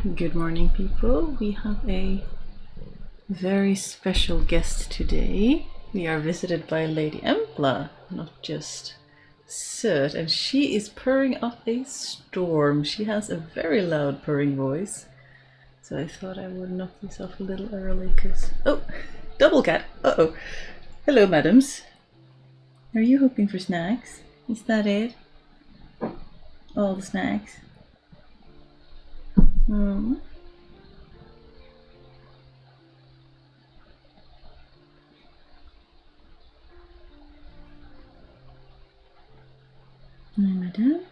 Good morning, people. We have a very special guest today. We are visited by Lady Embla, not just Surt, and she is purring up a storm. She has a very loud purring voice, so I thought I would knock this off a little early because... Oh! Double cat! Uh-oh! Hello, madams. Are you hoping for snacks? Is that it? All the snacks? Hmm. My madam?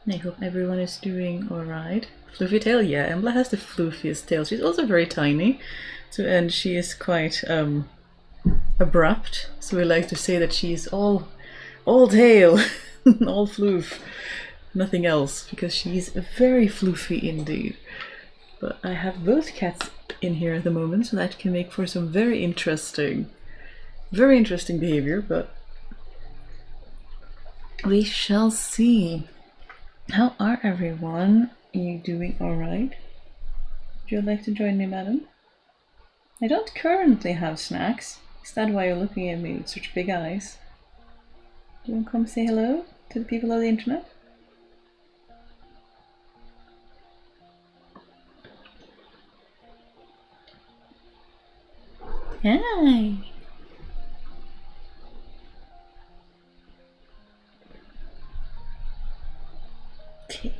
I hope everyone is doing alright. Floofy tail, yeah, Embla has the floofiest tail. She's also very tiny, and she is quite abrupt. So we like to say that she's all tail, all floof, nothing else, because she's very floofy indeed. But I have both cats in here at the moment, so that can make for some very interesting behavior. But we shall see. How are everyone? Are you doing alright? Would you like to join me, madam? I don't currently have snacks. Is that why you're looking at me with such big eyes? Do you want to come say hello to the people of the internet? Hi! Okay.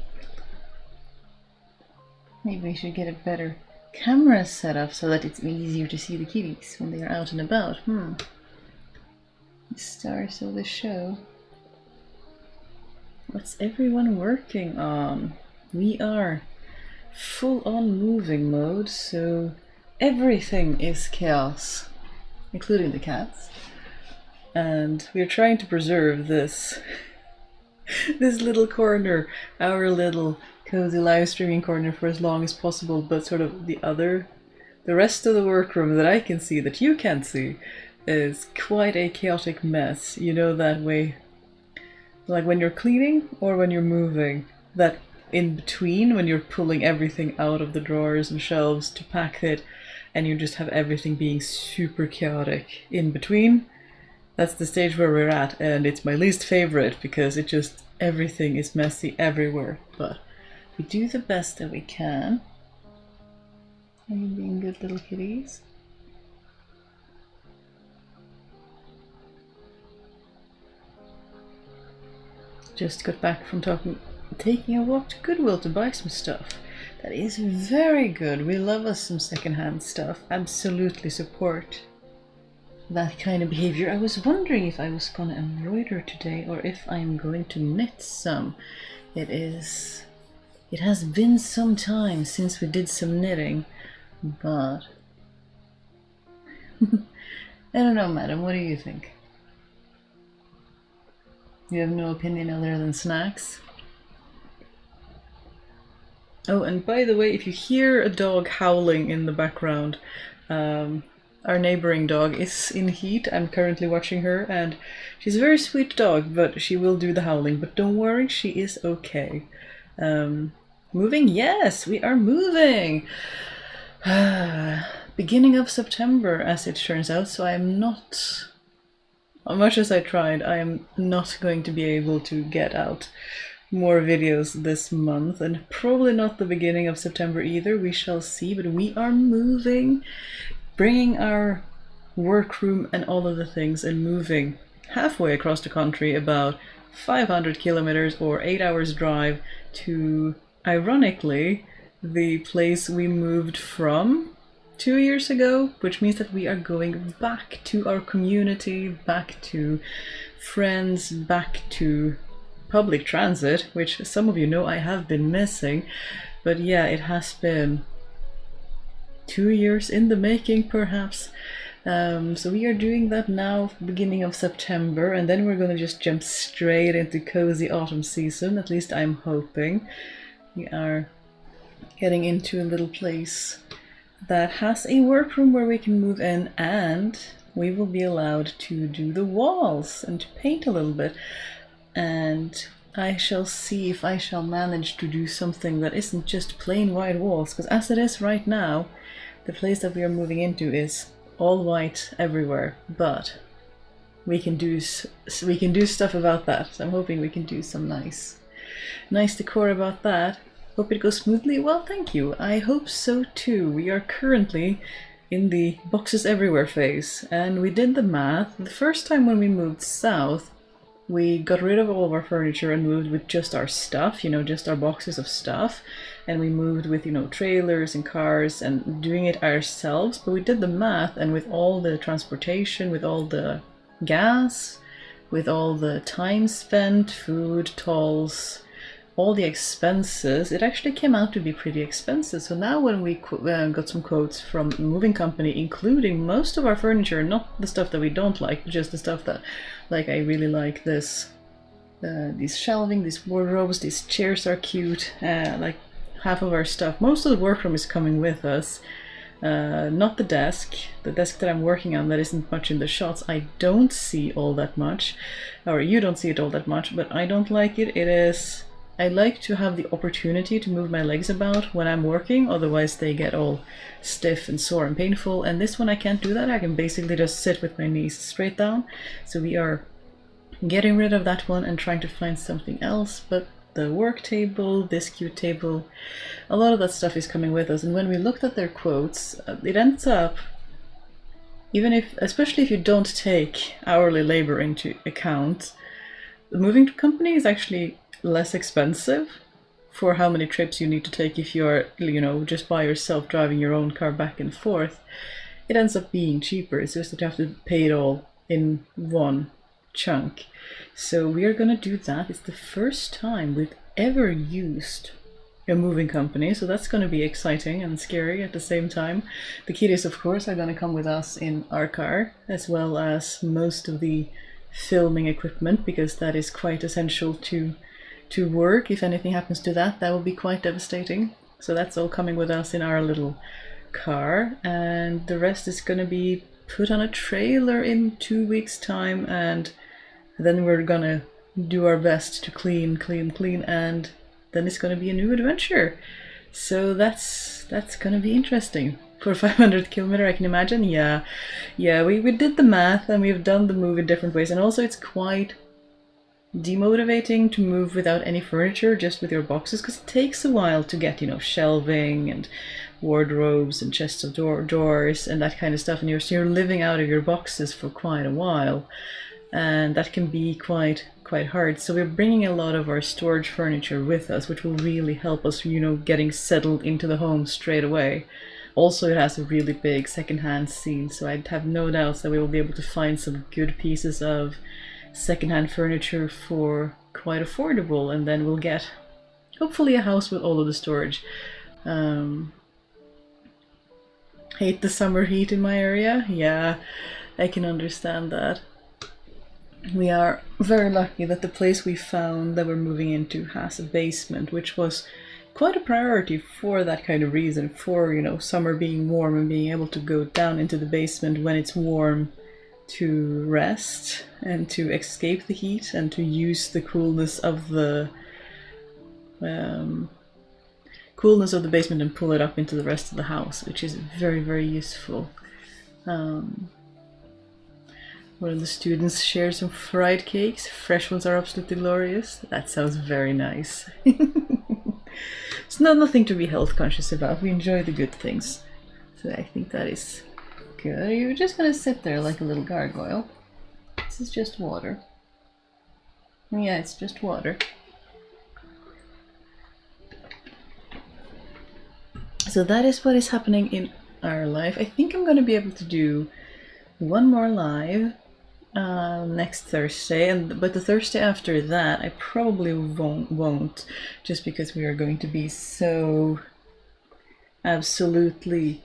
Maybe we should get a better camera set up so that it's easier to see the kitties when they are out and about. The stars of the show. What's everyone working on? We are full on moving mode, so everything is chaos, including the cats. And we're trying to preserve this little corner, our little cozy live streaming corner, for as long as possible, but sort of the rest of the workroom that I can see, that you can't see, is quite a chaotic mess. You know that way, like when you're cleaning or when you're moving, that in between, when you're pulling everything out of the drawers and shelves to pack it, and you just have everything being super chaotic in between. That's the stage where we're at, and it's my least favorite because everything is messy everywhere. But we do the best that we can. Are you being good little kitties? Just got back from taking a walk to Goodwill to buy some stuff. That is very good. We love us some secondhand stuff. Absolutely support that kind of behavior. I was wondering if I was gonna embroider today or if I'm going to knit some. It has been some time since we did some knitting, but I don't know, madam, what do you think? You have no opinion other than snacks? Oh, and by the way, if you hear a dog howling in the background, our neighboring dog is in heat. I'm currently watching her, and she's a very sweet dog, but she will do the howling. But don't worry, she is okay. Moving? Yes, we are moving! Beginning of September, as it turns out, so I am not... As much as I tried, I am not going to be able to get out more videos this month, and probably not the beginning of September either. We shall see, but we are moving, bringing our workroom and all of the things and moving halfway across the country, about 500 kilometers or 8 hours drive to, ironically, the place we moved from 2 years ago, which means that we are going back to our community, back to friends, back to public transit, which some of you know I have been missing. But yeah, it has been 2 years in the making, perhaps. So we are doing that now, beginning of September, and then we're going to just jump straight into cozy autumn season. At least I'm hoping. We are getting into a little place that has a workroom where we can move in, and we will be allowed to do the walls and to paint a little bit. And I shall see if I shall manage to do something that isn't just plain white walls, because as it is right now, the place that we are moving into is all white everywhere, but we can do stuff about that. So I'm hoping we can do some nice decor about that. Hope it goes smoothly. Well, thank you. I hope so too. We are currently in the boxes everywhere phase, and we did the math. The first time when we moved south, we got rid of all of our furniture and moved with just our stuff, you know, just our boxes of stuff. And we moved with, you know, trailers and cars and doing it ourselves. But we did the math, and with all the transportation, with all the gas, with all the time spent, food, tolls, all the expenses, it actually came out to be pretty expensive. So now when we got some quotes from a moving company, including most of our furniture, not the stuff that we don't like, but just the stuff that, like, I really like this, these shelving, these wardrobes, these chairs are cute, like half of our stuff. Most of the workroom is coming with us. Not the desk that I'm working on, that isn't much in the shots. I don't see all that much, or you don't see it all that much, but I don't like it. I like to have the opportunity to move my legs about when I'm working, otherwise they get all stiff and sore and painful. And this one I can't do that. I can basically just sit with my knees straight down. So we are getting rid of that one and trying to find something else. But the work table, this cute table, a lot of that stuff is coming with us. And when we looked at their quotes, it ends up, especially if you don't take hourly labor into account, the moving company is actually less expensive for how many trips you need to take if you're, you know, just by yourself driving your own car back and forth. It ends up being cheaper. It's just that you have to pay it all in one chunk. So we are gonna do that. It's the first time we've ever used a moving company, so that's gonna be exciting and scary at the same time. The kiddies, of course, are gonna come with us in our car, as well as most of the filming equipment, because that is quite essential to work. If anything happens to that will be quite devastating. So that's all coming with us in our little car, and the rest is gonna be put on a trailer in 2 weeks' time, and then we're gonna do our best to clean, and then it's gonna be a new adventure. So that's gonna be interesting. For 500 kilometer, I can imagine. Yeah, we did the math, and we've done the move in different ways, and also it's quite demotivating to move without any furniture, just with your boxes, because it takes a while to get, you know, shelving and wardrobes and chests of drawers and that kind of stuff, and you're living out of your boxes for quite a while, and that can be quite hard. So we're bringing a lot of our storage furniture with us, which will really help us, you know, getting settled into the home straight away. Also, it has a really big secondhand scene, so I'd have no doubts that we will be able to find some good pieces of secondhand furniture for quite affordable, and then we'll get hopefully a house with all of the storage. Hate the summer heat in my area. Yeah, I can understand that. We are very lucky that the place we found that we're moving into has a basement, which was quite a priority for that kind of reason, for, you know, summer being warm and being able to go down into the basement when it's warm to rest and to escape the heat and to use the coolness of the basement and pull it up into the rest of the house, which is very, very useful. One of the students shared some fried cakes. Fresh ones are absolutely glorious. That sounds very nice. It's nothing to be health conscious about. We enjoy the good things. So I think that is good. Are you just gonna sit there like a little gargoyle? This is just water. Yeah, it's just water. So that is what is happening in our life. I think I'm gonna be able to do one more live next Thursday, but the Thursday after that I probably won't, just because we are going to be so absolutely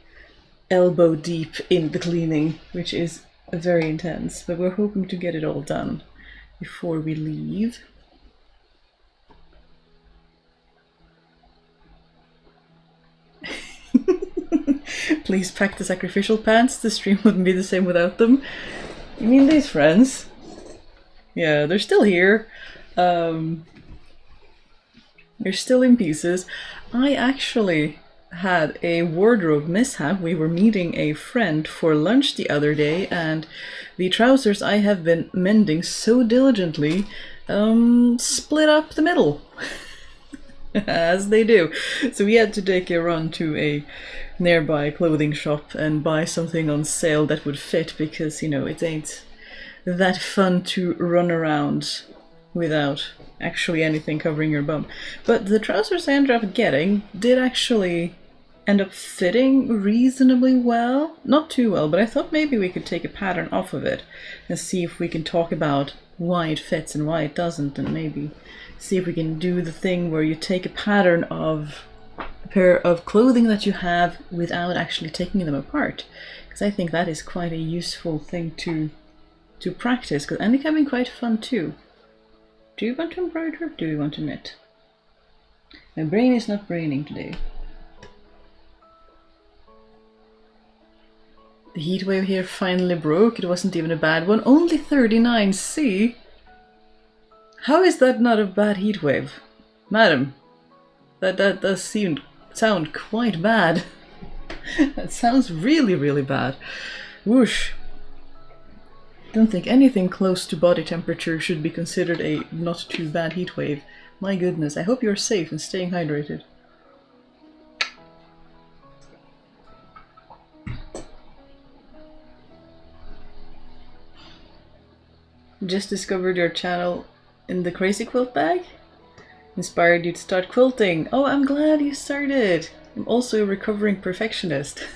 elbow deep in the cleaning, which is very intense, but we're hoping to get it all done before we leave. Please pack the sacrificial pants. The stream wouldn't be the same without them. You mean these friends? Yeah, they're still here. They're still in pieces. I actually had a wardrobe mishap. We were meeting a friend for lunch the other day, and the trousers I have been mending so diligently split up the middle. As they do. So we had to take a run to a nearby clothing shop and buy something on sale that would fit, because, you know, it ain't that fun to run around without actually anything covering your bum. But the trousers I ended up getting did actually end up fitting reasonably well. Not too well, but I thought maybe we could take a pattern off of it and see if we can talk about why it fits and why it doesn't, and maybe see if we can do the thing where you take a pattern of a pair of clothing that you have without actually taking them apart. Because I think that is quite a useful thing to practice, and it can be quite fun too. Do you want to embroider or do you want to knit? My brain is not braining today. The heat wave here finally broke. It wasn't even a bad one. Only 39°C. How is that not a bad heat wave? Madam, that does sound quite bad. That sounds really, really bad. Whoosh. Don't think anything close to body temperature should be considered a not too bad heat wave. My goodness, I hope you're safe and staying hydrated. Just discovered your channel in the Crazy Quilt bag? Inspired you to start quilting. Oh, I'm glad you started. I'm also a recovering perfectionist.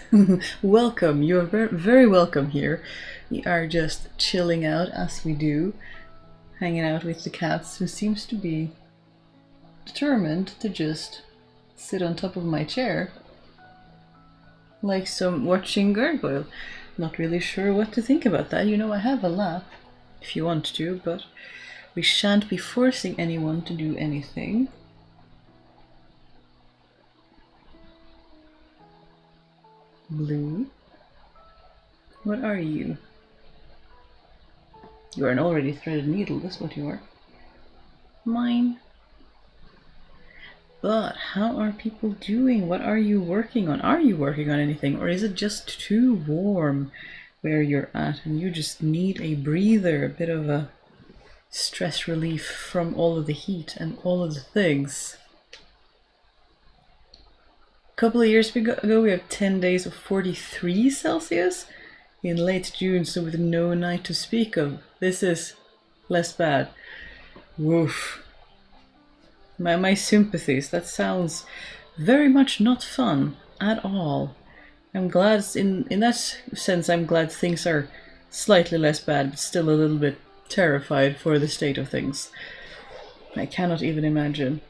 Welcome, you're very welcome here. We are just chilling out as we do, hanging out with the cats, who seems to be determined to just sit on top of my chair like some watching gargoyle. Not really sure what to think about that. You know, I have a lap if you want to, but we shan't be forcing anyone to do anything. Blue, what are you? You are an already threaded needle, that's what you are. Mine. But how are people doing? What are you working on? Are you working on anything? Or is it just too warm where you're at and you just need a breather, a bit of a stress relief from all of the heat and all of the things? A couple of years ago we have 10 days of 43 Celsius in late June, so with no night to speak of. This is less bad. Woof. My sympathies. That sounds very much not fun at all. I'm glad, in that sense, I'm glad things are slightly less bad, but still a little bit terrified for the state of things. I cannot even imagine.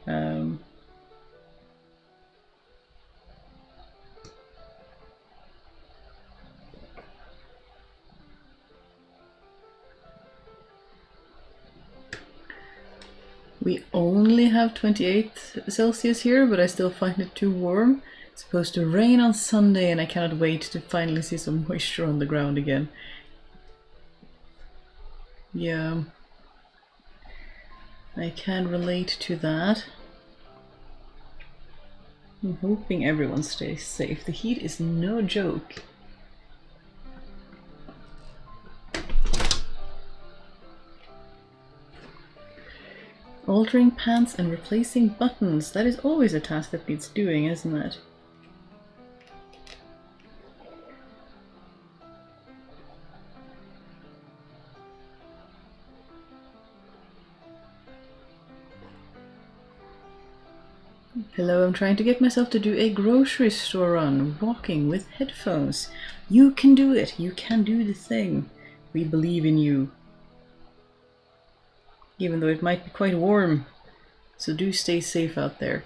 We only have 28 Celsius here, but I still find it too warm. It's supposed to rain on Sunday, and I cannot wait to finally see some moisture on the ground again. Yeah, I can relate to that. I'm hoping everyone stays safe. The heat is no joke. Altering pants and replacing buttons. That is always a task that needs doing, isn't it? Hello, I'm trying to get myself to do a grocery store run, walking with headphones. You can do it. You can do the thing. We believe in you. Even though it might be quite warm. So do stay safe out there.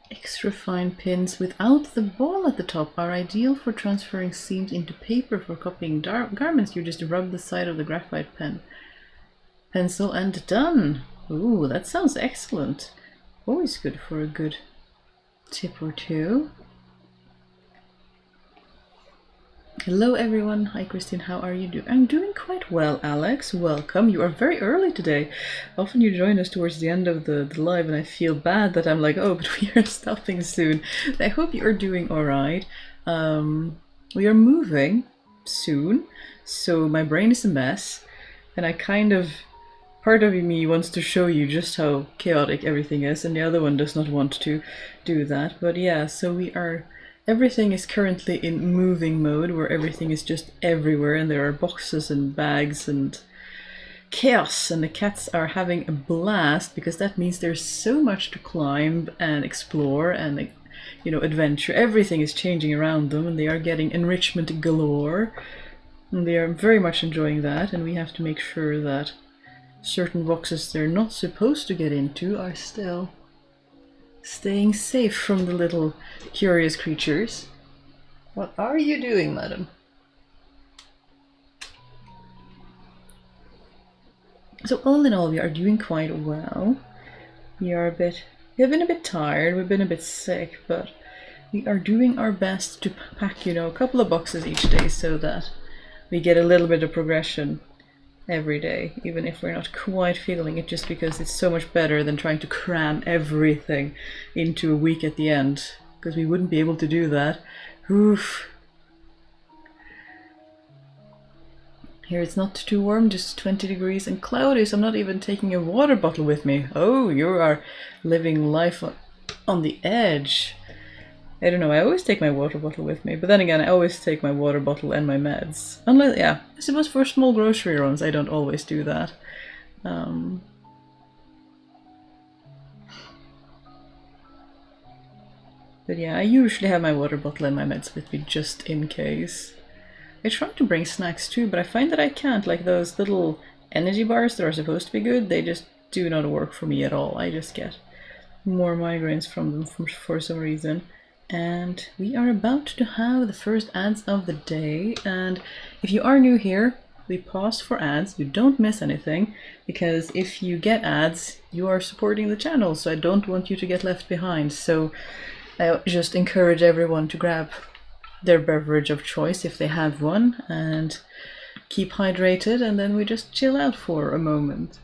Extra fine pins without the ball at the top are ideal for transferring seams into paper for copying garments. You just rub the side of the graphite pencil and done. Ooh, that sounds excellent. Always good for a good tip or two. Hello everyone. Hi Kristine, how are you doing? I'm doing quite well, Alex. Welcome. You are very early today. Often you join us towards the end of the live and I feel bad that I'm like, oh, but we are stopping soon. I hope you are doing alright. We are moving soon, so my brain is a mess and part of me wants to show you just how chaotic everything is and the other one does not want to do that. But yeah, so everything is currently in moving mode where everything is just everywhere and there are boxes and bags and chaos, and the cats are having a blast because that means there's so much to climb and explore and, you know, adventure. Everything is changing around them and they are getting enrichment galore and they are very much enjoying that, and we have to make sure that certain boxes they're not supposed to get into are still staying safe from the little curious creatures. What are you doing, madam? So all in all, we are doing quite well. We have been a bit tired, we've been a bit sick, but we are doing our best to pack, you know, a couple of boxes each day so that we get a little bit of progression every day, even if we're not quite feeling it, just because it's so much better than trying to cram everything into a week at the end, because we wouldn't be able to do that. Oof. Here it's not too warm, just 20 degrees and cloudy, so I'm not even taking a water bottle with me. Oh, you are living life on the edge. I don't know, I always take my water bottle with me, but then again, I always take my water bottle and my meds. Unless, yeah, I suppose for small grocery runs, I don't always do that. But yeah, I usually have my water bottle and my meds with me just in case. I try to bring snacks too, but I find that I can't. Like those little energy bars that are supposed to be good, they just do not work for me at all. I just get more migraines from them for some reason. And we are about to have the first ads of the day, and if you are new here, we pause for ads. You don't miss anything, because if you get ads, you are supporting the channel, so I don't want you to get left behind. So I just encourage everyone to grab their beverage of choice if they have one, and keep hydrated, and then we just chill out for a moment.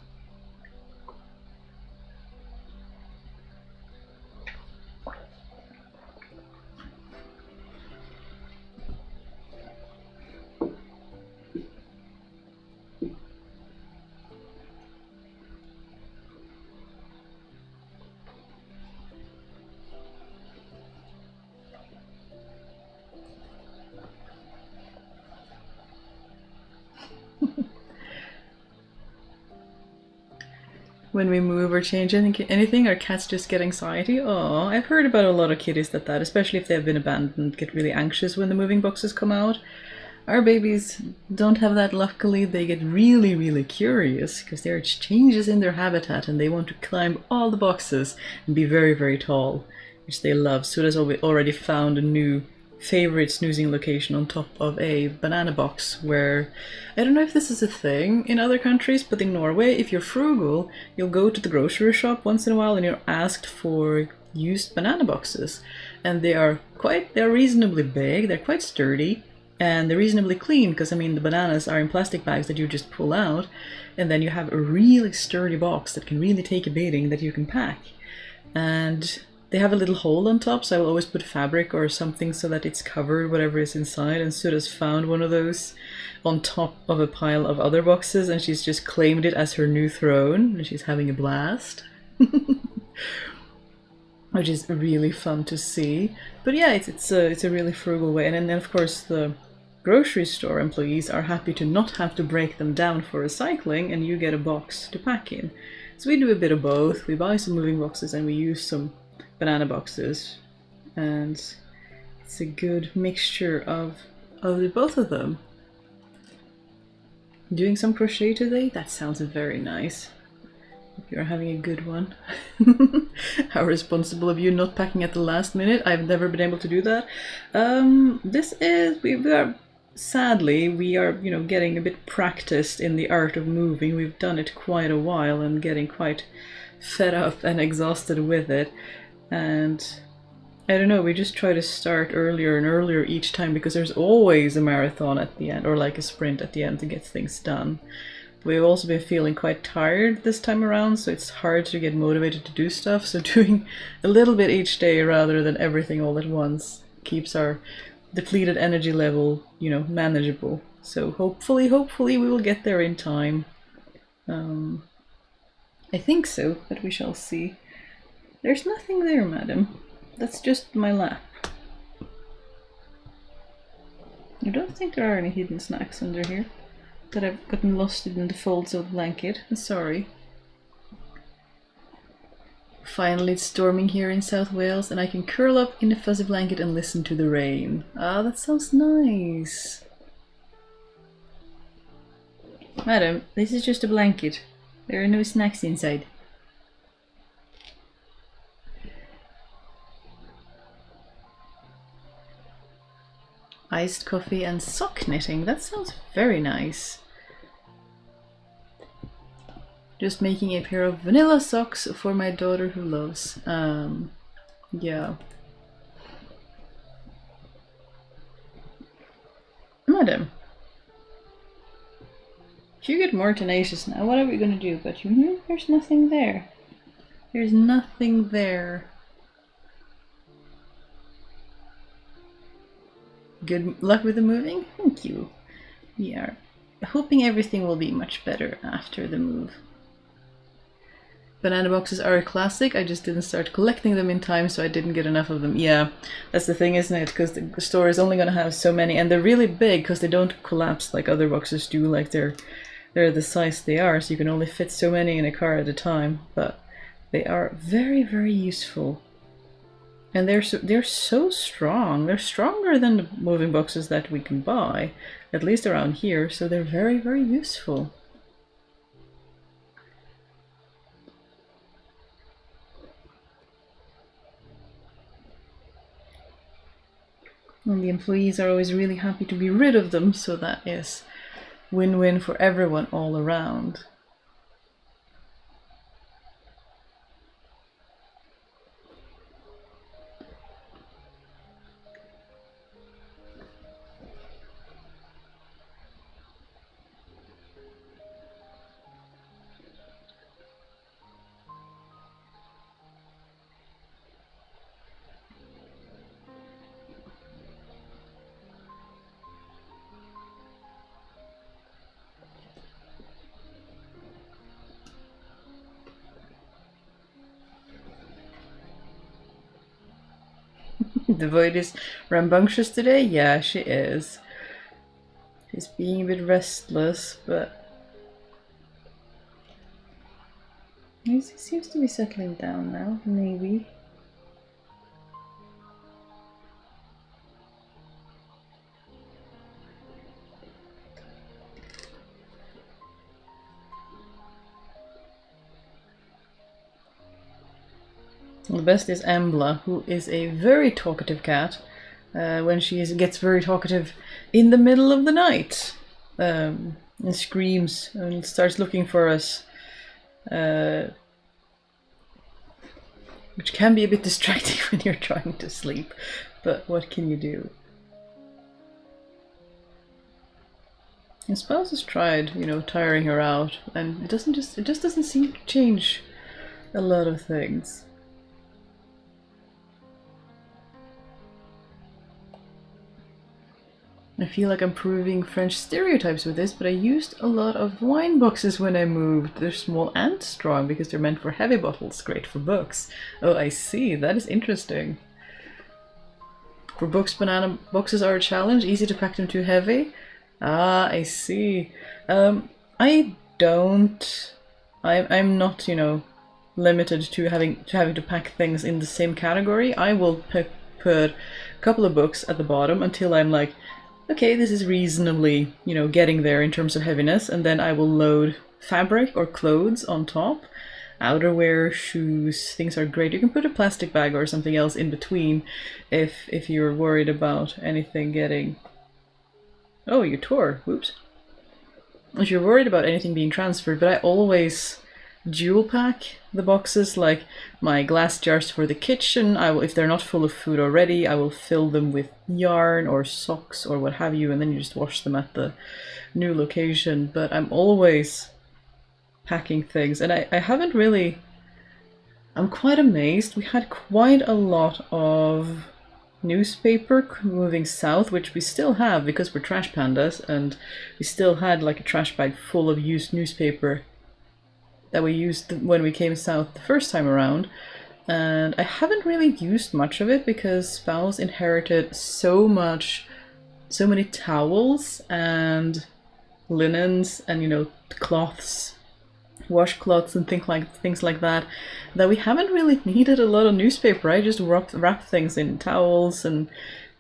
When we move or change anything, our cats just get anxiety. Oh, I've heard about a lot of kitties that, especially if they've been abandoned, get really anxious when the moving boxes come out. Our babies don't have that, luckily. They get really, really curious because there are changes in their habitat and they want to climb all the boxes and be very, very tall, which they love. Suda's already found a new favorite snoozing location on top of a banana box, where I don't know if this is a thing in other countries, but in Norway, if you're frugal, you'll go to the grocery shop once in a while and you're asked for used banana boxes, and they're reasonably big, they're quite sturdy, and they're reasonably clean, because I mean the bananas are in plastic bags that you just pull out, and then you have a really sturdy box that can really take a beating that you can pack. And they have a little hole on top, so I will always put fabric or something so that it's covered, whatever is inside. And Suda's found one of those on top of a pile of other boxes, and she's just claimed it as her new throne, and she's having a blast. Which is really fun to see. But yeah, it's a really frugal way. And then of course the grocery store employees are happy to not have to break them down for recycling, and you get a box to pack in. So we do a bit of both. We buy some moving boxes and we use some banana boxes, and it's a good mixture of both of them. Doing some crochet today? That sounds very nice. Hope you're having a good one. How responsible of you not packing at the last minute. I've never been able to do that. Sadly, we are, you know, getting a bit practiced in the art of moving. We've done it quite a while and getting quite fed up and exhausted with it. And I don't know, we just try to start earlier and earlier each time because there's always a marathon at the end, or like a sprint at the end to get things done. We've also been feeling quite tired this time around, so it's hard to get motivated to do stuff, so doing a little bit each day rather than everything all at once keeps our depleted energy level, you know, manageable. So hopefully we will get there in time. I think so, but we shall see. There's nothing there, madam. That's just my lap. I don't think there are any hidden snacks under here. That I've gotten lost in the folds of the blanket. I'm sorry. Finally, it's storming here in South Wales, and I can curl up in a fuzzy blanket and listen to the rain. Ah, that sounds nice. Madam, this is just a blanket. There are no snacks inside. Iced coffee and sock knitting. That sounds very nice. Just making a pair of vanilla socks for my daughter who loves. Yeah. Madam. If you get more tenacious now, what are we gonna do? But there's nothing there. There's nothing there. Good luck with the moving? Thank you. We are hoping everything will be much better after the move. Banana boxes are a classic. I just didn't start collecting them in time, so I didn't get enough of them. Yeah, that's the thing, isn't it? Because the store is only going to have so many, and they're really big because they don't collapse like other boxes do. Like they're the size they are, so you can only fit so many in a car at a time. But they are very, very useful. And they're so strong. They're stronger than the moving boxes that we can buy, at least around here, so they're very, very useful. And the employees are always really happy to be rid of them, so that is win-win for everyone all around. The void is rambunctious today? Yeah, she is. She's being a bit restless, but he seems to be settling down now, maybe. The best is Ambla, who is a very talkative cat. When she gets very talkative in the middle of the night, and screams and starts looking for us, which can be a bit distracting when you're trying to sleep. But what can you do? And Spouse has tried, tiring her out, and it just doesn't seem to change a lot of things. I feel like I'm proving French stereotypes with this, but I used a lot of wine boxes when I moved. They're small and strong because they're meant for heavy bottles, great for books. Oh, I see, that is interesting. For books, banana boxes are a challenge, easy to pack them too heavy. Ah, I see. I'm not, limited to having to pack things in the same category. I will put a couple of books at the bottom until I'm like, okay, this is reasonably, getting there in terms of heaviness, and then I will load fabric or clothes on top. Outerwear, shoes, things are great. You can put a plastic bag or something else in between if you're worried about anything getting... Oh, you tore. Whoops. If you're worried about anything being transferred, but I always dual pack the boxes, like my glass jars for the kitchen. I will, if they're not full of food already, I will fill them with yarn or socks or what have you, and then you just wash them at the new location. But I'm always packing things, and I haven't really... I'm quite amazed. We had quite a lot of newspaper moving south, which we still have because we're trash pandas, and we still had like a trash bag full of used newspaper that we used when we came south the first time around. And I haven't really used much of it because Spouse inherited so many towels and linens and, you know, cloths, washcloths and things like that we haven't really needed a lot of newspaper. I just wrap things in towels and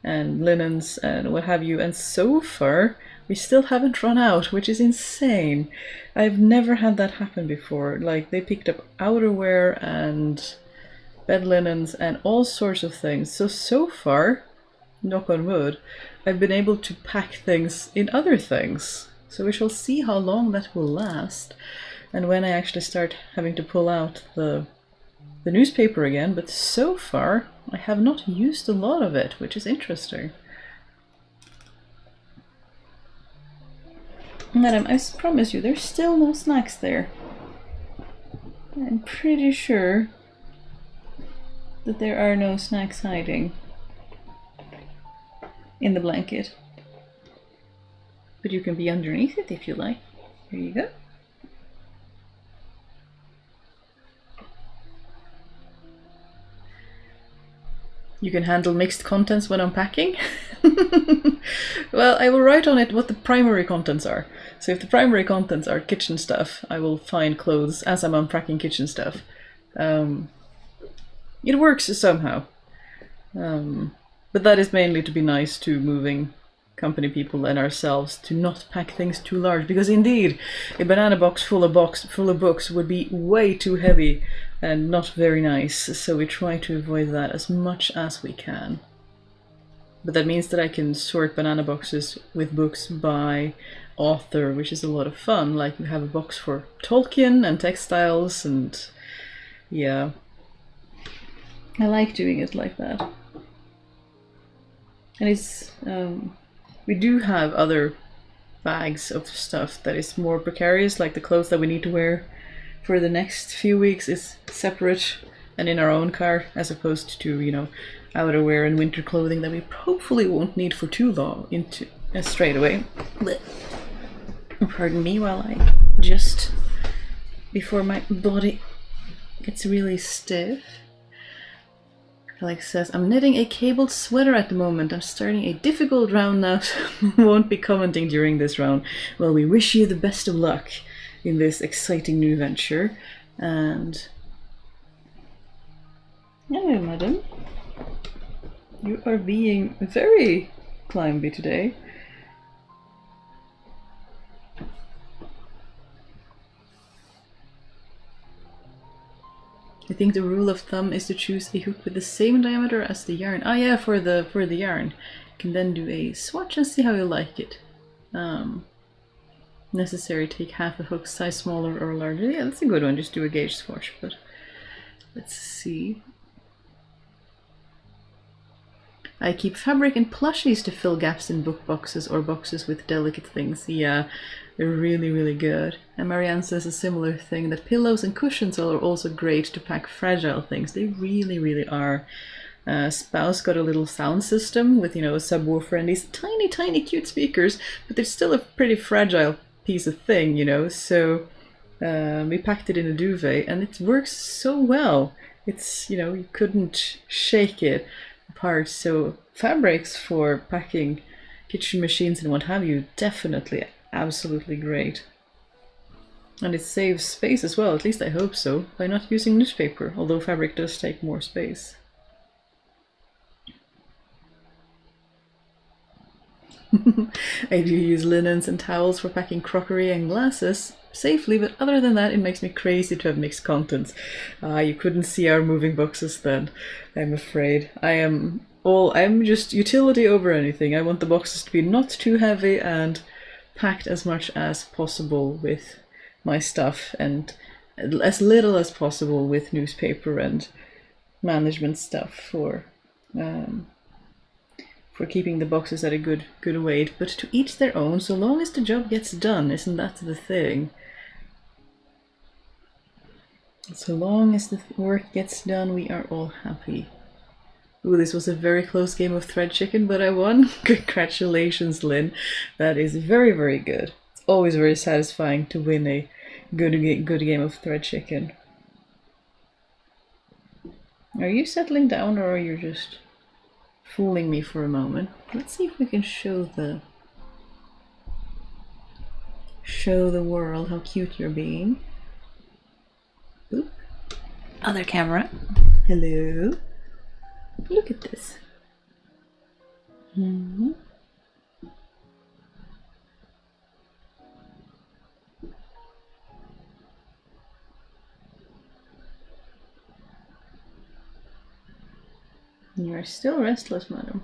linens and what have you, and so far we still haven't run out, which is insane. I've never had that happen before. Like, they picked up outerwear and bed linens and all sorts of things. So far, knock on wood, I've been able to pack things in other things. So we shall see how long that will last and when I actually start having to pull out the newspaper again. But so far, I have not used a lot of it, which is interesting. Madam, I promise you, there's still no snacks there. I'm pretty sure that there are no snacks hiding in the blanket. But you can be underneath it if you like. Here you go. You can handle mixed contents when unpacking? Well, I will write on it what the primary contents are. So if the primary contents are kitchen stuff, I will find clothes as I'm unpacking kitchen stuff. It works somehow. But that is mainly to be nice to moving company people and ourselves, to not pack things too large, because indeed a banana box full of books would be way too heavy and not very nice, so we try to avoid that as much as we can. But that means that I can sort banana boxes with books by author, which is a lot of fun. Like, you have a box for Tolkien and textiles, and yeah, I like doing it like that. And it's we do have other bags of stuff that is more precarious, like the clothes that we need to wear for the next few weeks is separate and in our own car, as opposed to, you know, outerwear and winter clothing that we hopefully won't need for too long straight away. Pardon me while I just, before my body gets really stiff. Alex says, I'm knitting a cabled sweater at the moment. I'm starting a difficult round now, so won't be commenting during this round. Well, we wish you the best of luck in this exciting new venture. And hello, madam. You are being very climby today. I think the rule of thumb is to choose a hook with the same diameter as the yarn. Ah, yeah, for the yarn. You can then do a swatch and see how you like it. Necessary, take half a hook size smaller or larger. Yeah, that's a good one. Just do a gauge swatch. But let's see. I keep fabric and plushies to fill gaps in book boxes or boxes with delicate things. Yeah, they're really, really good. And Marianne says a similar thing, that pillows and cushions are also great to pack fragile things. They really, really are. Spouse got a little sound system with, you know, a subwoofer and these tiny, tiny cute speakers, but they're still a pretty fragile piece of thing, you know. So we packed it in a duvet and it works so well. It's, you know, you couldn't shake it apart. So fabrics for packing kitchen machines and what have you, definitely absolutely great. And it saves space as well, at least I hope so, by not using newspaper, although fabric does take more space. I do use linens and towels for packing crockery and glasses safely, but other than that, it makes me crazy to have mixed contents. You couldn't see our moving boxes then, I'm afraid. I'm just utility over anything. I want the boxes to be not too heavy and packed as much as possible with my stuff, and as little as possible with newspaper and management stuff for keeping the boxes at a good weight, but to each their own, so long as the job gets done. Isn't that the thing? So long as the work gets done, we are all happy. Ooh, this was a very close game of thread chicken, but I won. Congratulations, Lynn. That is very, very good. It's always very satisfying to win a good game of thread chicken. Are you settling down, or are you just fooling me for a moment? Let's see if we can show the world how cute you're being. Oop. Other camera. Hello. Look at this. You are still restless, madam.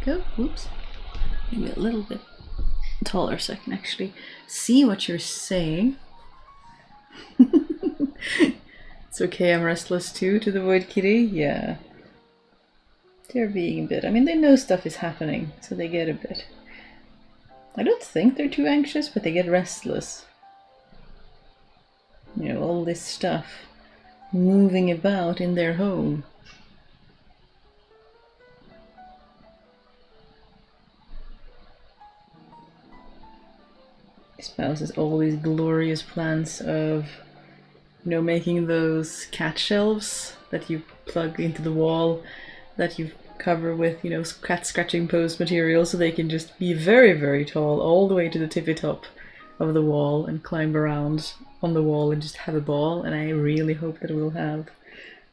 Go. Whoops. Maybe a little bit taller so I can actually see what you're saying. It's okay, I'm restless too, to the void kitty. Yeah. They're being a bit. I mean, they know stuff is happening, so they get a bit. I don't think they're too anxious, but they get restless. You know, all this stuff moving about in their home. Spouses all these glorious plans of, you know, making those cat shelves that you plug into the wall, that you cover with, you know, cat scratching post material, so they can just be very, very tall all the way to the tippy top of the wall and climb around on the wall and just have a ball. And I really hope that we'll have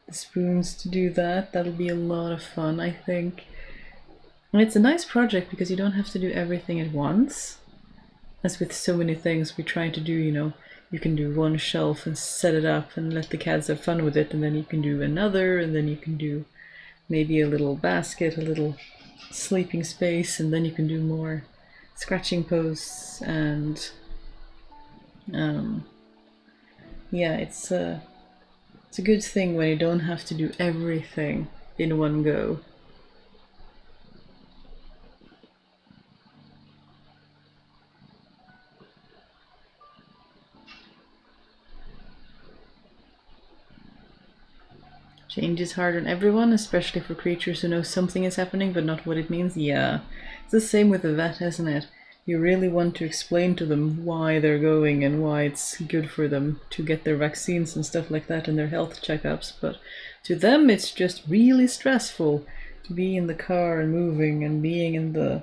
the spoons to do that. That'll be a lot of fun, I think. And it's a nice project because you don't have to do everything at once. As with so many things we try to do, you know, you can do one shelf and set it up and let the cats have fun with it, and then you can do another, and then you can do maybe a little basket, a little sleeping space, and then you can do more scratching posts. And yeah, it's a good thing when you don't have to do everything in one go. Change is hard on everyone, especially for creatures who know something is happening but not what it means. Yeah, it's the same with the vet, isn't it? You really want to explain to them why they're going and why it's good for them to get their vaccines and stuff like that and their health checkups, but to them it's just really stressful to be in the car and moving and being in the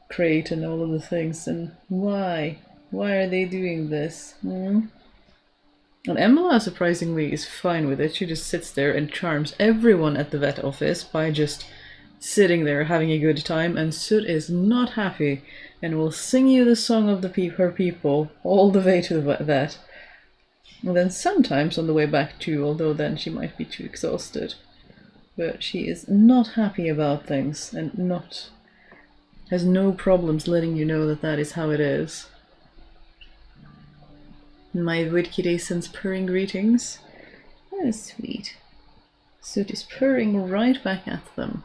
crate and all of the things. And why? Why are they doing this? And Emma, surprisingly, is fine with it. She just sits there and charms everyone at the vet office by just sitting there having a good time, and Soot is not happy and will sing you the song of her people all the way to the vet. And then sometimes on the way back too, although then she might be too exhausted. But she is not happy about things and has no problems letting you know that that is how it is. My wood kitty sends purring greetings. That is sweet. Soot is purring right back at them.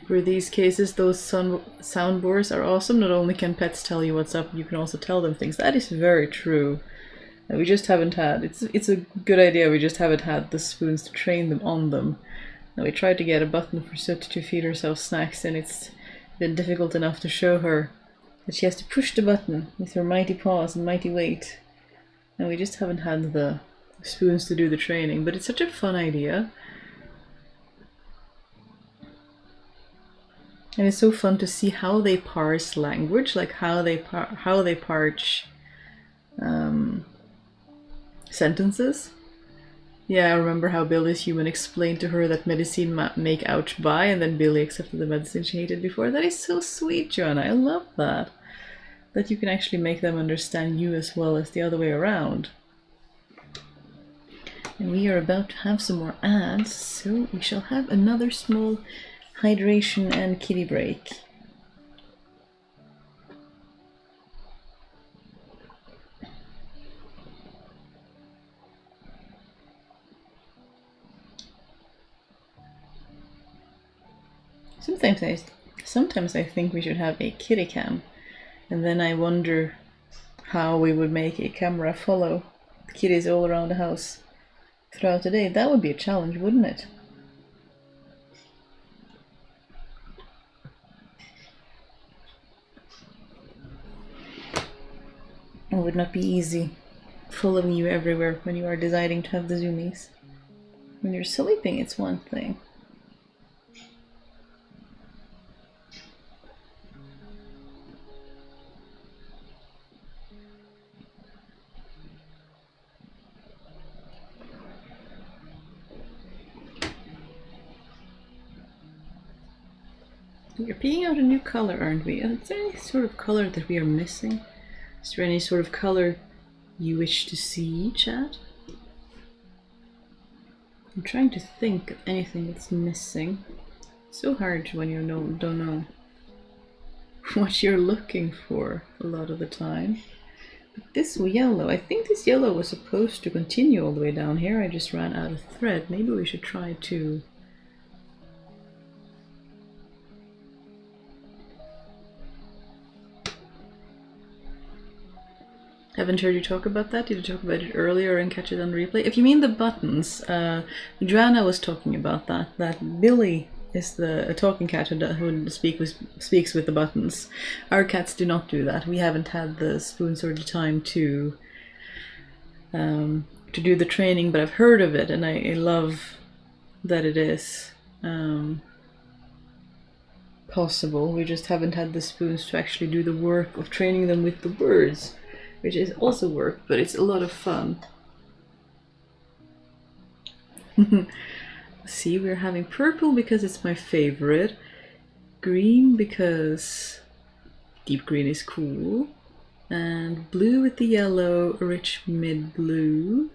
For these cases, those soundboards are awesome. Not only can pets tell you what's up, you can also tell them things. That is very true. And we just haven't had, it's a good idea, we just haven't had the spoons to train them on them. Now we tried to get a button for Soot to feed herself snacks, and it's been difficult enough to show her that she has to push the button with her mighty paws and mighty weight. and we just haven't had the spoons to do the training, but it's such a fun idea. And it's so fun to see how they parse language, like how they parse sentences. Yeah, I remember how Billy's human explained to her that medicine make ouch buy, and then Billy accepted the medicine she hated before. That is so sweet, Joanna. I love that. That you can actually make them understand you as well as the other way around. And we are about to have some more ads, so we shall have another small hydration and kitty break. Sometimes I think we should have a kitty cam, and then I wonder how we would make a camera follow the kitties all around the house throughout the day. That would be a challenge, wouldn't it? It would not be easy following you everywhere when you are deciding to have the zoomies. When you're sleeping, it's one thing. We're picking out a new color, aren't we? Is there any sort of color that we are missing? Is there any sort of color you wish to see, chat? I'm trying to think of anything that's missing. It's so hard when you don't know what you're looking for a lot of the time. But this yellow, I think this yellow was supposed to continue all the way down here. I just ran out of thread. Maybe we should try to... Haven't heard you talk about that. Did you talk about it earlier and catch it on replay? If you mean the buttons, Joanna was talking about that. That Billy is a talking cat who speaks with the buttons. Our cats do not do that. We haven't had the spoons or the time to do the training, but I've heard of it, and I love that it is possible. We just haven't had the spoons to actually do the work of training them with the words, which is also work, but it's a lot of fun. See, we're having purple because it's my favorite, green because deep green is cool, and blue with the yellow, rich mid blue,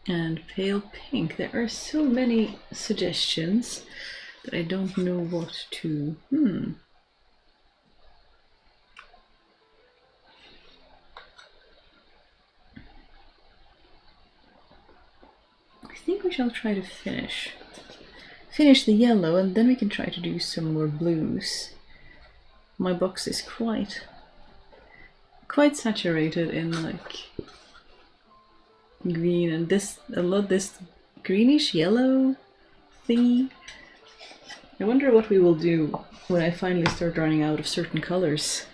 and pale pink. There are so many suggestions that I don't know what to... I think we shall try to finish the yellow, and then we can try to do some more blues. My box is quite saturated in like green, and this greenish yellow thingy. I wonder what we will do when I finally start running out of certain colors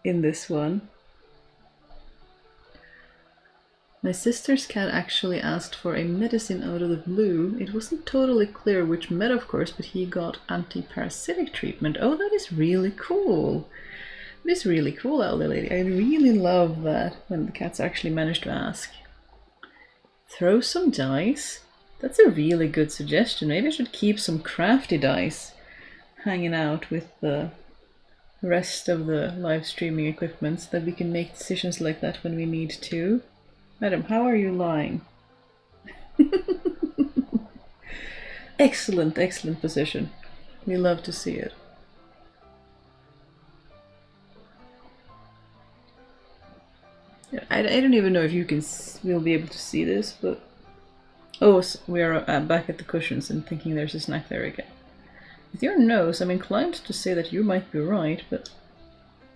in this one. My sister's cat actually asked for a medicine out of the blue. It wasn't totally clear which med, of course, but he got anti-parasitic treatment. Oh, that is really cool. It is really cool, Elder Lady. I really love that when the cats actually manage to ask. Throw some dice? That's a really good suggestion. Maybe I should keep some crafty dice hanging out with the rest of the live streaming equipment so that we can make decisions like that when we need to. Madam, how are you lying? Excellent, excellent position. We love to see it. I don't even know if we'll be able to see this, but... Oh, so we are back at the cushions and thinking there's a snack there again. With your nose, I'm inclined to say that you might be right, but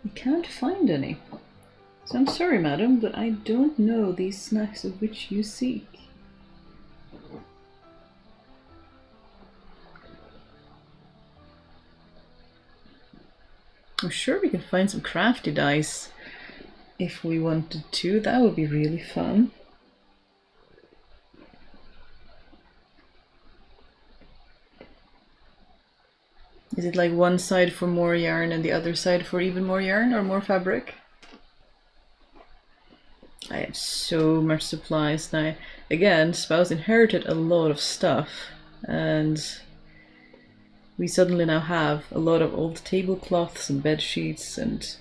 I can't find any. So I'm sorry, madam, but I don't know these snacks of which you seek. I'm sure we can find some crafty dice if we wanted to. That would be really fun. Is it like one side for more yarn and the other side for even more yarn or more fabric? I have so much supplies now. Again, Spouse inherited a lot of stuff, and we suddenly now have a lot of old tablecloths and bed sheets and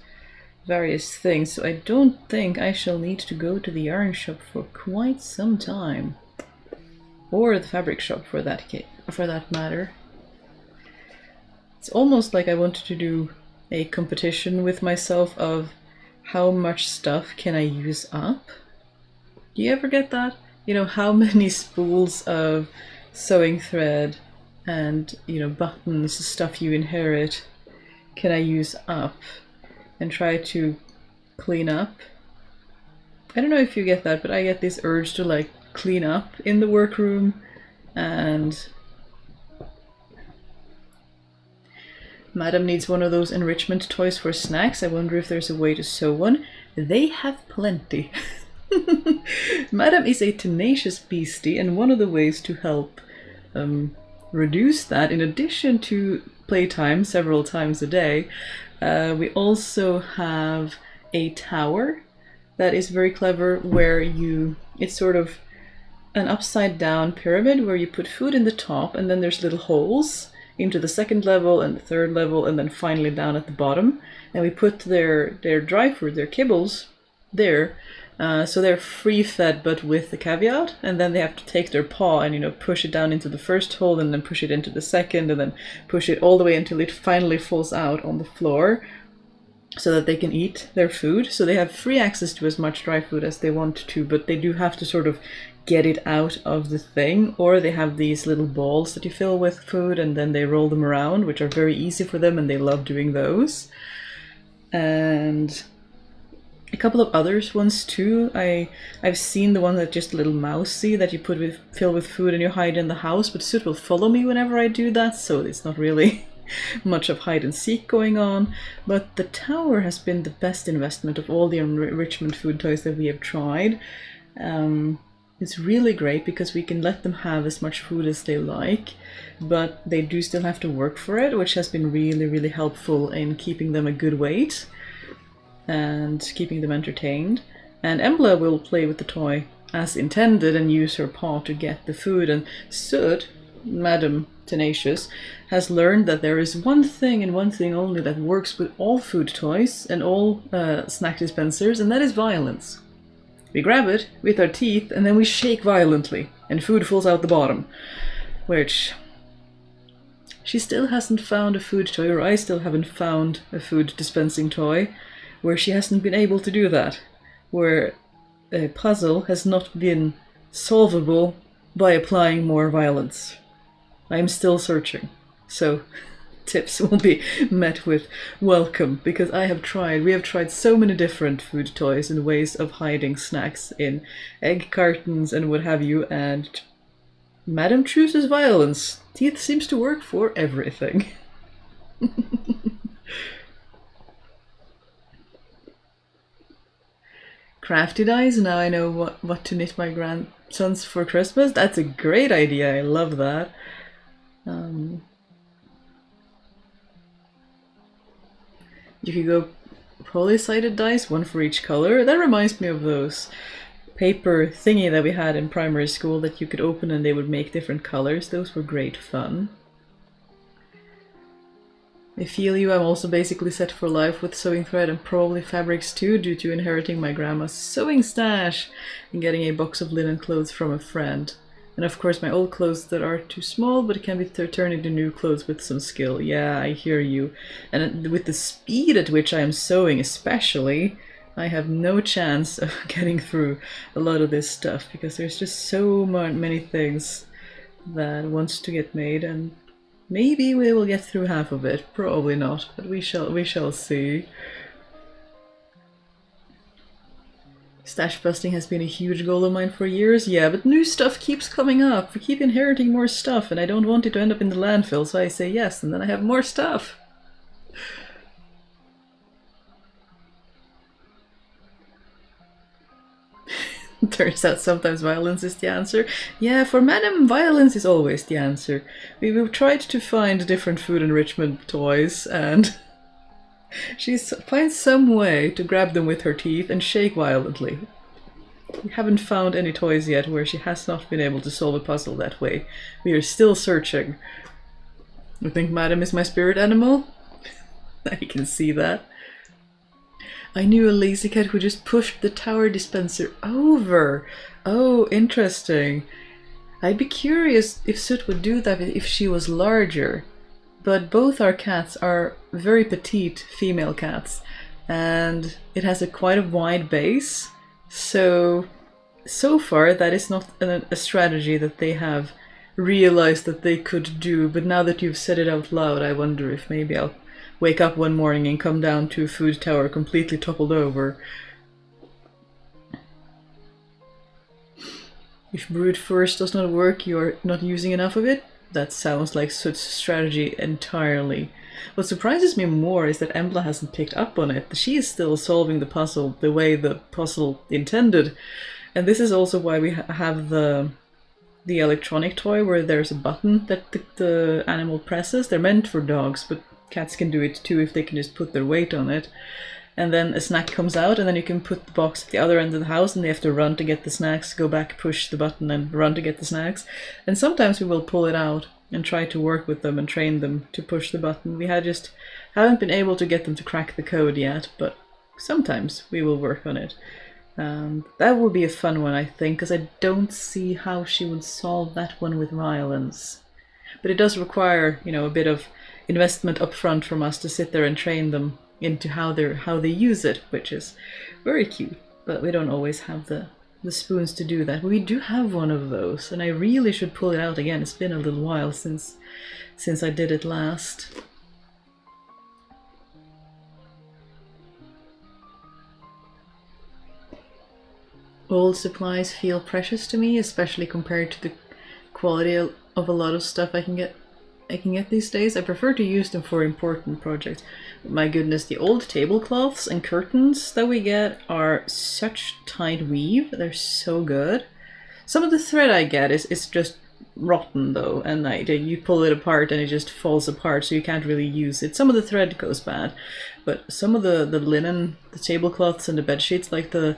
various things, so I don't think I shall need to go to the yarn shop for quite some time. Or the fabric shop for that matter. It's almost like I wanted to do a competition with myself of how much stuff can I use up? Do you ever get that? You know, how many spools of sewing thread and, you know, buttons, stuff you inherit, can I use up and try to clean up? I don't know if you get that, but I get this urge to like clean up in the workroom. And Madam needs one of those enrichment toys for snacks. I wonder if there's a way to sew one. They have plenty. Madam is a tenacious beastie, and one of the ways to help reduce that, in addition to playtime several times a day, we also have a tower that is very clever, where it's sort of an upside down pyramid where you put food in the top and then there's little holes into the second level and the third level and then finally down at the bottom. And we put their dry food, their kibbles, there. So they're free fed but with the caveat, and then they have to take their paw and, you know, push it down into the first hole and then push it into the second and then push it all the way until it finally falls out on the floor so that they can eat their food. So they have free access to as much dry food as they want to, but they do have to sort of get it out of the thing, or they have these little balls that you fill with food and then they roll them around, which are very easy for them and they love doing those. And a couple of others ones too. I've seen the one that's just a little mousey that you fill with food and you hide in the house, but Soot will follow me whenever I do that, so it's not really much of hide and seek going on. But the tower has been the best investment of all the enrichment food toys that we have tried. It's really great because we can let them have as much food as they like, but they do still have to work for it, which has been really, really helpful in keeping them a good weight and keeping them entertained. And Embla will play with the toy as intended and use her paw to get the food. And Soot, Madam Tenacious, has learned that there is one thing and one thing only that works with all food toys and all snack dispensers, and that is violence. We grab it with our teeth and then we shake violently and food falls out the bottom, which she still hasn't found a food toy, or I still haven't found a food dispensing toy where she hasn't been able to do that, where a puzzle has not been solvable by applying more violence. I'm still searching, so tips will be met with welcome, because we have tried so many different food toys and ways of hiding snacks in egg cartons and what have you, and Madam chooses violence. Teeth seems to work for everything. Crafty dies, now I know what to knit my grandsons for Christmas. That's a great idea, I love that. You could go poly-sided dice, one for each color. That reminds me of those paper thingy that we had in primary school that you could open and they would make different colors. Those were great fun. I feel you, I'm also basically set for life with sewing thread and probably fabrics too, due to inheriting my grandma's sewing stash and getting a box of linen clothes from a friend. And of course my old clothes that are too small, but it can be turned into new clothes with some skill. Yeah, I hear you. And with the speed at which I am sewing especially, I have no chance of getting through a lot of this stuff, because there's just so many things that wants to get made, and maybe we will get through half of it. Probably not, but we shall see. Stash busting has been a huge goal of mine for years. Yeah, but new stuff keeps coming up. We keep inheriting more stuff, and I don't want it to end up in the landfill, so I say yes, and then I have more stuff. Turns out sometimes violence is the answer. Yeah, for Madam, violence is always the answer. We've tried to find different food enrichment toys, and she finds some way to grab them with her teeth and shake violently. We haven't found any toys yet where she has not been able to solve a puzzle that way. We are still searching. You think Madam is my spirit animal? I can see that. I knew a lazy cat who just pushed the tower dispenser over. Oh, interesting. I'd be curious if Soot would do that if she was larger. But both our cats are very petite female cats, and it has quite a wide base. So far that is not a strategy that they have realized that they could do, but now that you've said it out loud, I wonder if maybe I'll wake up one morning and come down to a food tower completely toppled over. If brute force does not work, you're not using enough of it? That sounds like Soot's strategy entirely. What surprises me more is that Embla hasn't picked up on it. She is still solving the puzzle the way the puzzle intended. And this is also why we have the electronic toy where there's a button that the animal presses. They're meant for dogs, but cats can do it too if they can just put their weight on it. And then a snack comes out, and then you can put the box at the other end of the house, and they have to run to get the snacks, go back, push the button, and run to get the snacks. And sometimes we will pull it out and try to work with them and train them to push the button. We haven't been able to get them to crack the code yet, but sometimes we will work on it. That would be a fun one, I think, because I don't see how she would solve that one with violence. But it does require, a bit of investment up front from us to sit there and train them into how they use it, which is very cute. But we don't always have the spoons to do that. We do have one of those, and I really should pull it out again. It's been a little while since I did it last. Old supplies feel precious to me, especially compared to the quality of a lot of stuff I can get these days. I prefer to use them for important projects. My goodness, the old tablecloths and curtains that we get are such tight weave. They're so good. Some of the thread I get is just rotten though, and you pull it apart and it just falls apart, so you can't really use it. Some of the thread goes bad, but some of the linen, the tablecloths and the bed sheets, like the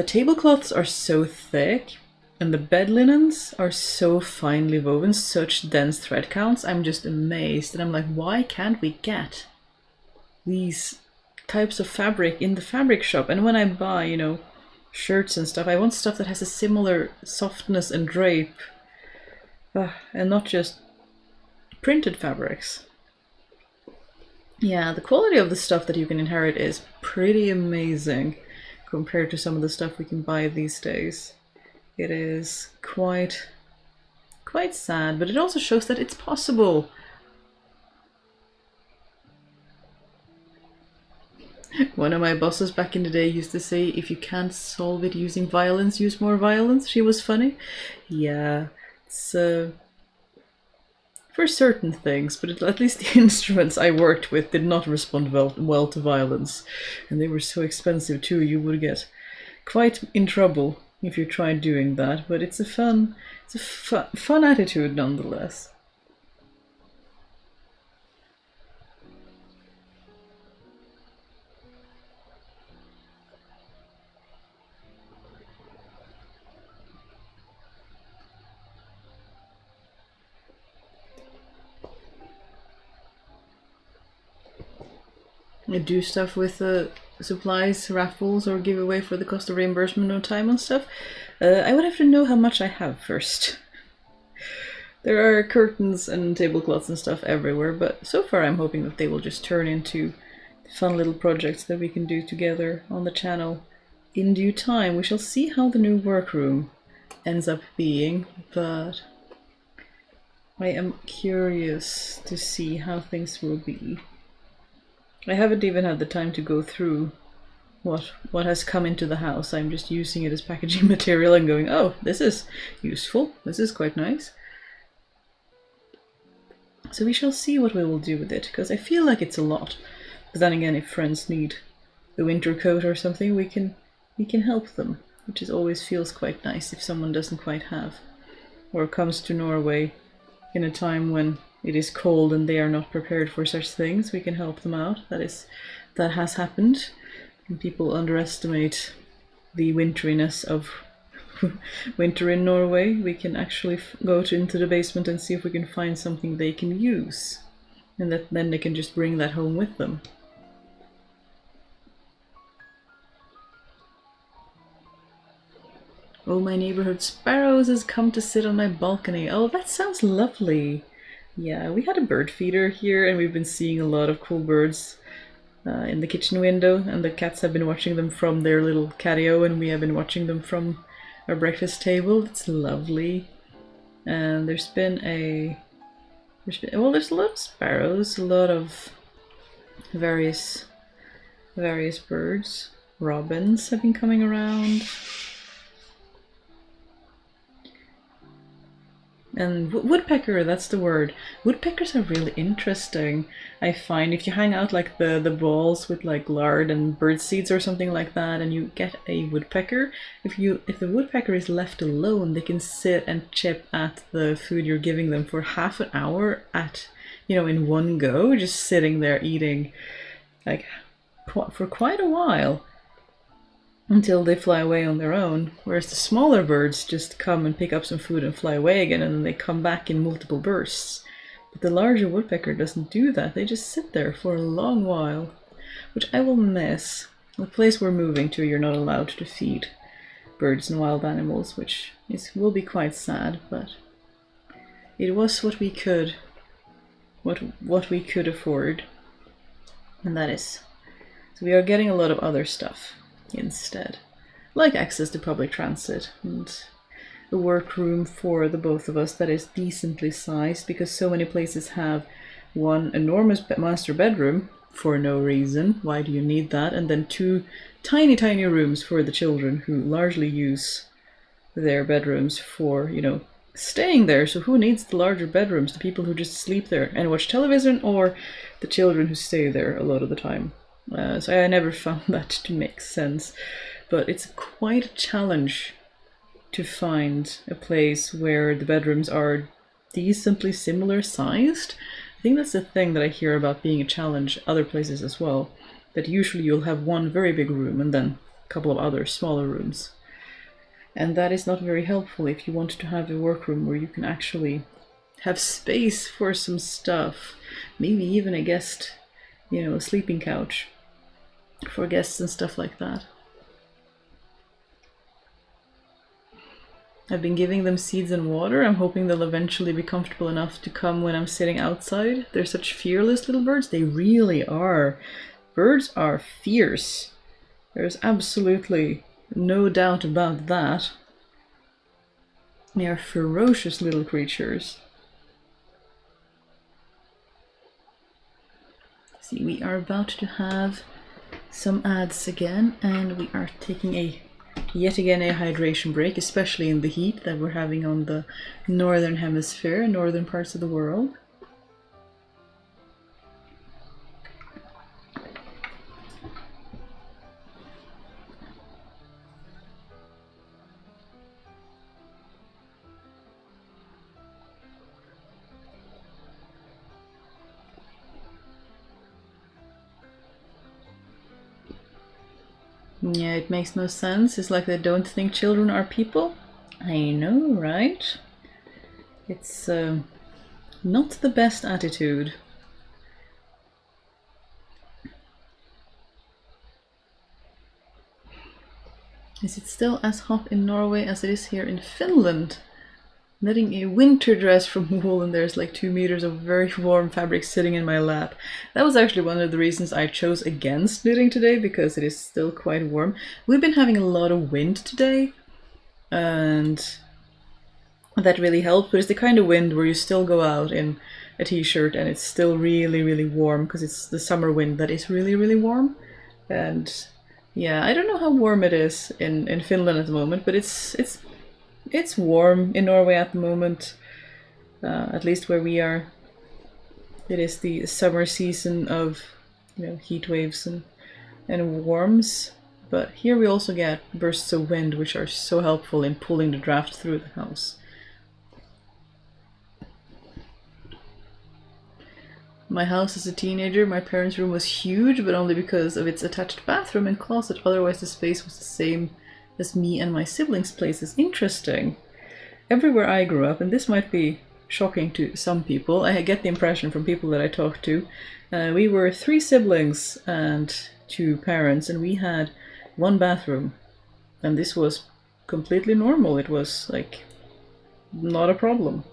tablecloths are so thick, and the bed linens are so finely woven, such dense thread counts. I'm just amazed, and I'm like, why can't we get these types of fabric in the fabric shop? And when I buy, shirts and stuff, I want stuff that has a similar softness and drape, and not just printed fabrics. Yeah, the quality of the stuff that you can inherit is pretty amazing compared to some of the stuff we can buy these days. It is quite sad, but it also shows that it's possible. One of my bosses back in the day used to say, if you can't solve it using violence, use more violence. She was funny. Yeah, it's for certain things, but at least the instruments I worked with did not respond well to violence. And they were so expensive too, you would get quite in trouble if you tried doing that, but it's a fun attitude nonetheless. I do stuff with supplies, raffles, or give away for the cost of reimbursement of time and stuff. I would have to know how much I have first. There are curtains and tablecloths and stuff everywhere, but so far I'm hoping that they will just turn into fun little projects that we can do together on the channel in due time. We shall see how the new workroom ends up being, but I am curious to see how things will be. I haven't even had the time to go through what has come into the house. I'm just using it as packaging material and going, oh, this is useful. This is quite nice. So we shall see what we will do with it, because I feel like it's a lot. But then again, if friends need a winter coat or something, we can help them. which is always feels quite nice if someone doesn't quite have, or comes to Norway in a time when it is cold and they are not prepared for such things. We can help them out. That has happened, and people underestimate the winteriness of winter in Norway. We can actually go into the basement and see if we can find something they can use, and then they can just bring that home with them. Oh, my neighborhood sparrows has come to sit on my balcony. Oh, that sounds lovely. Yeah, we had a bird feeder here, and we've been seeing a lot of cool birds in the kitchen window, and the cats have been watching them from their little catio, and we have been watching them from our breakfast table. It's lovely. And there's a lot of sparrows, a lot of various birds. Robins have been coming around. And woodpecker, that's the word. Woodpeckers are really interesting. I find if you hang out like the balls with like lard and bird seeds or something like that, and you get a woodpecker, if the woodpecker is left alone, they can sit and chip at the food you're giving them for half an hour in one go, just sitting there eating like for quite a while, until they fly away on their own, whereas the smaller birds just come and pick up some food and fly away again, and then they come back in multiple bursts. But the larger woodpecker doesn't do that. They just sit there for a long while, which I will miss. The place we're moving to, you're not allowed to feed birds and wild animals, which will be quite sad, but it was what we could afford, and that is. So we are getting a lot of other stuff instead, like access to public transit and a workroom for the both of us that is decently sized, because so many places have one enormous master bedroom for no reason. Why do you need that? And then two tiny rooms for the children, who largely use their bedrooms for staying there. So who needs the larger bedrooms? The people who just sleep there and watch television, or the children who stay there a lot of the time? So I never found that to make sense, but it's quite a challenge to find a place where the bedrooms are decently similar sized. I think that's the thing that I hear about being a challenge other places as well, that usually you'll have one very big room and then a couple of other smaller rooms. And that is not very helpful if you want to have a workroom where you can actually have space for some stuff, maybe even a guest, a sleeping couch for guests and stuff like that. I've been giving them seeds and water. I'm hoping they'll eventually be comfortable enough to come when I'm sitting outside. They're such fearless little birds. They really are. Birds are fierce. There's absolutely no doubt about that. They are ferocious little creatures. See, we are about to have some ads again, and we are taking yet again a hydration break, especially in the heat that we're having on the northern hemisphere, northern parts of the world. Yeah, it makes no sense. It's like they don't think children are people. I know, right? It's not the best attitude. Is it still as hot in Norway as it is here in Finland? Knitting a winter dress from wool, and there's like 2 meters of very warm fabric sitting in my lap. That was actually one of the reasons I chose against knitting today, because it is still quite warm. We've been having a lot of wind today, and that really helped, but it's the kind of wind where you still go out in a t-shirt and it's still really warm, because it's the summer wind that is really warm. And yeah, I don't know how warm it is in Finland at the moment, but it's warm in Norway at the moment, at least where we are. It is the summer season of heat waves and warms, But here we also get bursts of wind, which are so helpful in pulling the draft through the house. My house as a teenager, my parents' room was huge, but only because of its attached bathroom and closet. Otherwise the space was the same as me and my siblings' places. Interesting. Everywhere I grew up, and this might be shocking to some people, I get the impression from people that I talk to, we were 3 siblings and 2 parents, and we had 1 bathroom. And this was completely normal. It was like not a problem.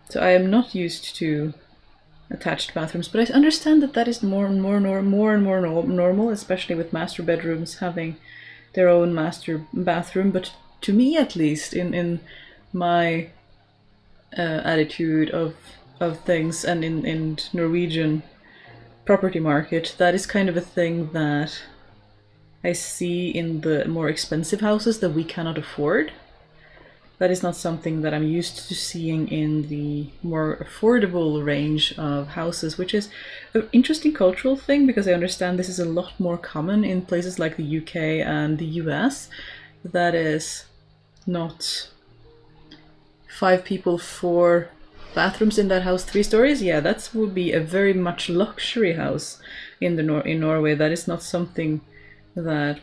So I am not used to attached bathrooms, but I understand that that is more and more normal, especially with master bedrooms having their own master bathroom. But to me, at least, in my attitude of things, and in Norwegian property market, that is kind of a thing that I see in the more expensive houses that we cannot afford. That is not something that I'm used to seeing in the more affordable range of houses, which is an interesting cultural thing, because I understand this is a lot more common in places like the UK and the US. That is not 5 people, 4 bathrooms in that house, 3 stories. Yeah, that would be a very much luxury house in in Norway. That is not something that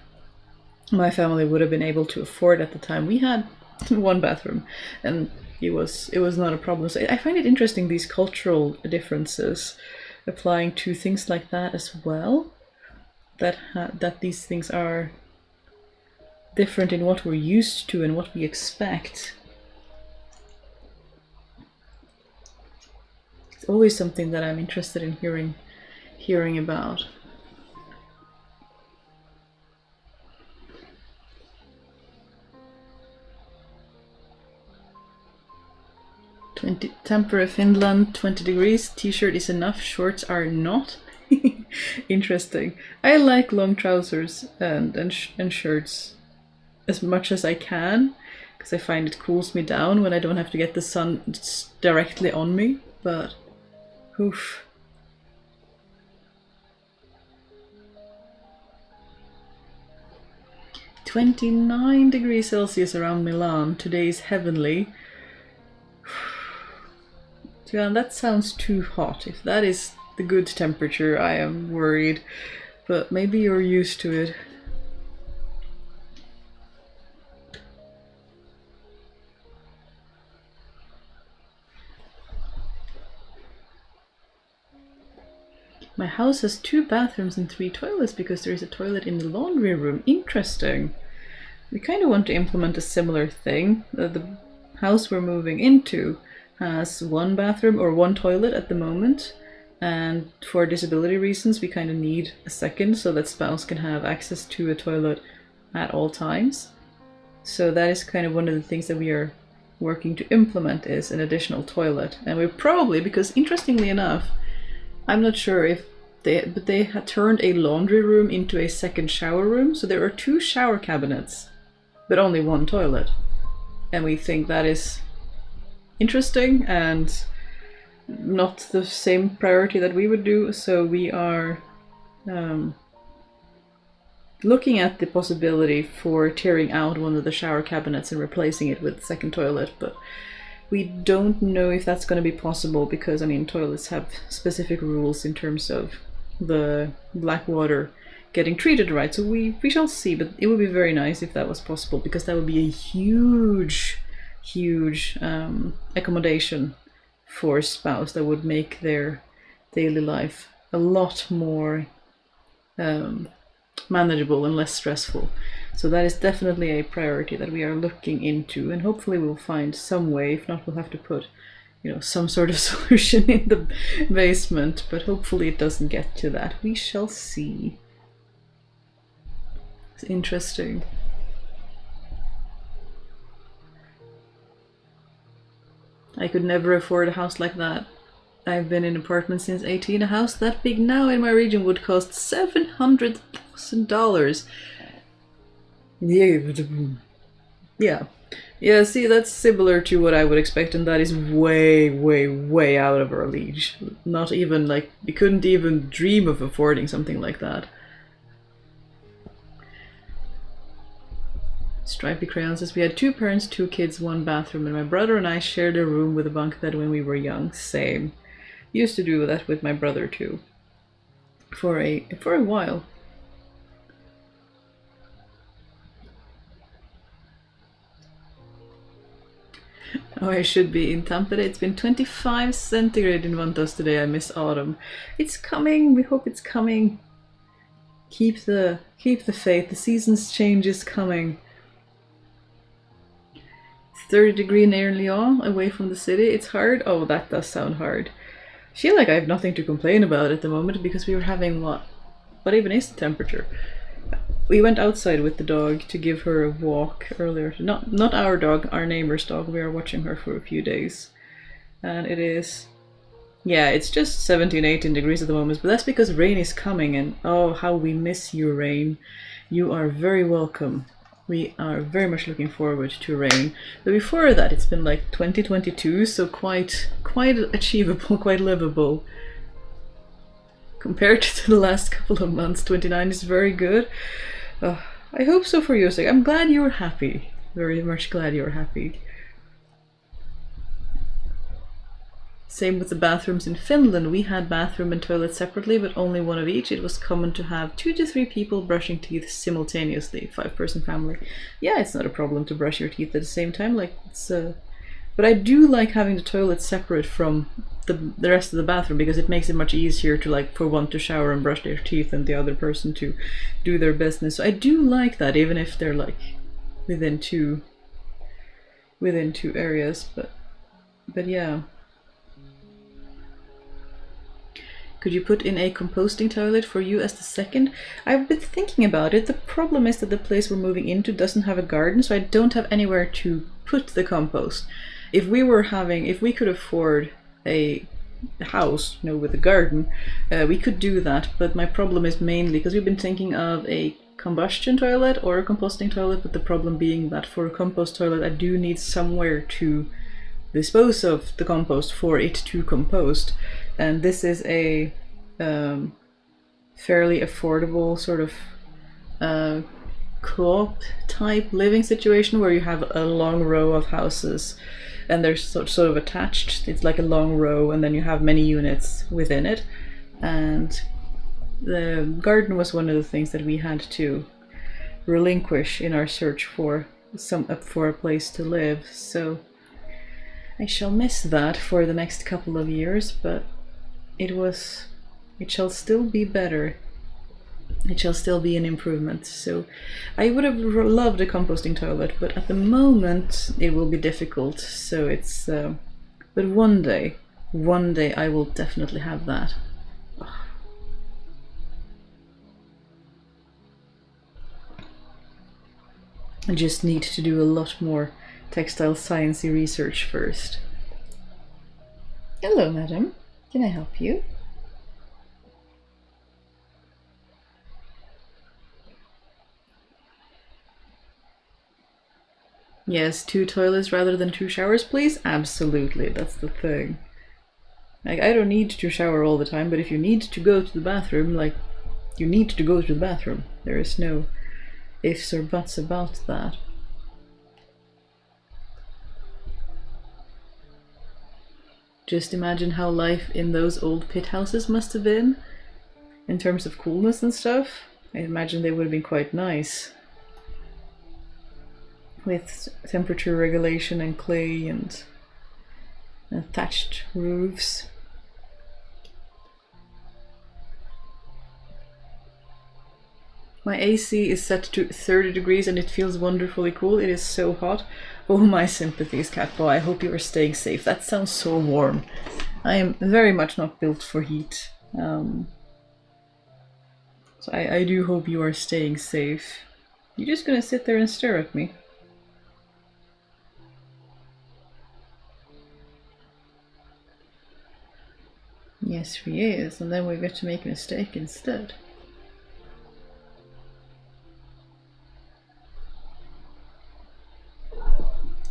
my family would have been able to afford at the time. We had 1 bathroom, and it was not a problem. So I find it interesting, these cultural differences applying to things like that as well. That these things are different in what we're used to and what we expect. It's always something that I'm interested in hearing about. Temperature Finland, 20 degrees. T-shirt is enough, shorts are not. Interesting. I like long trousers and shirts as much as I can, because I find it cools me down when I don't have to get the sun directly on me, but oof. "29 degrees Celsius around Milan. Today is heavenly." Yeah, that sounds too hot. If that is the good temperature, I am worried. But maybe you're used to it. My house has 2 bathrooms and 3 toilets because there is a toilet in the laundry room. Interesting. We kind of want to implement a similar thing. The house we're moving into has 1 bathroom or 1 toilet at the moment, and for disability reasons we kind of need a second so that spouse can have access to a toilet at all times. So that is kind of one of the things that we are working to implement, is an additional toilet. And we're probably, because interestingly enough, I'm not sure if they had turned a laundry room into a second shower room, so there are 2 shower cabinets but only 1 toilet, and we think that is interesting and not the same priority that we would do. So we are looking at the possibility for tearing out one of the shower cabinets and replacing it with a second toilet, but we don't know if that's going to be possible, because I mean, toilets have specific rules in terms of the black water getting treated right. So we shall see, but it would be very nice if that was possible, because that would be a huge accommodation for a spouse. That would make their daily life a lot more manageable and less stressful. So that is definitely a priority that we are looking into, and hopefully we'll find some way. If not, we'll have to put, you know, some sort of solution in the basement, but hopefully it doesn't get to that. We shall see. It's interesting. I could never afford a house like that. I've been in apartments since 18. A house that big now in my region would cost $700,000. Yeah, Yeah, see, that's similar to what I would expect, and that is way, way, way out of our league. Not even, like, we couldn't even dream of affording something like that. Stripy Crayon says, we had 2 parents, 2 kids, 1 bathroom, and my brother and I shared a room with a bunk bed when we were young. Same. Used to do that with my brother too. For a while. Oh, I should be in Tampere. It's been 25 centigrade in Vantas today. I miss autumn. It's coming. We hope it's coming. Keep the faith. The seasons change is coming. 30-degree near Lyon, away from the city. It's hard. Oh, that does sound hard. I feel like I have nothing to complain about at the moment because we were having what even is the temperature? We went outside with the dog to give her a walk earlier. Not our dog, our neighbor's dog. We are watching her for a few days. And it is... yeah, it's just 17, 18 degrees at the moment, but that's because rain is coming, and oh, how we miss you, rain. You are very welcome. We are very much looking forward to rain. But before that, it's been like 2022, so quite achievable, quite livable. Compared to the last couple of months, 29 is very good. I hope so for your sake. I'm glad you're happy. Very much glad you're happy. Same with the bathrooms in Finland. We had bathroom and toilet separately, but only one of each. It was common to have 2 to 3 people brushing teeth simultaneously. 5-person family. Yeah, it's not a problem to brush your teeth at the same time. Like it's but I do like having the toilet separate from the rest of the bathroom because it makes it much easier to, like, for one to shower and brush their teeth and the other person to do their business. So I do like that, even if they're like within two areas. But yeah. Could you put in a composting toilet for you as the second? I've been thinking about it. The problem is that the place we're moving into doesn't have a garden, so I don't have anywhere to put the compost. If we could afford a house, with a garden, we could do that, but my problem is mainly because we've been thinking of a combustion toilet or a composting toilet, but the problem being that for a compost toilet I do need somewhere to dispose of the compost for it to compost, and this is a fairly affordable sort of co-op type living situation where you have a long row of houses and they're sort of attached. It's like a long row and then you have many units within it, and the garden was one of the things that we had to relinquish in our search for a place to live. So I shall miss that for the next couple of years, but it shall still be better. It shall still be an improvement. So I would have loved a composting toilet, but at the moment it will be difficult. So it's but one day I will definitely have that. I just need to do a lot more textile sciencey research first. Hello, madam. Can I help you? Yes, 2 toilets rather than 2 showers, please? Absolutely, that's the thing. Like, I don't need to shower all the time, but if you need to go to the bathroom, like, you need to go to the bathroom. There is no ifs or buts about that. Just imagine how life in those old pit houses must have been, in terms of coolness and stuff. I imagine they would have been quite nice, with temperature regulation and clay and thatched roofs. My AC is set to 30 degrees and it feels wonderfully cool. It is so hot. Oh, my sympathies, Catboy. I hope you are staying safe. That sounds so warm. I am very much not built for heat. So I do hope you are staying safe. You're just gonna sit there and stare at me. Yes, he is, and then we get to make a mistake instead.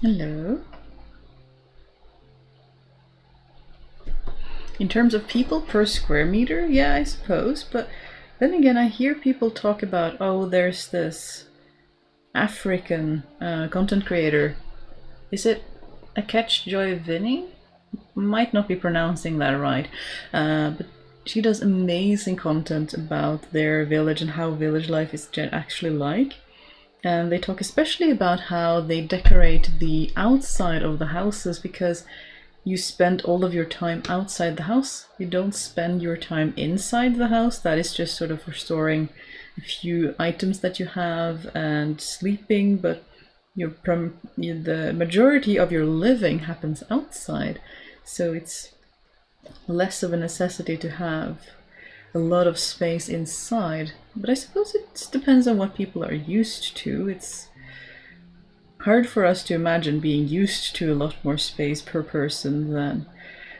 Hello. In terms of people per square meter, yeah, I suppose, but then again, I hear people talk about, oh, there's this African content creator. Is it Akech Joy Vinny? Might not be pronouncing that right, but she does amazing content about their village and how village life is actually like. And they talk especially about how they decorate the outside of the houses, because you spend all of your time outside the house. You don't spend your time inside the house. That is just sort of for storing a few items that you have and sleeping, but the majority of your living happens outside. So it's less of a necessity to have a lot of space inside. But I suppose it depends on what people are used to. It's hard for us to imagine being used to a lot more space per person than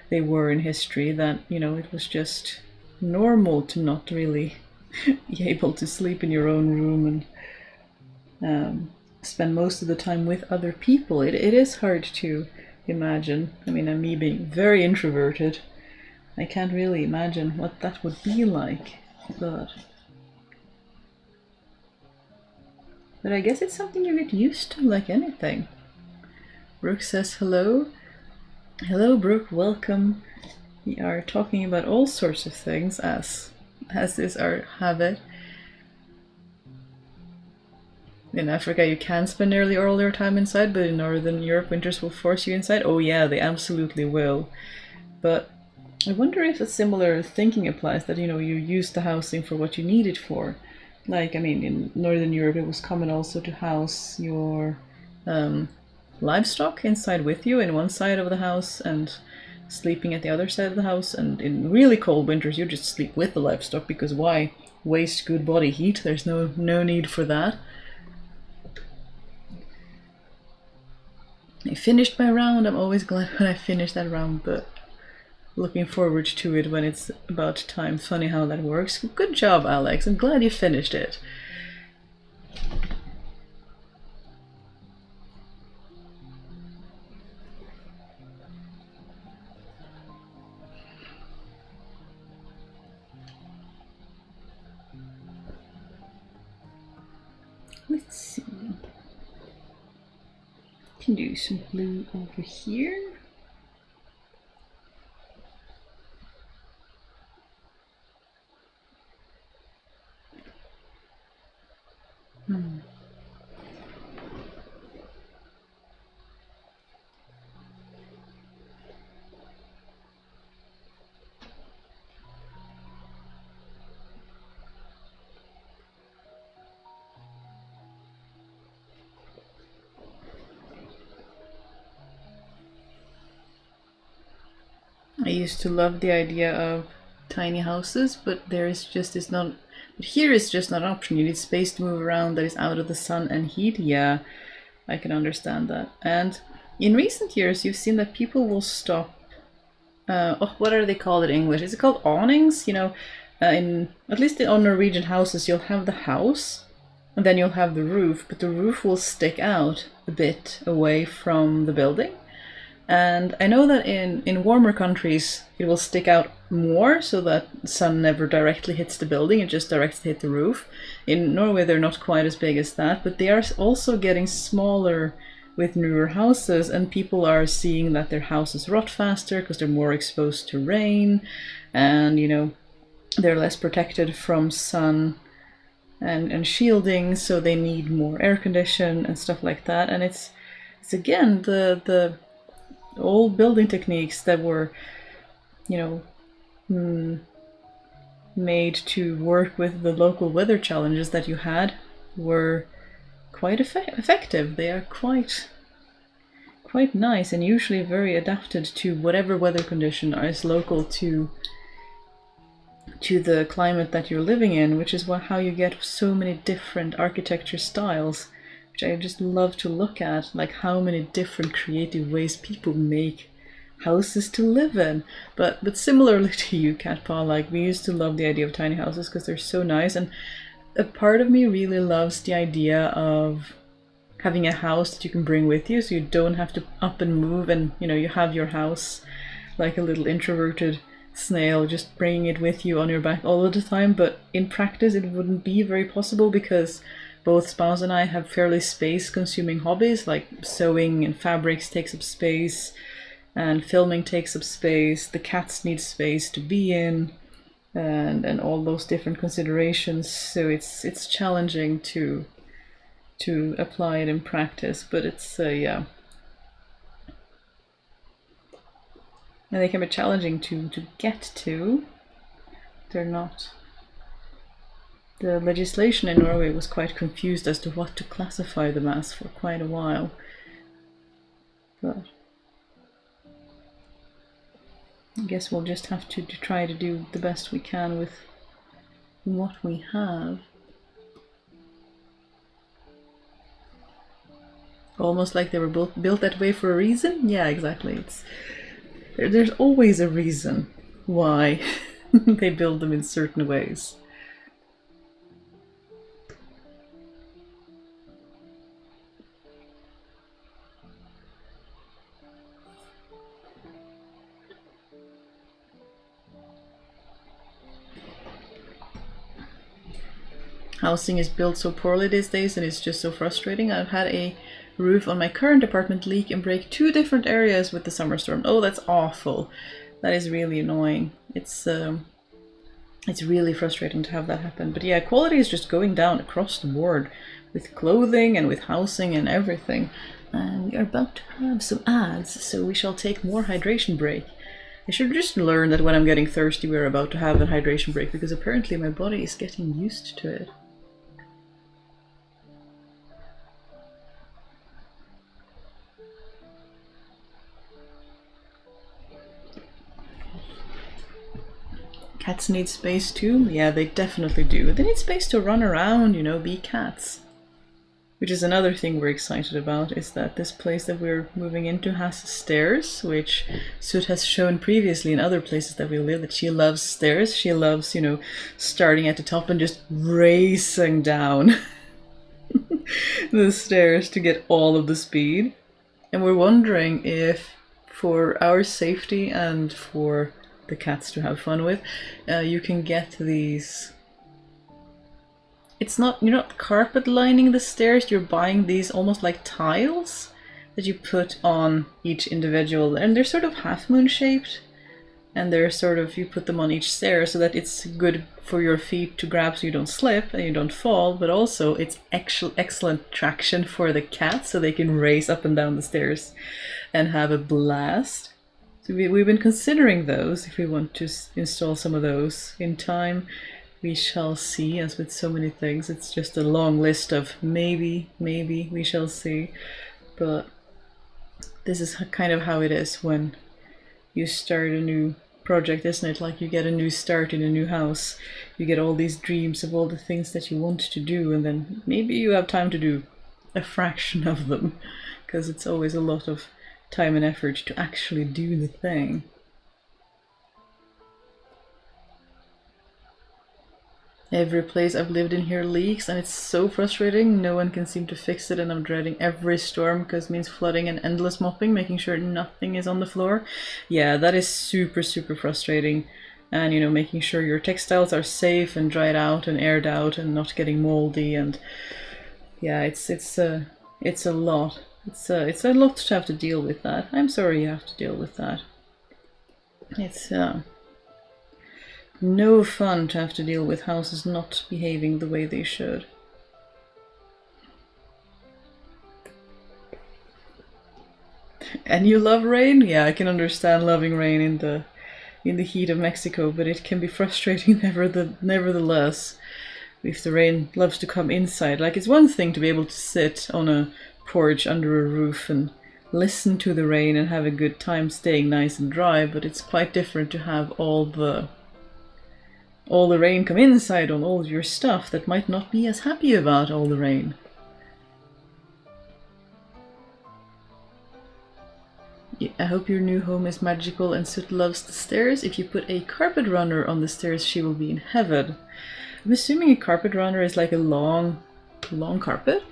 they were in history, that, you know, it was just normal to not really be able to sleep in your own room and spend most of the time with other people. It is hard to imagine. I mean, I'm me being very introverted. I can't really imagine what that would be like, but I guess it's something you get used to, like anything. Brooke says hello. Hello, Brooke, welcome. We are talking about all sorts of things, as is our habit. In Africa, you can spend nearly all your time inside, but in Northern Europe, winters will force you inside. Oh yeah, they absolutely will. But I wonder if a similar thinking applies, that, you know, you use the housing for what you need it for. Like, I mean, in Northern Europe, it was common also to house your livestock inside with you in one side of the house and sleeping at the other side of the house. And in really cold winters, you just sleep with the livestock, because why waste good body heat? There's no need for that. I finished my round. I'm always glad when I finish that round, but looking forward to it when it's about time. Funny how that works. Good job, Alex. I'm glad you finished it. Let's see. Can do some blue over here. I used to love the idea of tiny houses, but there is just is not. But here is just not an option. You need space to move around that is out of the sun and heat. Yeah, I can understand that. And in recent years, you've seen that people will stop. What are they called in English? Is it called awnings? You know, in at least on Norwegian houses, you'll have the house, and then you'll have the roof, but the roof will stick out a bit away from the building. And I know that in warmer countries it will stick out more, so that the sun never directly hits the building, it just directly hits the roof. In Norway they're not quite as big as that, but they are also getting smaller with newer houses, and people are seeing that their houses rot faster because they're more exposed to rain, and, you know, they're less protected from sun and shielding, so they need more air condition and stuff like that. And it's again the old building techniques that were, you know, made to work with the local weather challenges that you had were quite effective. They are quite nice, and usually very adapted to whatever weather condition is local to the climate that you're living in, which is how you get so many different architecture styles, which I just love to look at, like how many different creative ways people make houses to live in. But similarly to you, Cat Paw, like, we used to love the idea of tiny houses because they're so nice, and a part of me really loves the idea of having a house that you can bring with you, so you don't have to up and move, and you know, you have your house like a little introverted snail, just bringing it with you on your back all of the time. But in practice it wouldn't be very possible, because both spouse and I have fairly space consuming hobbies, like sewing and fabrics takes up space, and filming takes up space, the cats need space to be in, and all those different considerations. So it's challenging to apply it in practice, but it's yeah. And they can be challenging to get to. They're not. The legislation in Norway was quite confused as to what to classify them as for quite a while. But I guess we'll just have to try to do the best we can with what we have. Almost like they were built that way for a reason? Yeah, exactly. There's always a reason why they build them in certain ways. Housing is built so poorly these days, and it's just so frustrating. I've had a roof on my current apartment leak and break 2 different areas with the summer storm. Oh, that's awful. That is really annoying. It's really frustrating to have that happen. But yeah, quality is just going down across the board with clothing and with housing and everything. And we are about to have some ads, so we shall take more hydration break. I should just learn that when I'm getting thirsty, we're about to have a hydration break, because apparently my body is getting used to it. Cats need space too? Yeah, they definitely do. They need space to run around, you know, be cats. Which is another thing we're excited about, is that this place that we're moving into has stairs, which Sut has shown previously in other places that we live, that she loves stairs. She loves, you know, starting at the top and just racing down the stairs to get all of the speed. And we're wondering if, for our safety and for the cats to have fun with, you can get these. It's not, you're not carpet lining the stairs, you're buying these almost like tiles that you put on each individual, and they're sort of half moon shaped, and they're sort of, you put them on each stair so that it's good for your feet to grab so you don't slip and you don't fall, but also it's excellent traction for the cats so they can race up and down the stairs and have a blast. So we've been considering those, if we want to install some of those in time. We shall see, as with so many things. It's just a long list of maybe, we shall see. But this is kind of how it is when you start a new project, isn't it? Like, you get a new start in a new house. You get all these dreams of all the things that you want to do, and then maybe you have time to do a fraction of them, because it's always a lot of time and effort to actually do the thing. Every place I've lived in here leaks, and it's so frustrating. No one can seem to fix it, and I'm dreading every storm because it means flooding and endless mopping, making sure nothing is on the floor. Yeah, that is super frustrating. And, you know, making sure your textiles are safe and dried out and aired out and not getting moldy, and yeah, it's a lot. It's a lot to have to deal with that. I'm sorry you have to deal with that. It's no fun to have to deal with houses not behaving the way they should. And you love rain? Yeah, I can understand loving rain in the heat of Mexico, but it can be frustrating nevertheless if the rain loves to come inside. Like, it's one thing to be able to sit on a porch under a roof and listen to the rain and have a good time staying nice and dry, but it's quite different to have all the rain come inside on all your stuff that might not be as happy about all the rain. Yeah, I hope your new home is magical and Sut loves the stairs. If you put a carpet runner on the stairs, she will be in heaven. I'm assuming a carpet runner is like a long carpet?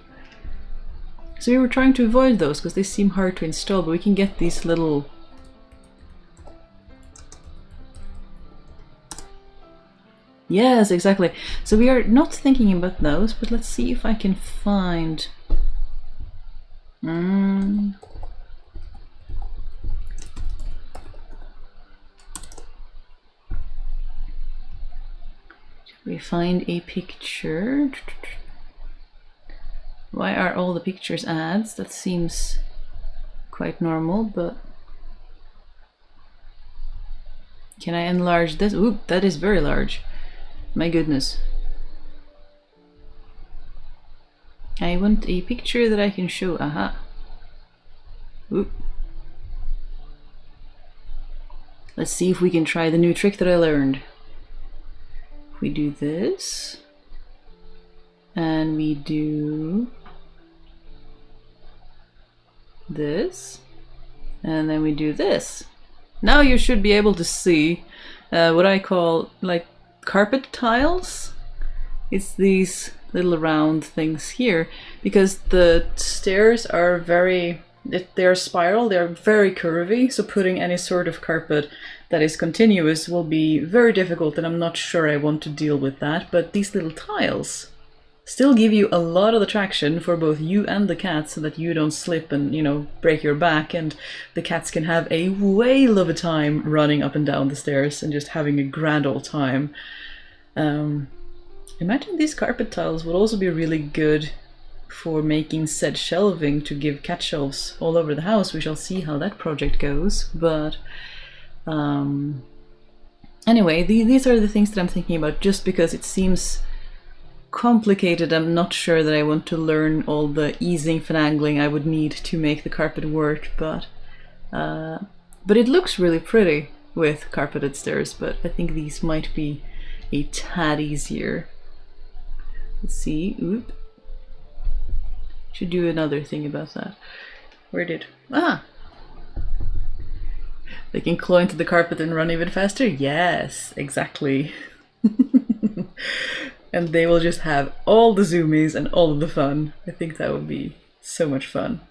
So we were trying to avoid those because they seem hard to install, but we can get these little... Yes, exactly. So we are not thinking about those, but let's see if I can find... We find a picture. Why are all the pictures ads? That seems quite normal, but... Can I enlarge this? Oop, that is very large. My goodness. I want a picture that I can show. Aha. Oop. Let's see if we can try the new trick that I learned. If we do this, and we do this, and then we do this. Now you should be able to see what I call like carpet tiles. It's these little round things here, because the stairs are they're spiral, they're very curvy, so putting any sort of carpet that is continuous will be very difficult, and I'm not sure I want to deal with that. But these little tiles still give you a lot of the traction for both you and the cat, so that you don't slip and, you know, break your back, and the cats can have a whale of a time running up and down the stairs and just having a grand old time. Imagine these carpet tiles would also be really good for making said shelving to give cat shelves all over the house. We shall see how that project goes, but anyway, these are the things that I'm thinking about, just because it seems complicated. I'm not sure that I want to learn all the easing finagling I would need to make the carpet work, but it looks really pretty with carpeted stairs. But I think these might be a tad easier. Let's see. Oop. Should do another thing about that. Where did... Ah! They can claw into the carpet and run even faster? Yes, exactly. And they will just have all the zoomies and all of the fun. I think that would be so much fun.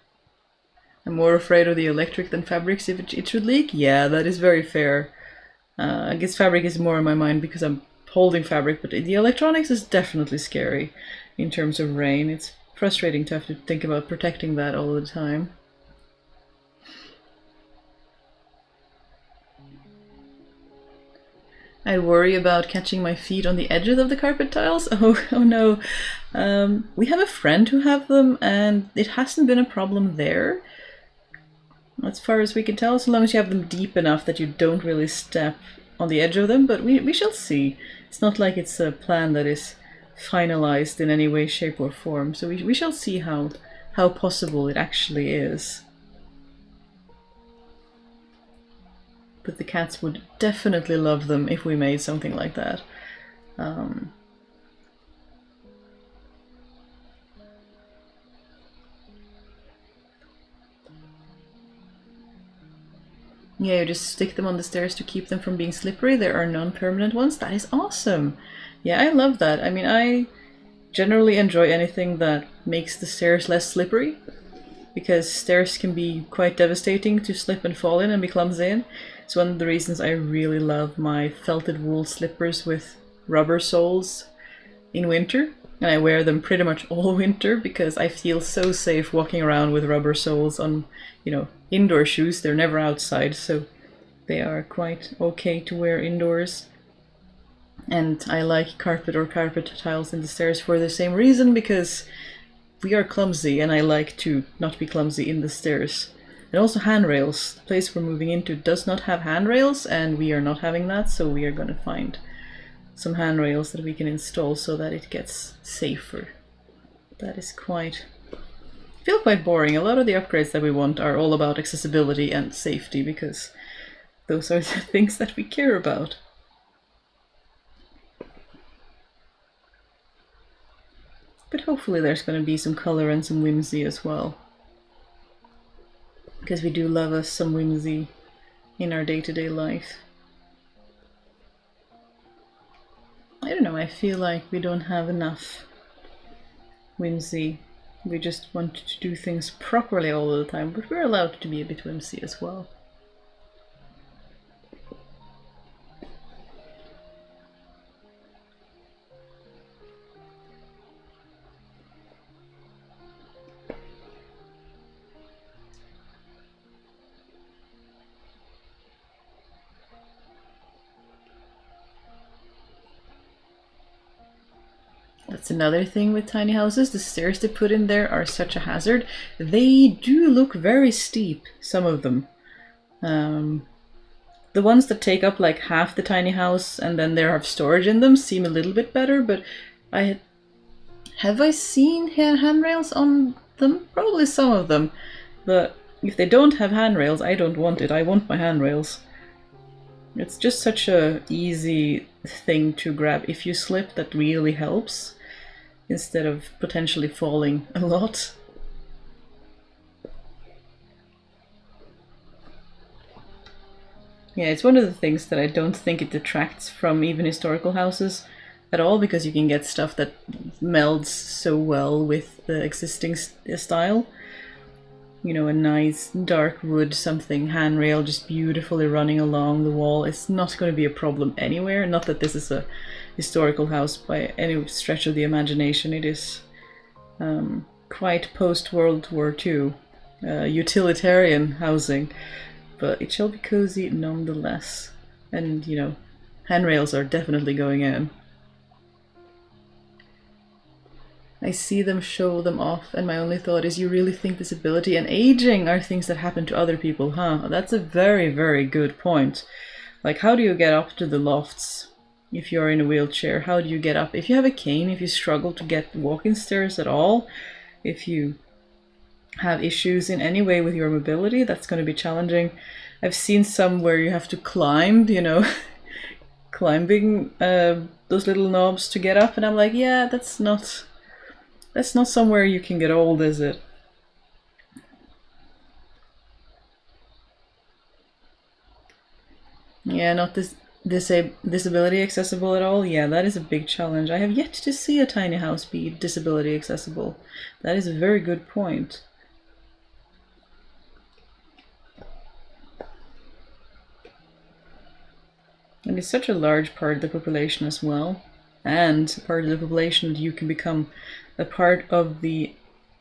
I'm more afraid of the electric than fabrics if it should leak? Yeah, that is very fair. I guess fabric is more in my mind because I'm holding fabric, but the electronics is definitely scary in terms of rain. It's frustrating to have to think about protecting that all the time. I worry about catching my feet on the edges of the carpet tiles. Oh no. We have a friend who have them, and it hasn't been a problem there, as far as we can tell, so long as you have them deep enough that you don't really step on the edge of them. But we shall see. It's not like it's a plan that is finalized in any way, shape or form, so we shall see how possible it actually is. But the cats would definitely love them if we made something like that. Yeah, you just stick them on the stairs to keep them from being slippery. There are non-permanent ones. That is awesome. Yeah, I love that. I mean, I generally enjoy anything that makes the stairs less slippery, because stairs can be quite devastating to slip and fall in and be clumsy in. It's one of the reasons I really love my felted wool slippers with rubber soles in winter. And I wear them pretty much all winter because I feel so safe walking around with rubber soles on, you know, indoor shoes. They're never outside, so they are quite okay to wear indoors. And I like carpet or carpet tiles in the stairs for the same reason, because we are clumsy and I like to not be clumsy in the stairs. And also handrails. The place we're moving into does not have handrails, and we are not having that, so we are going to find some handrails that we can install so that it gets safer. That is quite... I feel quite boring. A lot of the upgrades that we want are all about accessibility and safety, because those are the things that we care about. But hopefully there's going to be some color and some whimsy as well, because we do love us some whimsy in our day-to-day life. I don't know, I feel like we don't have enough whimsy We just want to do things properly all the time, but we're allowed to be a bit whimsy as well. That's another thing with tiny houses. The stairs they put in there are such a hazard. They do look very steep, some of them. The ones that take up like half the tiny house and then there have storage in them seem a little bit better, but have I seen handrails on them? Probably some of them, but if they don't have handrails, I don't want it. I want my handrails. It's just such a easy thing to grab. If you slip, that really helps, instead of potentially falling a lot. Yeah, it's one of the things that I don't think it detracts from even historical houses at all, because you can get stuff that melds so well with the existing style. You know, a nice dark wood something handrail just beautifully running along the wall. It's not going to be a problem anywhere. Not that this is a historical house by any stretch of the imagination. It is quite post-World War II utilitarian housing, but it shall be cozy nonetheless. And, you know, handrails are definitely going in. I see them, show them off, and my only thought is, you really think disability and aging are things that happen to other people, huh? That's a very, very good point. Like, how do you get up to the lofts if you're in a wheelchair? How do you get up? If you have a cane, if you struggle to get walking stairs at all, if you have issues in any way with your mobility, that's going to be challenging. I've seen some where you have to climb, you know, climbing those little knobs to get up, and I'm like, yeah, that's not somewhere you can get old, is it? Yeah, not this disability accessible at all. Yeah, that is a big challenge. I have yet to see a tiny house be disability accessible. That is a very good point. And it's such a large part of the population as well. And part of the population that you can become a part of the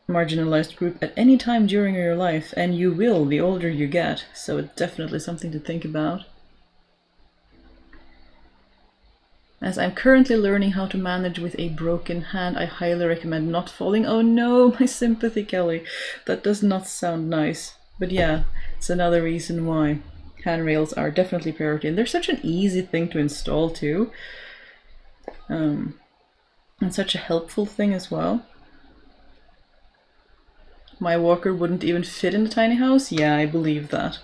marginalized group at any time during your life, and you will the older you get, so it's definitely something to think about. As I'm currently learning how to manage with a broken hand, I highly recommend not falling. Oh no, my sympathy, Kelly. That does not sound nice. But yeah, it's another reason why handrails are definitely priority, and they're such an easy thing to install too. And such a helpful thing as well. My walker wouldn't even fit in a tiny house? Yeah, I believe that.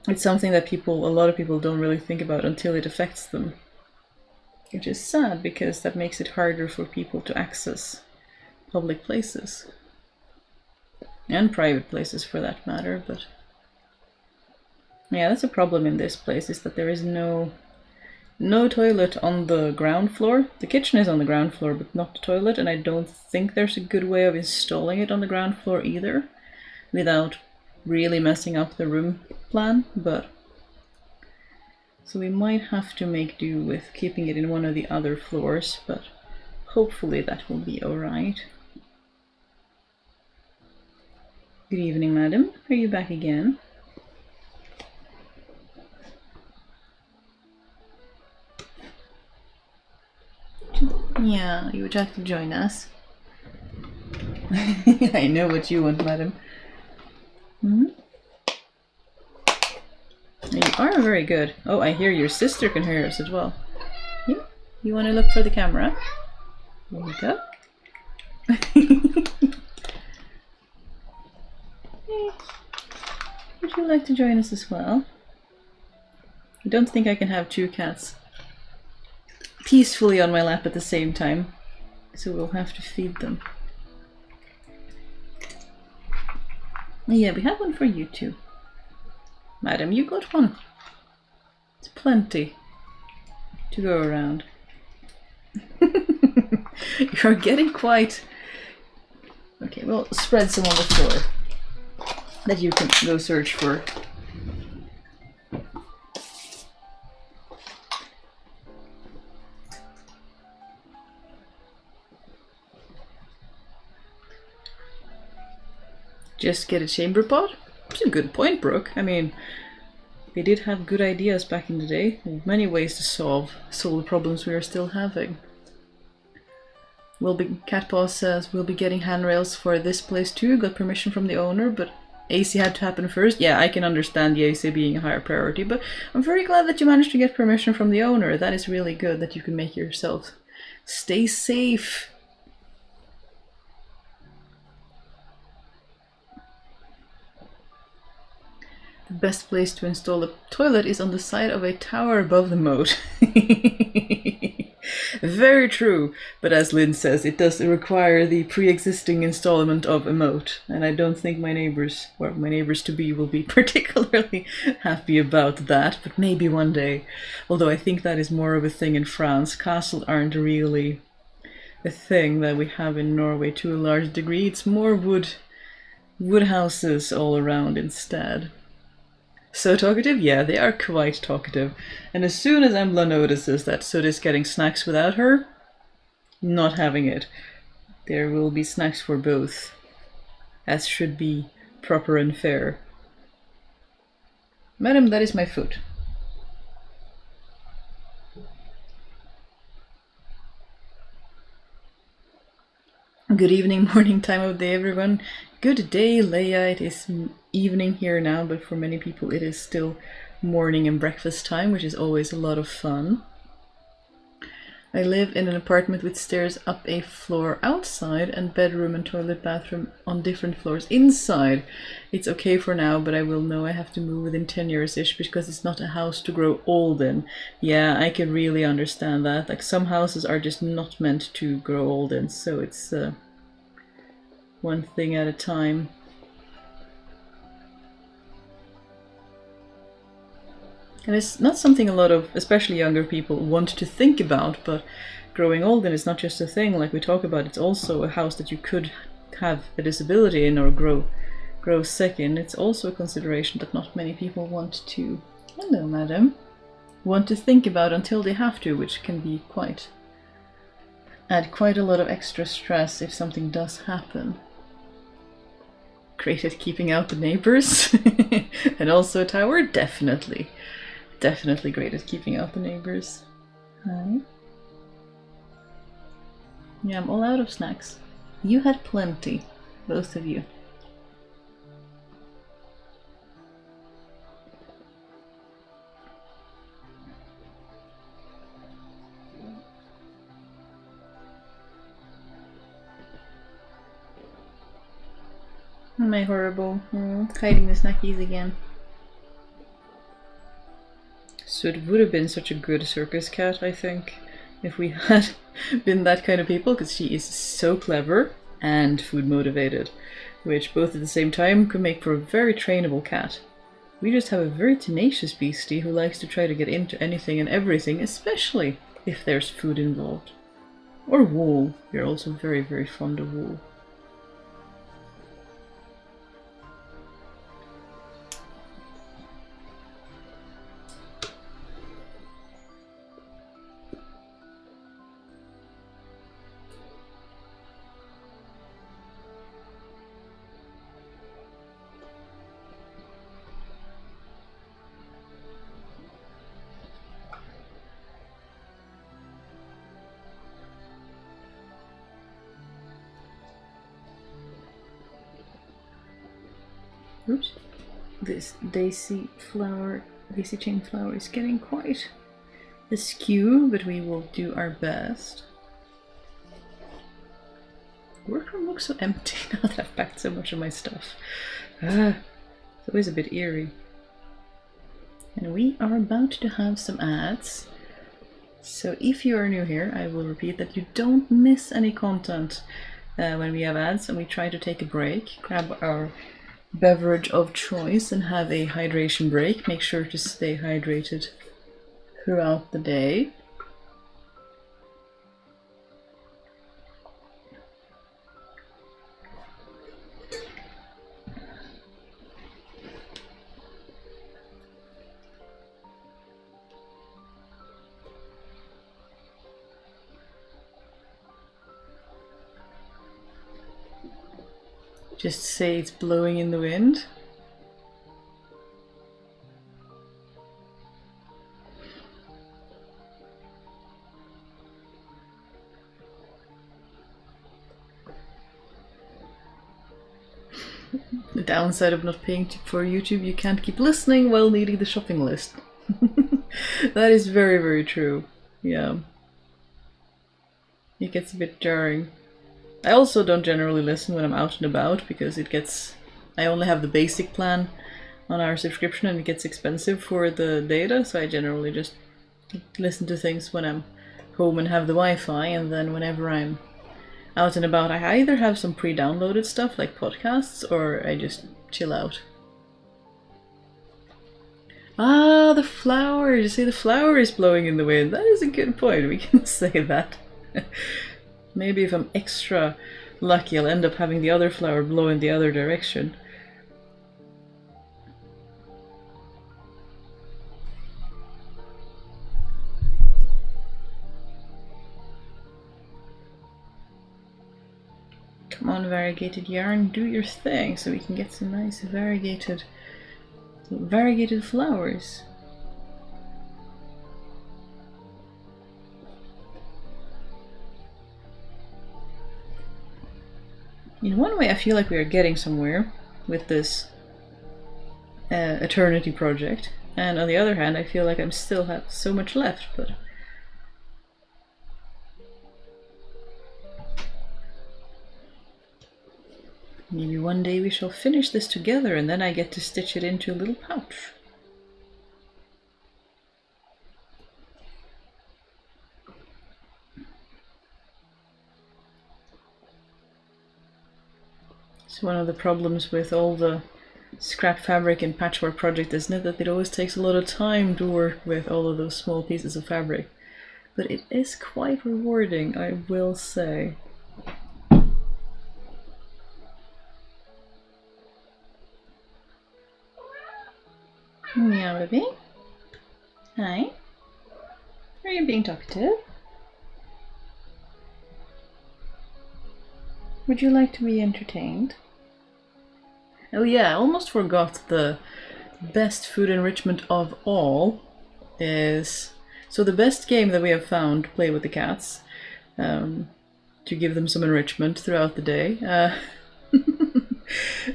It's something that a lot of people don't really think about until it affects them. Which is sad, because that makes it harder for people to access public places. And private places for that matter, but... yeah, that's a problem in this place, is that there is no toilet on the ground floor. The kitchen is on the ground floor, but not the toilet, and I don't think there's a good way of installing it on the ground floor either, without really messing up the room plan, but... so we might have to make do with keeping it in one of the other floors, but hopefully that will be alright. Good evening, madam. Are you back again? Yeah, you would like to join us. I know what you want, madam. You are very good. Oh, I hear your sister can hear us as well. Yeah. You want to look for the camera? There you go. Hey. Would you like to join us as well? I don't think I can have two cats peacefully on my lap at the same time, so we'll have to feed them. Yeah, we have one for you too. Madam, you got one. It's plenty to go around. You're getting quite... Okay, well, spread some on the floor that you can go search for. Just get a chamber pot? It's a good point, Brooke. I mean, they did have good ideas back in the day. Many ways to solve the problems we are still having. Catpaw says we'll be getting handrails for this place too. Got permission from the owner, but AC had to happen first. Yeah, I can understand the AC being a higher priority, but I'm very glad that you managed to get permission from the owner. That is really good that you can make yourself stay safe. The best place to install a toilet is on the side of a tower above the moat. Very true, but as Lynn says, it does require the pre-existing installment of a moat, and I don't think my neighbors, or my neighbors-to-be, will be particularly happy about that, but maybe one day. Although I think that is more of a thing in France. Castles aren't really a thing that we have in Norway to a large degree. It's more wood houses all around instead. So talkative? Yeah, they are quite talkative. And as soon as Embla notices that Sud is getting snacks without her, not having it. There will be snacks for both, as should be proper and fair. Madam, that is my foot. Good evening, morning time of day, everyone. Good day, Leia. It is evening here now, but for many people it is still morning and breakfast time, which is always a lot of fun. I live in an apartment with stairs up a floor outside and bedroom and toilet bathroom on different floors inside. It's okay for now, but I will know I have to move within 10 years-ish because it's not a house to grow old in. Yeah, I can really understand that. Like, some houses are just not meant to grow old in, so it's one thing at a time. And it's not something a lot of, especially younger people, want to think about, but growing old in is not just a thing like we talk about, it's also a house that you could have a disability in or grow sick in. It's also a consideration that not many people want to, hello madam, want to think about until they have to, which can be add quite a lot of extra stress if something does happen. Great at keeping out the neighbors. And also a tower, definitely. Definitely great at keeping out the neighbors. Hi. Yeah, I'm all out of snacks. You had plenty, both of you. Am I horrible? Hiding the snackies again. So it would have been such a good circus cat, I think, if we had been that kind of people, because she is so clever and food motivated, which both at the same time could make for a very trainable cat. We just have a very tenacious beastie who likes to try to get into anything and everything, especially if there's food involved. Or wool. We're also very, very fond of wool. Oops. This daisy chain flower is getting quite askew, but we will do our best. Workroom looks so empty now that I've packed so much of my stuff. It's always a bit eerie. And we are about to have some ads. So if you are new here, I will repeat that you don't miss any content when we have ads, and we try to take a break, grab our beverage of choice and have a hydration break. Make sure to stay hydrated throughout the day. just say it's blowing in the wind. The downside of not paying for YouTube, you can't keep listening while needing the shopping list. That is very, very true. Yeah. It gets a bit jarring. I also don't generally listen when I'm out and about because it gets... I only have the basic plan on our subscription and it gets expensive for the data, so I generally just listen to things when I'm home and have the Wi-Fi, and then whenever I'm out and about I either have some pre-downloaded stuff like podcasts or I just chill out. Ah, the flowers! You see, the flower is blowing in the wind. That is a good point, we can say that. Maybe if I'm extra lucky I'll end up having the other flower blow in the other direction. Come on, variegated yarn, do your thing so we can get some nice variegated flowers. In one way I feel like we are getting somewhere with this eternity project, and on the other hand I feel like I still have so much left, but maybe one day we shall finish this together and then I get to stitch it into a little pouch. It's one of the problems with all the scrap fabric and patchwork project, isn't it? That it always takes a lot of time to work with all of those small pieces of fabric. But it is quite rewarding, I will say. Meow, baby. Hi. Are you being talkative? Would you like to be entertained? Oh yeah, I almost forgot the best food enrichment of all is... So the best game that we have found to play with the cats, to give them some enrichment throughout the day,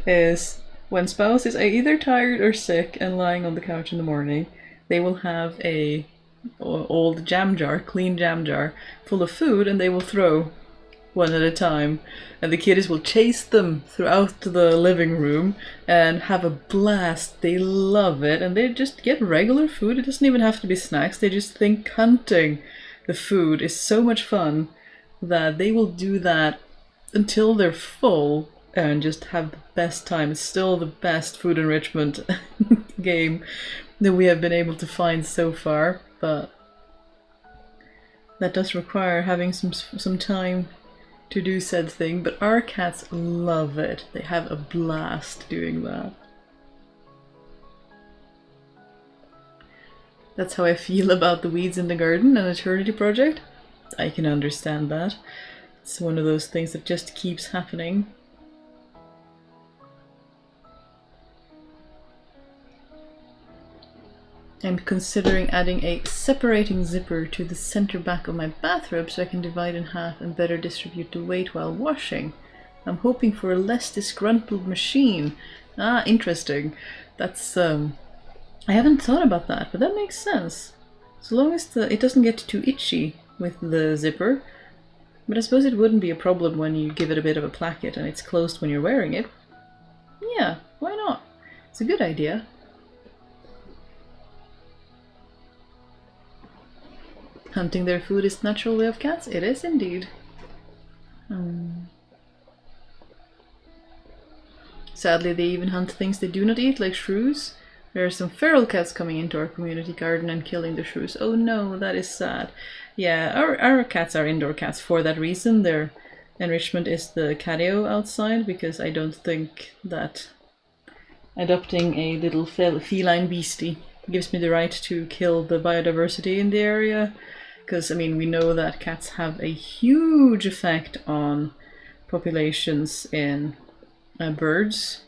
is when Spouse is either tired or sick and lying on the couch in the morning, they will have a old jam jar, clean jam jar, full of food, and they will throw one at a time, and the kiddies will chase them throughout the living room and have a blast. They love it, and they just get regular food. It doesn't even have to be snacks. They just think hunting the food is so much fun that they will do that until they're full and just have the best time. It's still the best food enrichment game that we have been able to find so far, but that does require having some time to do said thing, but our cats love it. They have a blast doing that. That's how I feel about the weeds in the garden and Eternity Project. I can understand that. It's one of those things that just keeps happening. I'm considering adding a separating zipper to the center back of my bathrobe so I can divide in half and better distribute the weight while washing. I'm hoping for a less disgruntled machine. Ah, interesting. That's, I haven't thought about that, but that makes sense. So long as it doesn't get too itchy with the zipper. But I suppose it wouldn't be a problem when you give it a bit of a placket and it's closed when you're wearing it. Yeah, why not? It's a good idea. Hunting their food is the natural way of cats? It is indeed. Sadly, they even hunt things they do not eat, like shrews. There are some feral cats coming into our community garden and killing the shrews. Oh no, that is sad. Yeah, our cats are indoor cats for that reason. Their enrichment is the catio outside, because I don't think that adopting a little feline beastie gives me the right to kill the biodiversity in the area. Because, I mean, we know that cats have a huge effect on populations in birds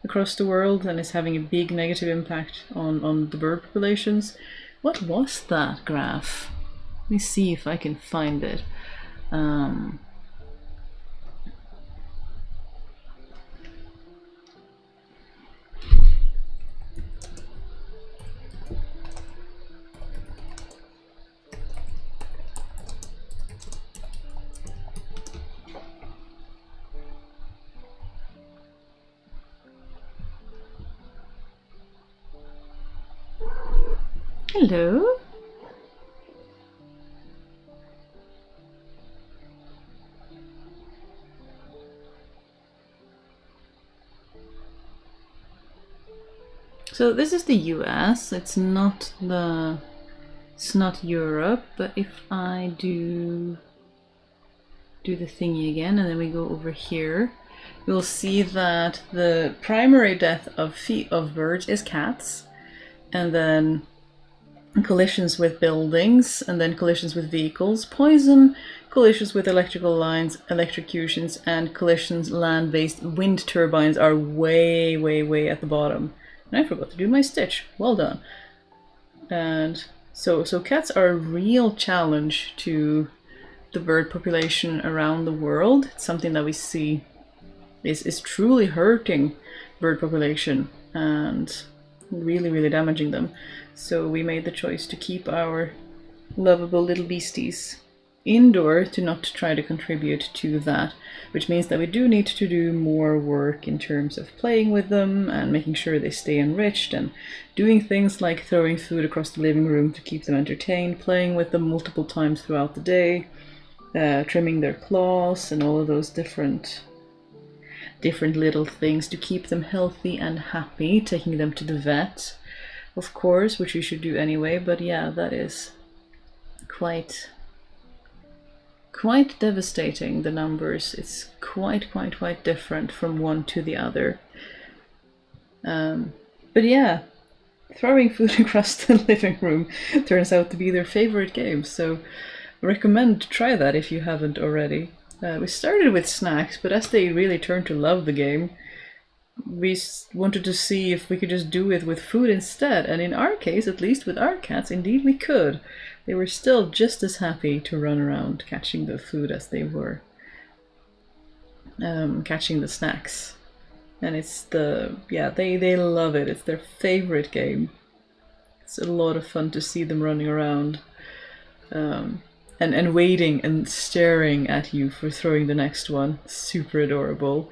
across the world, and is having a big negative impact on the bird populations. What was that graph? Let me see if I can find it. Hello? So this is the US, it's not Europe, but if I do the thingy again and then we go over here, you'll see that the primary death of birds is cats, and then collisions with buildings, and then collisions with vehicles, poison, collisions with electrical lines, electrocutions, and collisions land-based wind turbines are way, way, way at the bottom. And I forgot to do my stitch. Well done. And so cats are a real challenge to the bird population around the world. It's something that we see is truly hurting bird population and really, really damaging them. So we made the choice to keep our lovable little beasties indoor to not try to contribute to that, which means that we do need to do more work in terms of playing with them and making sure they stay enriched, and doing things like throwing food across the living room to keep them entertained, playing with them multiple times throughout the day, trimming their claws, and all of those different little things to keep them healthy and happy, taking them to the vet, of course, which we should do anyway. But yeah, that is quite devastating, the numbers. It's quite different from one to the other. But yeah, throwing food across the living room turns out to be their favorite game, so recommend try that if you haven't already. We started with snacks, but as they really turned to love the game, we wanted to see if we could just do it with food instead, and in our case, at least with our cats, indeed we could. They were still just as happy to run around catching the food as they were catching the snacks. And it's they love it. It's their favorite game. It's a lot of fun to see them running around and waiting and staring at you for throwing the next one. Super adorable.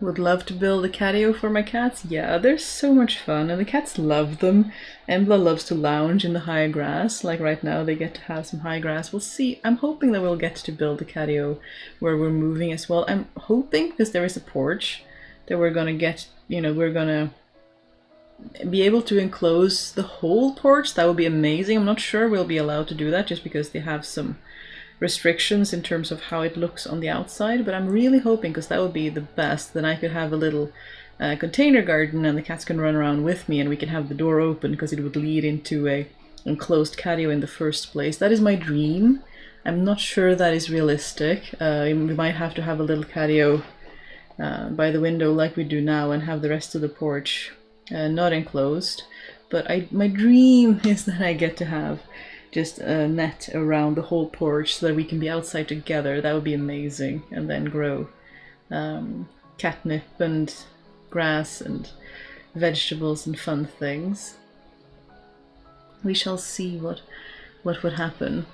Would love to build a catio for my cats. Yeah, they're so much fun, and the cats love them. Embla loves to lounge in the high grass. Like right now, they get to have some high grass. We'll see. I'm hoping that we'll get to build a catio where we're moving as well. I'm hoping, because there is a porch, that we're gonna get, we're gonna be able to enclose the whole porch. That would be amazing. I'm not sure we'll be allowed to do that just because they have some restrictions in terms of how it looks on the outside, but I'm really hoping, because that would be the best, then I could have a little container garden and the cats can run around with me and we can have the door open, because it would lead into a enclosed catio in the first place. That is my dream. I'm not sure that is realistic. We might have to have a little catio by the window like we do now and have the rest of the porch not enclosed, but my dream is that I get to have just a net around the whole porch so that we can be outside together. That would be amazing. And then grow catnip and grass and vegetables and fun things. We shall see what would happen.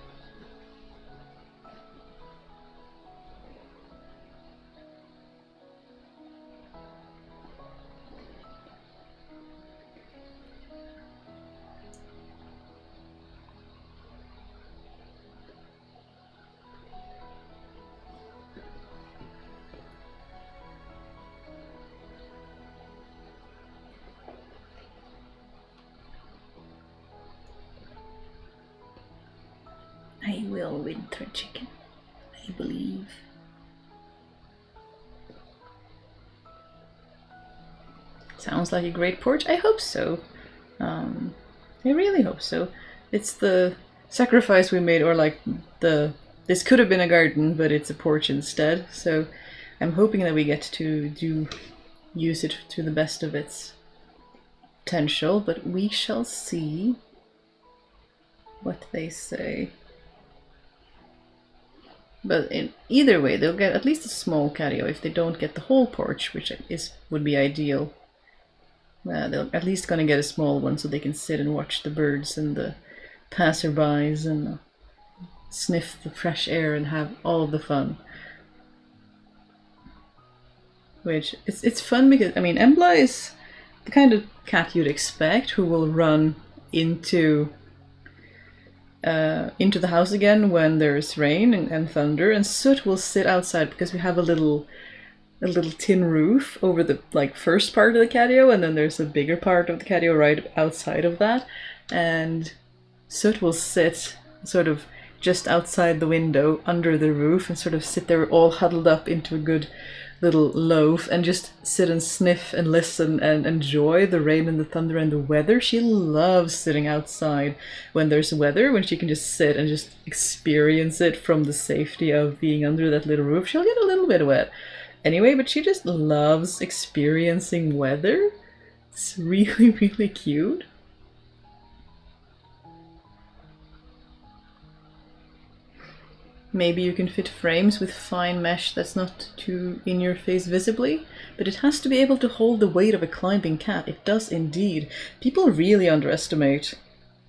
I will winter chicken, I believe. Sounds like a great porch. I hope so. I really hope so. It's the sacrifice we made, or like this could have been a garden, but it's a porch instead. So I'm hoping that we get to use it to the best of its potential, but we shall see what they say. But in either way, they'll get at least a small catio if they don't get the whole porch, which would be ideal. They're at least gonna get a small one so they can sit and watch the birds and the passerbys and sniff the fresh air and have all of the fun. Which it's fun because I mean Embla is the kind of cat you'd expect who will run into the house again when there's rain and thunder, and Soot will sit outside because we have a little tin roof over the first part of the catio, and then there's a bigger part of the catio right outside of that, and Soot will sit sort of just outside the window under the roof and sort of sit there all huddled up into a good little loaf and just sit and sniff and listen and enjoy the rain and the thunder and the weather. She loves sitting outside when there's weather, when she can just sit and just experience it from the safety of being under that little roof. She'll get a little bit wet anyway, but she just loves experiencing weather. It's really, really cute. Maybe you can fit frames with fine mesh that's not too in your face visibly, but it has to be able to hold the weight of a climbing cat. It does indeed. People really underestimate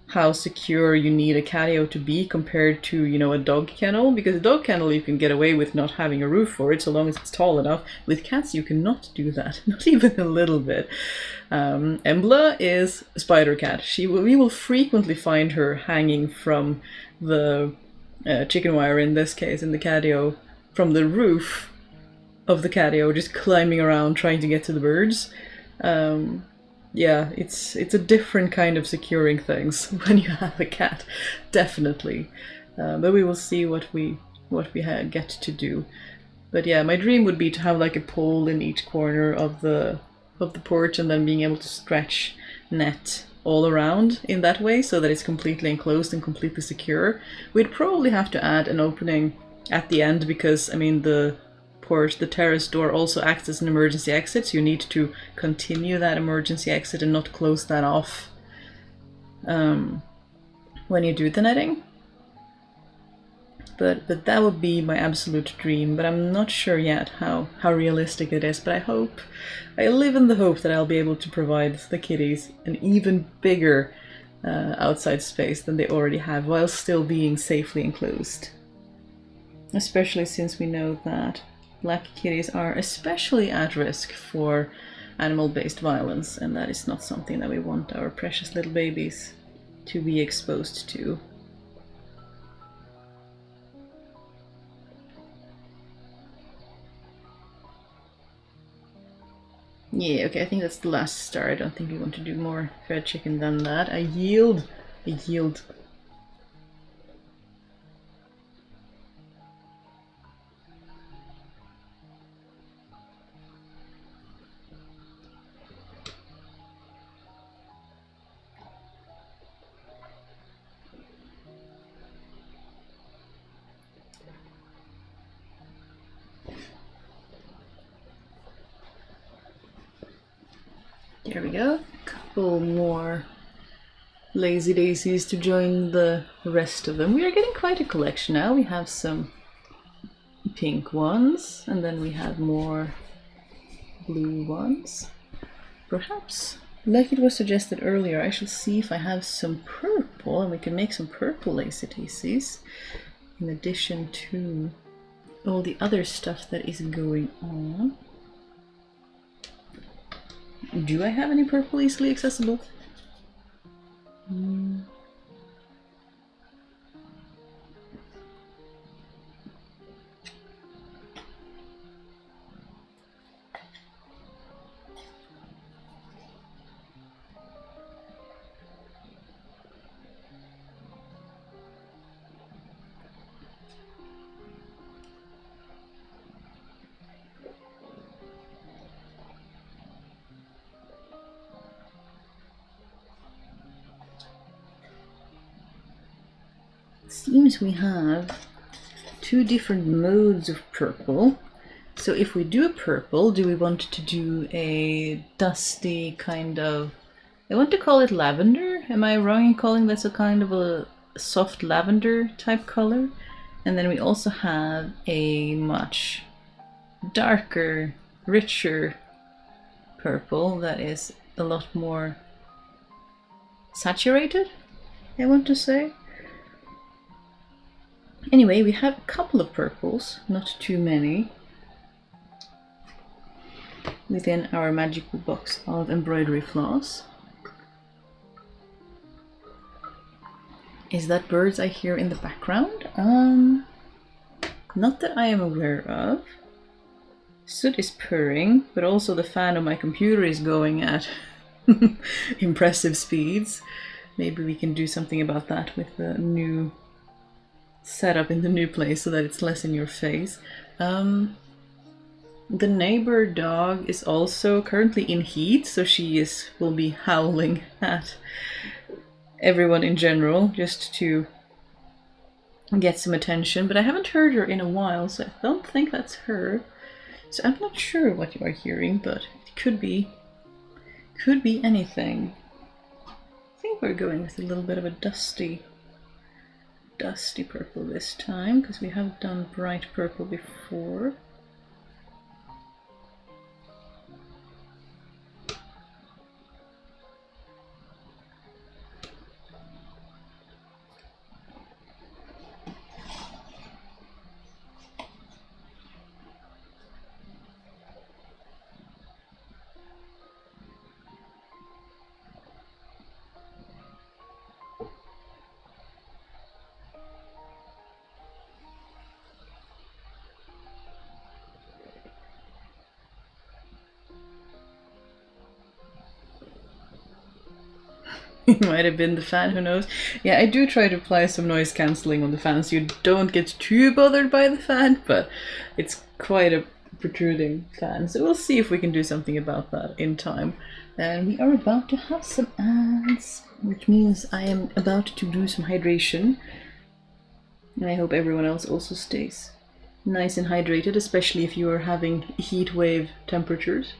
how secure you need a catio to be compared to, you know, a dog kennel, because a dog kennel you can get away with not having a roof for it so long as it's tall enough. With cats you cannot do that, not even a little bit. Embla is a spider cat. We will frequently find her hanging from the chicken wire, in this case, in the catio, from the roof of the catio, just climbing around trying to get to the birds. Yeah, it's a different kind of securing things when you have a cat, definitely. But we will see what we get to do. But yeah, my dream would be to have like a pole in each corner of the porch, and then being able to stretch net all around in that way so that it's completely enclosed and completely secure. We'd probably have to add an opening at the end because, I mean, the terrace door also acts as an emergency exit, so you need to continue that emergency exit and not close that off when you do the netting. But that would be my absolute dream, but I'm not sure yet how realistic it is, but I live in the hope that I'll be able to provide the kitties an even bigger outside space than they already have while still being safely enclosed. Especially since we know that black kitties are especially at risk for animal-based violence, and that is not something that we want our precious little babies to be exposed to. Yeah, okay, I think that's the last star. I don't think we want to do more fed chicken than that. I yield. There we go. Couple more lazy daisies to join the rest of them. We are getting quite a collection now. We have some pink ones, and then we have more blue ones. Perhaps, like it was suggested earlier, I shall see if I have some purple, and we can make some purple lazy daisies in addition to all the other stuff that is going on. Do I have any purple easily accessible? seems we have two different modes of purple. So if we do a purple, do we want to do a dusty kind of, I want to call it lavender. Am I wrong in calling this a kind of a soft lavender type color? And then we also have a much darker, richer purple that is a lot more saturated, I want to say. Anyway, we have a couple of purples, not too many, within our magical box of embroidery floss. Is that birds I hear in the background? Not that I am aware of. Soot is purring, but also the fan on my computer is going at impressive speeds. Maybe we can do something about that with the new setup in the new place so that it's less in your face. The neighbor dog is also currently in heat, so she will be howling at everyone in general just to get some attention, but I haven't heard her in a while, so I don't think that's her. So I'm not sure what you are hearing, but it could be anything. I think we're going with a little bit of a dusty purple this time, because we have done bright purple before. It might have been the fan, who knows. Yeah, I do try to apply some noise cancelling on the fan so you don't get too bothered by the fan, but it's quite a protruding fan, so we'll see if we can do something about that in time. And we are about to have some ads, which means I am about to do some hydration. And I hope everyone else also stays nice and hydrated, especially if you are having heat wave temperatures.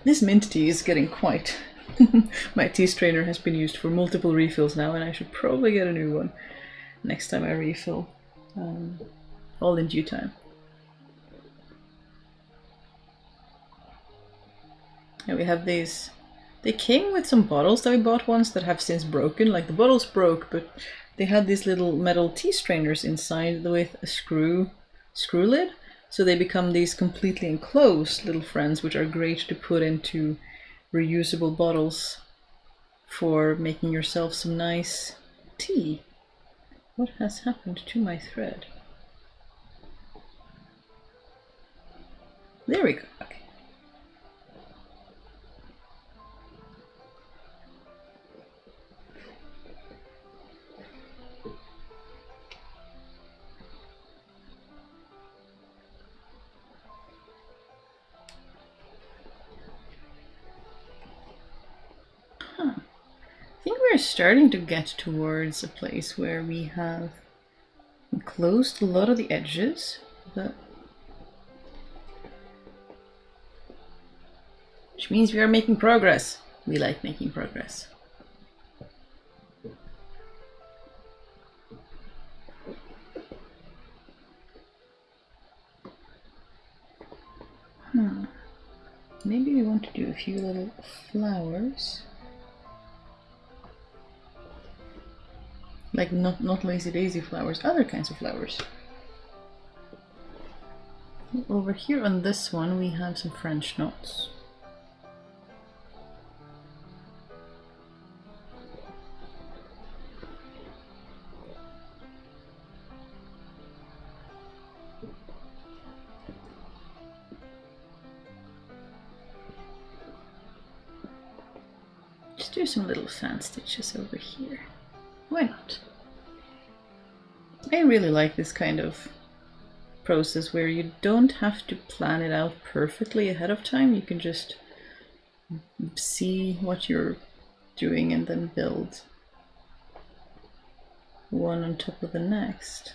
This mint tea is getting quite... My tea strainer has been used for multiple refills now, and I should probably get a new one next time I refill. All in due time. And we have these... They came with some bottles that we bought once that have since broken. Like, the bottles broke, but they had these little metal tea strainers inside with a screw lid. So they become these completely enclosed little friends, which are great to put into reusable bottles for making yourself some nice tea. What has happened to my thread? There we go. Okay. I think we're starting to get towards a place where we have closed a lot of the edges, but which means we are making progress. We like making progress. Maybe we want to do a few little flowers. Like not lazy daisy flowers, other kinds of flowers. Over here on this one we have some French knots. Just do some little fan stitches over here. Why not? I really like this kind of process where you don't have to plan it out perfectly ahead of time. You can just see what you're doing and then build one on top of the next.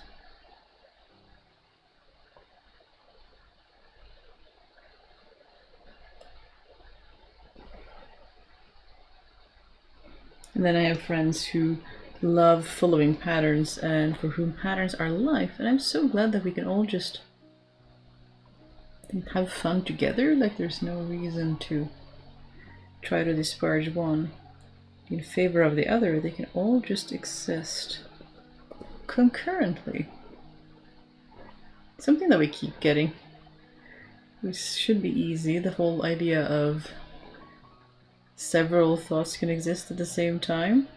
And then I have friends who love following patterns and for whom patterns are life, and I'm so glad that we can all just have fun together. Like, there's no reason to try to disparage one in favor of the other. They can all just exist concurrently. Something that we keep getting, which should be easy, the whole idea of several thoughts can exist at the same time,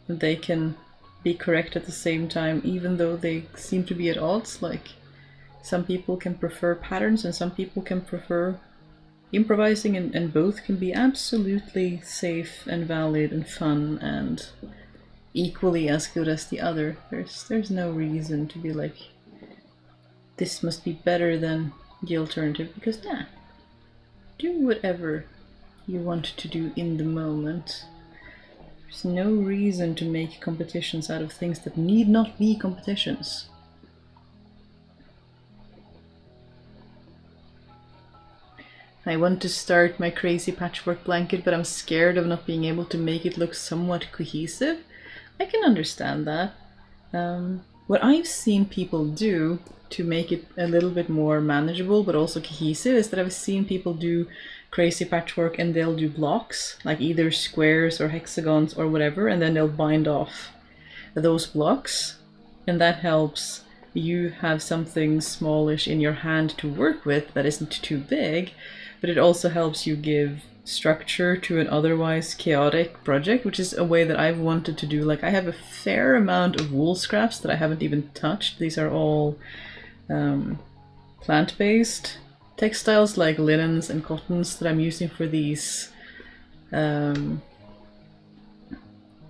and they can be correct at the same time, even though they seem to be at odds. Like, some people can prefer patterns and some people can prefer improvising, and both can be absolutely safe and valid and fun and equally as good as the other. There's no reason to be like, this must be better than the alternative, because do whatever you want to do in the moment. There's no reason to make competitions out of things that need not be competitions. I want to start my crazy patchwork blanket, but I'm scared of not being able to make it look somewhat cohesive. I can understand that. What I've seen people do to make it a little bit more manageable but also cohesive is that I've seen people do crazy patchwork and they'll do blocks, like either squares or hexagons or whatever, and then they'll bind off those blocks, and that helps you have something smallish in your hand to work with that isn't too big, but it also helps you give structure to an otherwise chaotic project, which is a way that I've wanted to do. Like, I have a fair amount of wool scraps that I haven't even touched. These are all plant-based textiles, like linens and cottons, that I'm using for these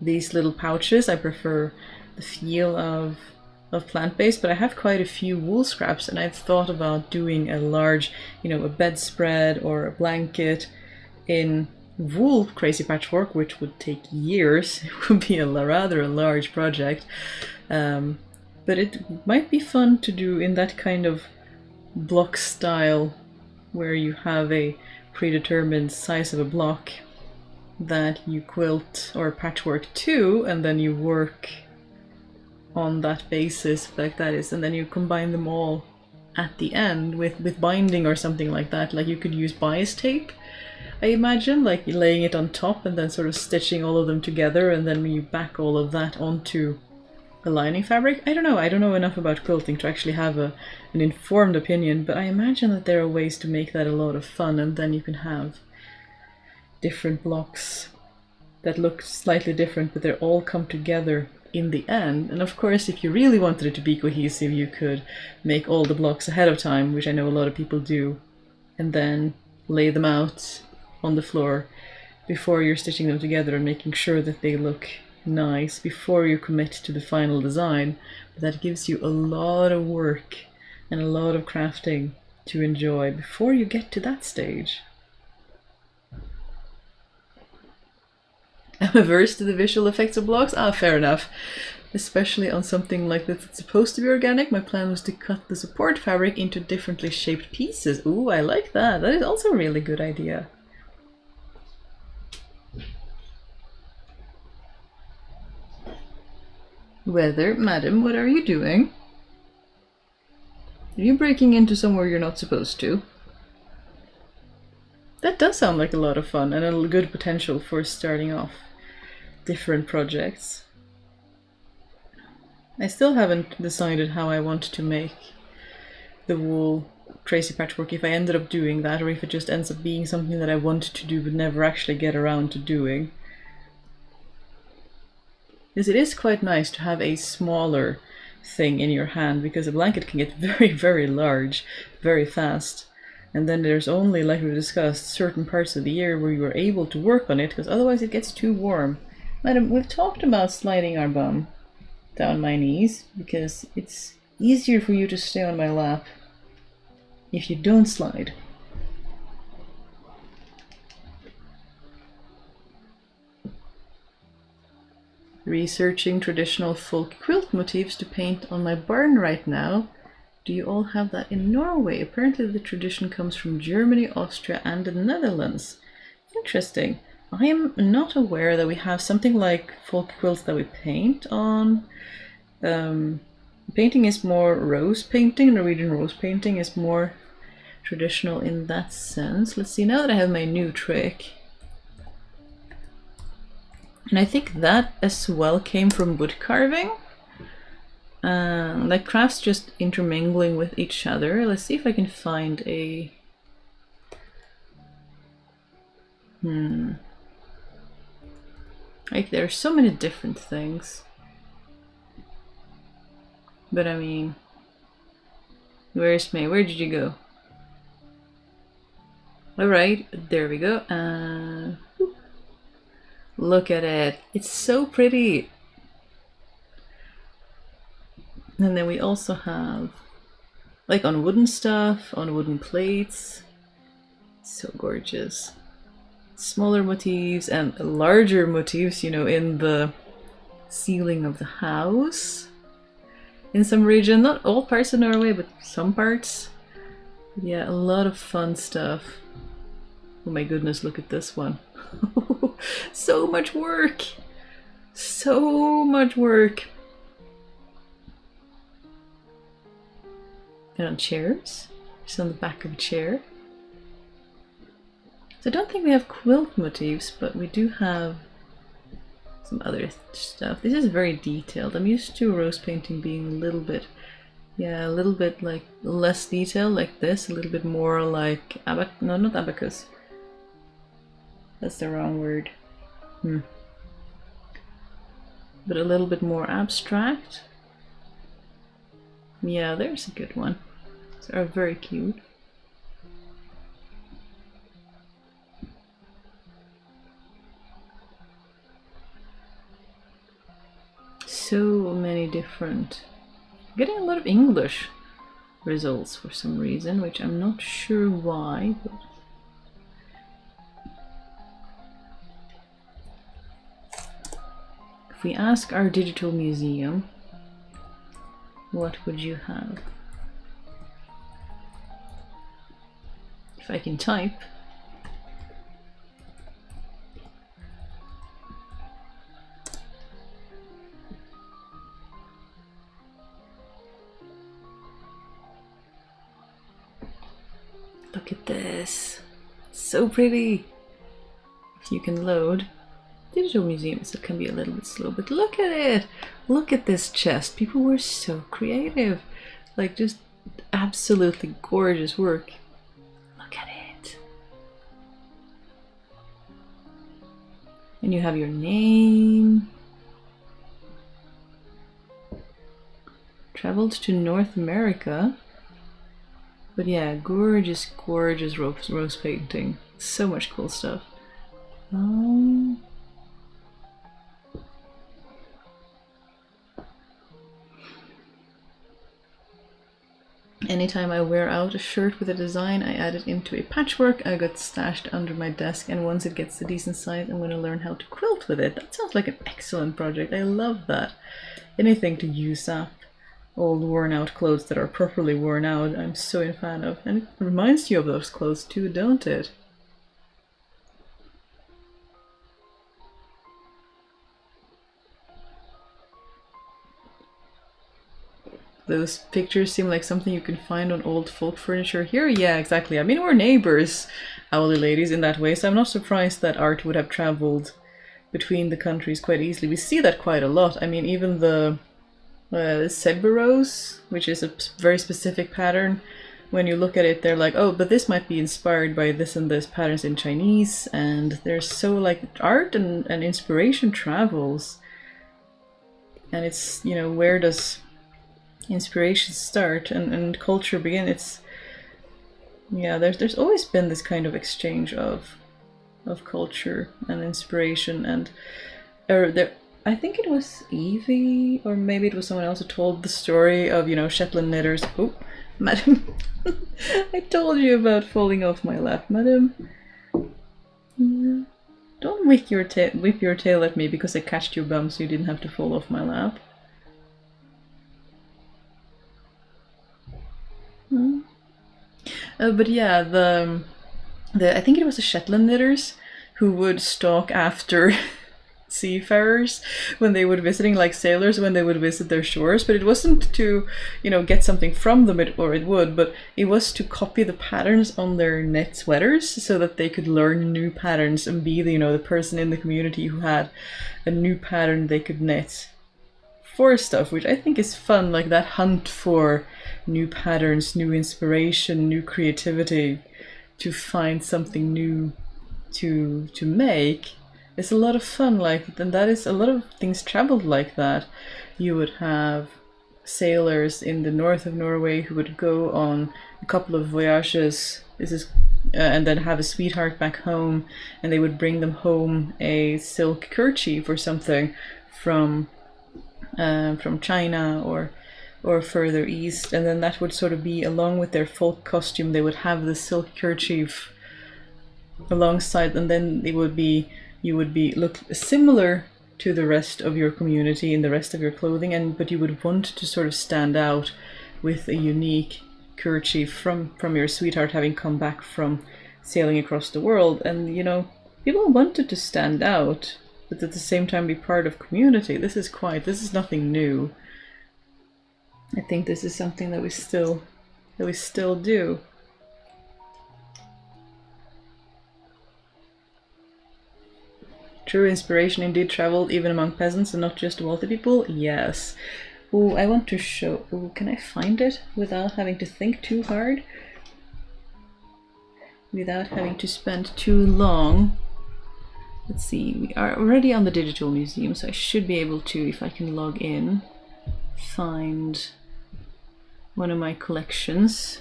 little pouches. I prefer the feel of plant-based, but I have quite a few wool scraps, and I've thought about doing a large, a bedspread or a blanket in wool crazy patchwork, which would take years. It would be rather large project, but it might be fun to do in that kind of block style, where you have a predetermined size of a block that you quilt or patchwork to, and then you work on that basis, like that is, and then you combine them all at the end with binding or something like that. Like, you could use bias tape, I imagine, like laying it on top and then sort of stitching all of them together, and then you back all of that onto the lining fabric. I don't know enough about quilting to actually have an informed opinion, but I imagine that there are ways to make that a lot of fun, and then you can have different blocks that look slightly different, but they all come together in the end. And of course, if you really wanted it to be cohesive, you could make all the blocks ahead of time, which I know a lot of people do, and then lay them out on the floor before you're stitching them together and making sure that they look nice before you commit to the final design. But that gives you a lot of work and a lot of crafting to enjoy before you get to that stage. I'm averse to the visual effects of blocks. Fair enough. Especially on something like this that's supposed to be organic. My plan was to cut the support fabric into differently shaped pieces. Ooh, I like that. That is also a really good idea. Weather, madam, what are you doing? Are you breaking into somewhere you're not supposed to? That does sound like a lot of fun and a good potential for starting off different projects. I still haven't decided how I want to make the wool crazy patchwork, if I ended up doing that, or if it just ends up being something that I want to do but never actually get around to doing. Because it is quite nice to have a smaller thing in your hand, because a blanket can get very, very large very fast. And then there's only, like we discussed, certain parts of the year where you are able to work on it, because otherwise it gets too warm. Madam, we've talked about sliding our bum down my knees, because it's easier for you to stay on my lap if you don't slide. Researching traditional folk quilt motifs to paint on my barn right now. Do you all have that in Norway? Apparently the tradition comes from Germany, Austria and the Netherlands. Interesting. I am not aware that we have something like folk quilts that we paint on. Painting is more rose painting. Norwegian rose painting is more traditional in that sense. Let's see, now that I have my new trick. And I think that as well came from wood carving. Like crafts just intermingling with each other. Let's see if I can find a... Like there are so many different things. But I mean... Where's May? Where did you go? Alright, there we go. Look at it. It's so pretty. And then we also have, like on wooden stuff, on wooden plates. So gorgeous. Smaller motifs and larger motifs, you know, in the ceiling of the house. In some region, not all parts of Norway, but some parts. Yeah, a lot of fun stuff. Oh my goodness, look at this one. So much work! So much work! And on chairs, just on the back of a chair. So I don't think we have quilt motifs, but we do have some other stuff. This is very detailed. I'm used to rose painting being a little bit, yeah, a little bit like less detailed like this, a little bit more like no, not abacus. That's the wrong word. But a little bit more abstract. Yeah, there's a good one. They're very cute. So many different... I'm getting a lot of English results for some reason, which I'm not sure why, but... If we ask our digital museum, what would you have? If I can type. Look at this. So pretty. If you can load. Digital museums, it can be a little bit slow, but look at it! Look at this chest. People were so creative. Like, just absolutely gorgeous work. Look at it. And you have your name. Traveled to North America. But yeah, gorgeous, gorgeous rose painting. So much cool stuff. Anytime I wear out a shirt with a design, I add it into a patchwork. I got stashed under my desk, and once it gets a decent size, I'm going to learn how to quilt with it. That sounds like an excellent project. I love that. Anything to use up old worn out clothes that are properly worn out, I'm so a fan of. And it reminds you of those clothes too, don't it? Those pictures seem like something you can find on old folk furniture here. Yeah, exactly. I mean, we're neighbors, Owly ladies, in that way, so I'm not surprised that art would have traveled between the countries quite easily. We see that quite a lot. I mean, even the Cerberus, which is a very specific pattern, when you look at it, they're like, oh, but this might be inspired by this and this patterns in Chinese, and there's so, like, art and inspiration travels. And it's, you know, where does inspiration start and culture begin? It's, yeah, there's always been this kind of exchange of culture and inspiration, and I think it was Evie, or maybe it was someone else who told the story of, you know, Shetland knitters Madam. I told you about falling off my lap, madam. Yeah. Don't whip your tail at me because I catched your bum so you didn't have to fall off my lap. But yeah, the I think it was the Shetland knitters who would stalk after seafarers when they would visiting, like sailors when they would visit their shores, but it wasn't to, you know, get something from them, or it would, but it was to copy the patterns on their knit sweaters so that they could learn new patterns and be the, you know, the person in the community who had a new pattern they could knit for stuff, which I think is fun, like that hunt for new patterns, new inspiration, new creativity, to find something new to make. It's a lot of fun, like, and that is a lot of things traveled like that. You would have sailors in the north of Norway who would go on a couple of voyages. And then have a sweetheart back home, and they would bring them home a silk kerchief or something from China or further east, and then that would sort of be along with their folk costume. They would have the silk kerchief alongside, and then you would be look similar to the rest of your community in the rest of your clothing, but you would want to sort of stand out with a unique kerchief from your sweetheart having come back from sailing across the world. And you know, people wanted to stand out, but at the same time be part of community. This is nothing new. I think this is something that we still do. True inspiration indeed traveled even among peasants and not just wealthy people. Yes. Oh, I want to show. Oh, can I find it without having to think too hard? Without having to spend too long. Let's see. We are already on the digital museum, so I should be able to, if I can log in, find one of my collections.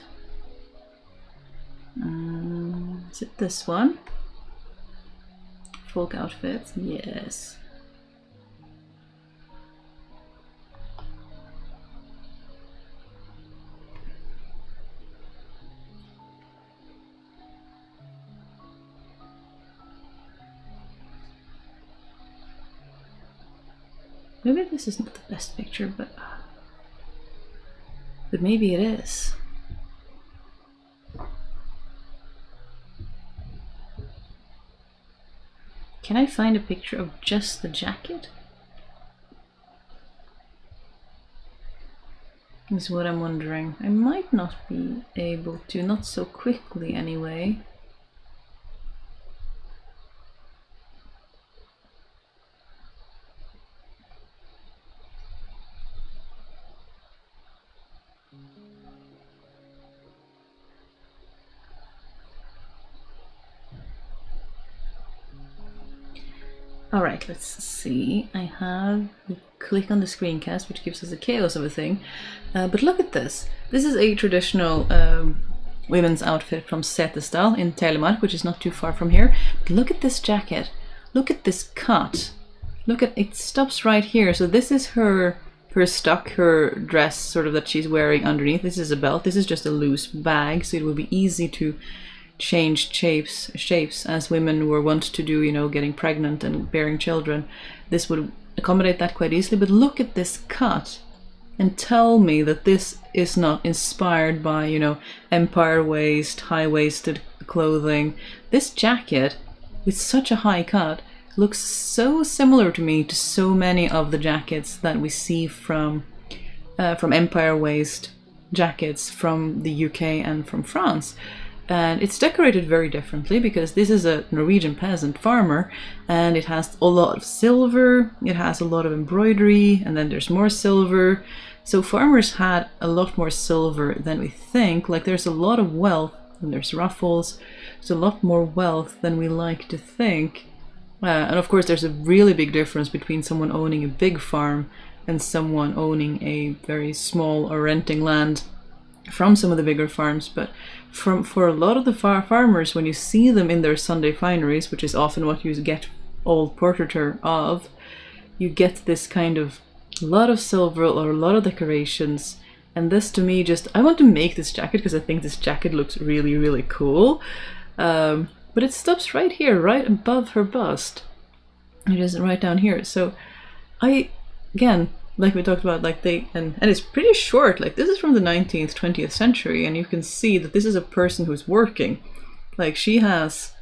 Is it this one? Folk outfits, yes. Maybe this is not the best picture, but maybe it is. Can I find a picture of just the jacket? Is what I'm wondering. I might not be able to, not so quickly anyway. Alright, let's see. We click on the screencast, which gives us a chaos of a thing. But look at this. This is a traditional women's outfit from Setesdal in Telemark, which is not too far from here. But look at this jacket. Look at this cut. Look at it, stops right here. So this is her stock, her dress sort of that she's wearing underneath. This is a belt. This is just a loose bag, so it will be easy to change shapes as women were wont to do, you know, getting pregnant and bearing children. This would accommodate that quite easily. But look at this cut and tell me that this is not inspired by, you know, empire waist, high-waisted clothing. This jacket with such a high cut looks so similar to me to so many of the jackets that we see from empire waist jackets from the UK and from France. And it's decorated very differently because this is a Norwegian peasant farmer, and it has a lot of silver, it has a lot of embroidery, and then there's more silver. So farmers had a lot more silver than we think. Like, there's a lot of wealth, and there's ruffles. There's a lot more wealth than we like to think. And of course there's a really big difference between someone owning a big farm and someone owning a very small or renting land from some of the bigger farms. But for a lot of the farmers, when you see them in their Sunday fineries, which is often what you get old portraiture of, you get this kind of lot of silver or a lot of decorations, And this to me just, I want to make this jacket because I think this jacket looks really, really cool. But it stops right here, right above her bust. It isn't right down here. So again, like we talked about, like and it's pretty short. Like this is from the 19th, 20th century, and you can see that this is a person who's working. Like she has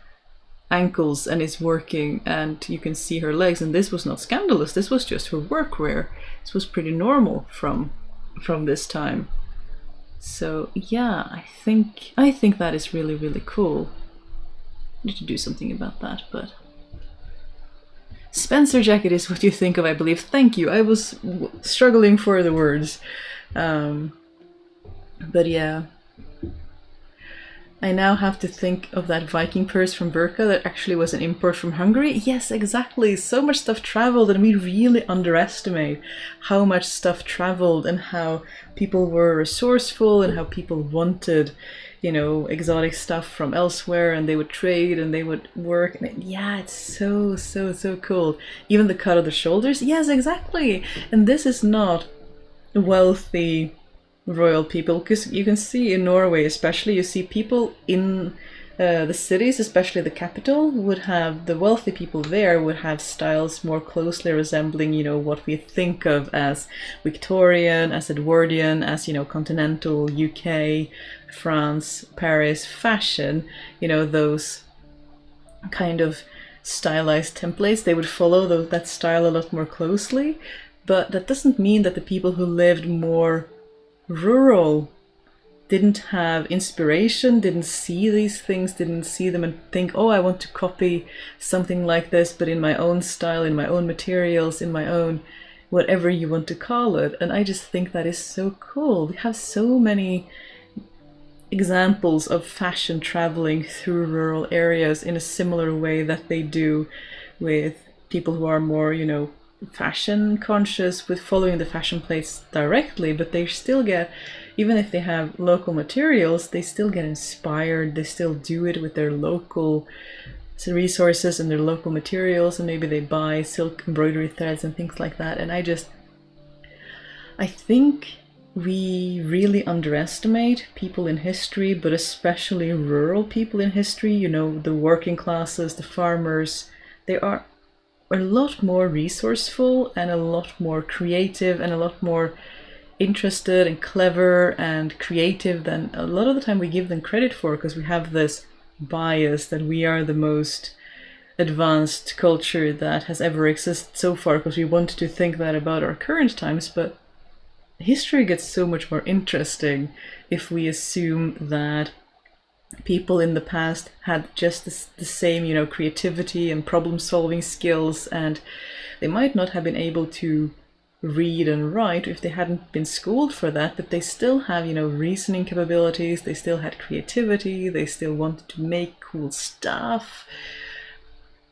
ankles and is working, and you can see her legs, and this was not scandalous. This was just her workwear. This was pretty normal from this time. So yeah, I think that is really, really cool. I need to do something about that, but Spencer jacket is what you think of, I believe. Thank you. I was struggling for the words. But yeah. I now have to think of that Viking purse from Burka that actually was an import from Hungary. Yes, exactly. So much stuff traveled, and we really underestimate how much stuff traveled and how people were resourceful and how people wanted, you know, exotic stuff from elsewhere, and they would trade and they would work. And yeah, it's so, so, so cool. Even the cut of the shoulders. Yes, exactly. And this is not wealthy royal people, because you can see in Norway especially, you see people in the cities, especially the capital, would have, the wealthy people there would have styles more closely resembling, you know, what we think of as Victorian, as Edwardian, as, you know, continental UK, France, Paris fashion, you know, those kind of stylized templates. They would follow that style a lot more closely, but that doesn't mean that the people who lived more rural didn't have inspiration, didn't see these things, didn't see them and think, oh, I want to copy something like this, but in my own style, in my own materials, in my own whatever you want to call it. And I just think that is so cool. We have so many examples of fashion traveling through rural areas in a similar way that they do with people who are more, you know, fashion conscious, with following the fashion plates directly, but they still get, even if they have local materials, they still get inspired. They still do it with their local resources and their local materials, and maybe they buy silk embroidery threads and things like that. And I think we really underestimate people in history, but especially rural people in history, you know, the working classes, the farmers. They are a lot more resourceful and a lot more creative and a lot more interested and clever and creative than a lot of the time we give them credit for, because we have this bias that we are the most advanced culture that has ever existed so far, because we want to think that about our current times. But history gets so much more interesting if we assume that people in the past had just the same, you know, creativity and problem-solving skills, and they might not have been able to read and write if they hadn't been schooled for that, but they still have, you know, reasoning capabilities, they still had creativity, they still wanted to make cool stuff.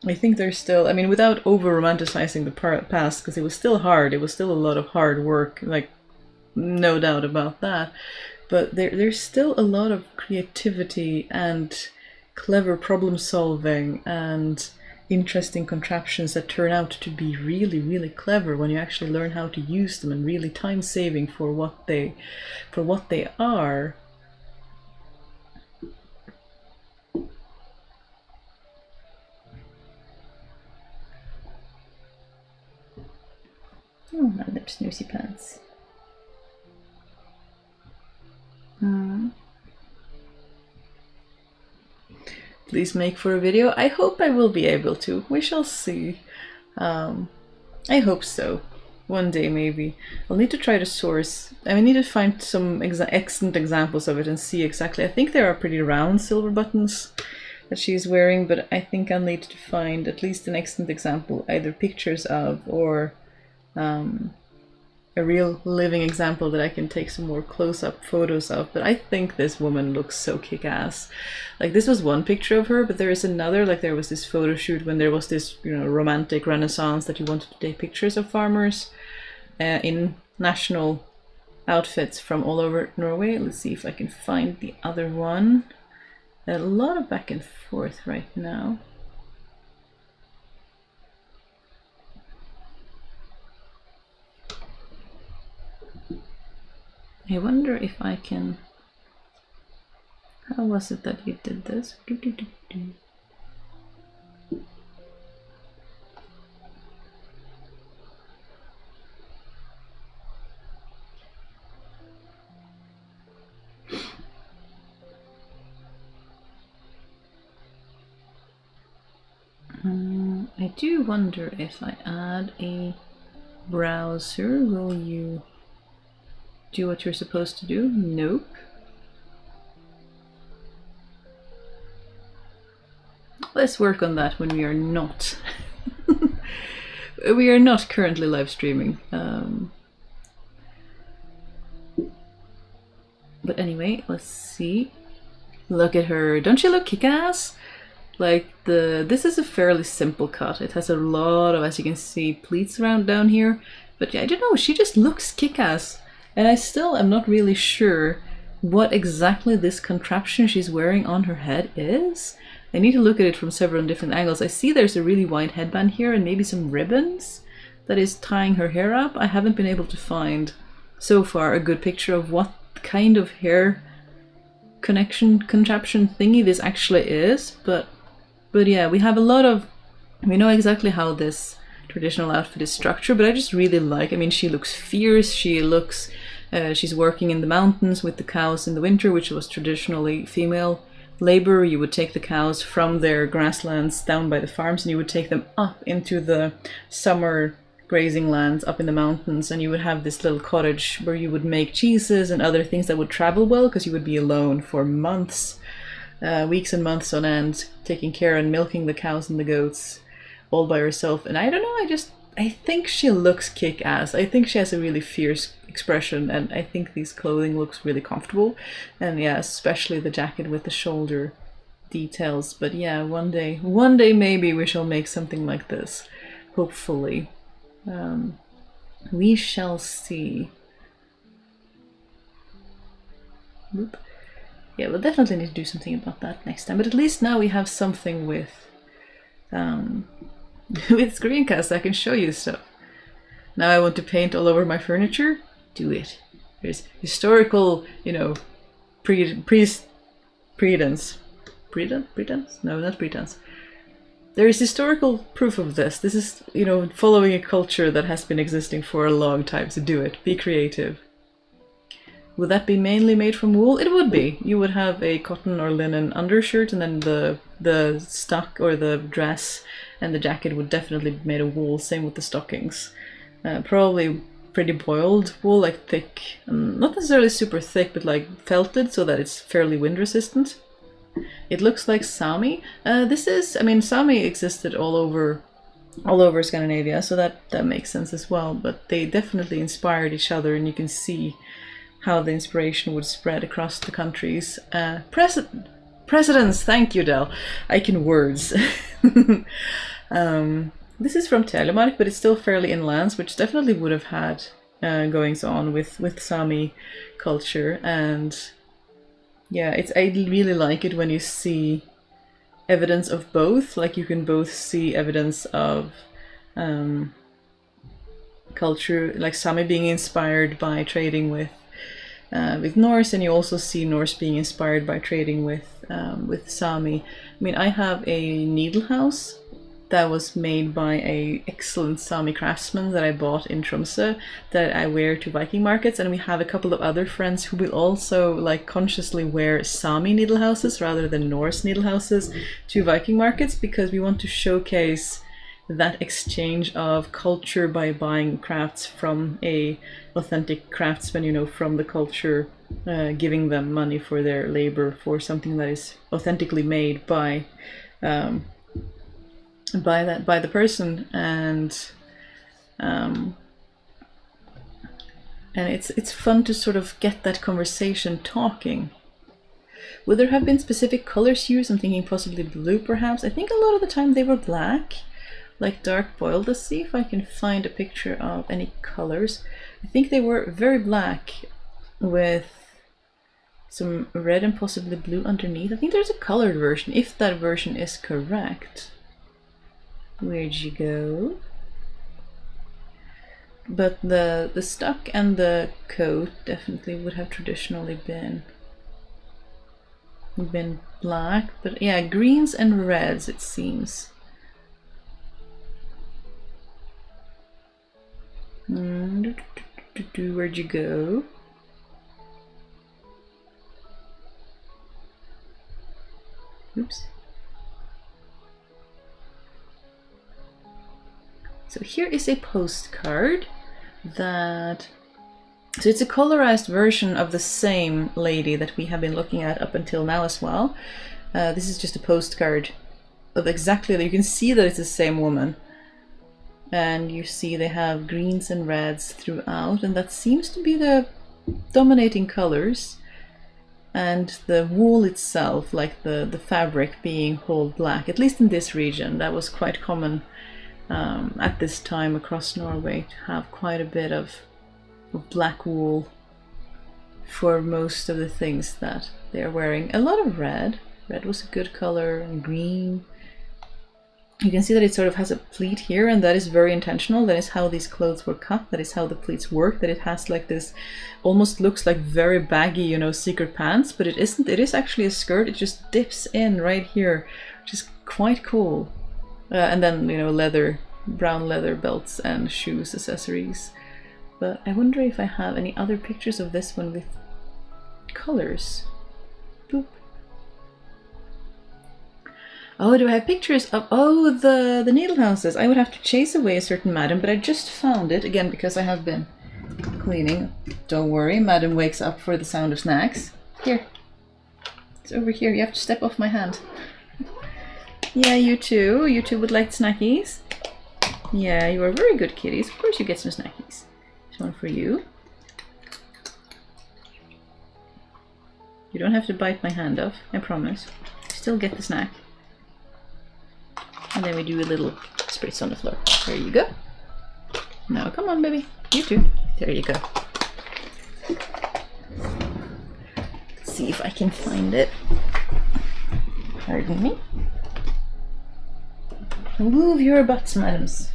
I think there's still, I mean, without over-romanticizing the past, because it was still hard, it was still a lot of hard work, like, no doubt about that. But there's still a lot of creativity and clever problem solving and interesting contraptions that turn out to be really, really clever when you actually learn how to use them, and really time saving for what they are. Oh, my lips, nosy pants. Please make for a video. I hope I will be able to. We shall see. I hope so. One day, maybe. I'll need to try to source. I need to find some excellent examples of it and see exactly. I think there are pretty round silver buttons that she's wearing, but I think I'll need to find at least an excellent example, either pictures of or a real living example that I can take some more close-up photos of. But I think this woman looks so kick-ass. Like, this was one picture of her, but there is another, like there was this photo shoot when there was this, you know, romantic renaissance that you wanted to take pictures of farmers in national outfits from all over Norway. Let's see if I can find the other one. A lot of back and forth right now. I wonder if I can... How was it that you did this? I do wonder if I add a browser, will you do what you're supposed to do? Nope. Let's work on that when we are not. We are not currently live streaming. But anyway, let's see. Look at her. Don't she look kick-ass? Like this is a fairly simple cut. It has a lot of, as you can see, pleats around down here. But yeah, I don't know, she just looks kick-ass. And I still am not really sure what exactly this contraption she's wearing on her head is. I need to look at it from several different angles. I see there's a really wide headband here and maybe some ribbons that is tying her hair up. I haven't been able to find so far a good picture of what kind of hair contraption thingy this actually is, but yeah, we have a lot of, we know exactly how this traditional outfit is structured, but I just really like, I mean, she looks fierce, she looks, she's working in the mountains with the cows in the winter, which was traditionally female labor. You would take the cows from their grasslands down by the farms and you would take them up into the summer grazing lands up in the mountains, and you would have this little cottage where you would make cheeses and other things that would travel well, because you would be alone for months, weeks and months on end, taking care and milking the cows and the goats all by herself. And I don't know, I think she looks kick-ass. I think she has a really fierce expression, and I think these clothing looks really comfortable. And yeah, especially the jacket with the shoulder details. But yeah, one day maybe we shall make something like this, hopefully. We shall see. Oop. Yeah, we'll definitely need to do something about that next time. But at least now we have something with screencast. I can show you stuff. Now I want to paint all over my furniture. Do it. There's historical, you know, pretense. No, not pretense. There is historical proof of this. This is, you know, following a culture that has been existing for a long time. So do it. Be creative. Would that be mainly made from wool? It would be. You would have a cotton or linen undershirt, and then the stock or the dress and the jacket would definitely be made of wool. Same with the stockings. Probably pretty boiled wool, like thick, not necessarily super thick, but like felted so that it's fairly wind resistant. It looks like Sami. This is, I mean, Sami existed all over Scandinavia, so that makes sense as well. But they definitely inspired each other, and you can see how the inspiration would spread across the countries. Precedence, thank you, Del. I can words. This is from Telemark, but it's still fairly inlands, which definitely would have had goings on with Sami culture. And yeah, I really like it when you see evidence of both. Like you can both see evidence of culture, like Sami being inspired by trading with Norse, and you also see Norse being inspired by trading with Sami. I mean, I have a needle house that was made by a excellent Sami craftsman that I bought in Tromsø that I wear to Viking markets, and we have a couple of other friends who will also like consciously wear Sami needle houses rather than Norse needle houses to Viking markets, because we want to showcase that exchange of culture by buying crafts from a authentic craftsman, you know, from the culture, giving them money for their labor for something that is authentically made by the person, and it's fun to sort of get that conversation talking. Would there have been specific colors used? I'm thinking possibly blue, perhaps. I think a lot of the time they were black, like dark boiled. Let's see if I can find a picture of any colors. I think they were very black with some red and possibly blue underneath. I think there's a colored version, if that version is correct. Where'd you go? But the stock and the coat definitely would have traditionally been black, but yeah, greens and reds it seems. Where'd you go? Oops. So here is a postcard that... So it's a colorized version of the same lady that we have been looking at up until now as well. This is just a postcard of exactly that. You can see that it's the same woman. And you see they have greens and reds throughout, and that seems to be the dominating colors. And the wool itself, like the fabric being whole black, at least in this region. That was quite common at this time across Norway to have quite a bit of black wool for most of the things that they're wearing. A lot of red. Red was a good color, and green. You can see that it sort of has a pleat here, and that is very intentional. That is how these clothes were cut. That is how the pleats work. That it has like this, almost looks like very baggy, you know, secret pants, but it isn't. It is actually a skirt. It just dips in right here, which is quite cool. And then, you know, leather, brown leather belts and shoes, accessories. But I wonder if I have any other pictures of this one with colors. Boop. Oh, do I have pictures of, oh, the needle houses? I would have to chase away a certain madam, but I just found it, again, because I have been cleaning. Don't worry, madam wakes up for the sound of snacks. Here. It's over here. You have to step off my hand. Yeah, you too. You two would like snackies? Yeah, you are very good kitties. Of course you get some snackies. There's one for you. You don't have to bite my hand off, I promise. Still get the snack. And then we do a little spritz on the floor. There you go. Now come on, baby. You too. There you go. Let's see if I can find it. Pardon me. Move your butts, madams.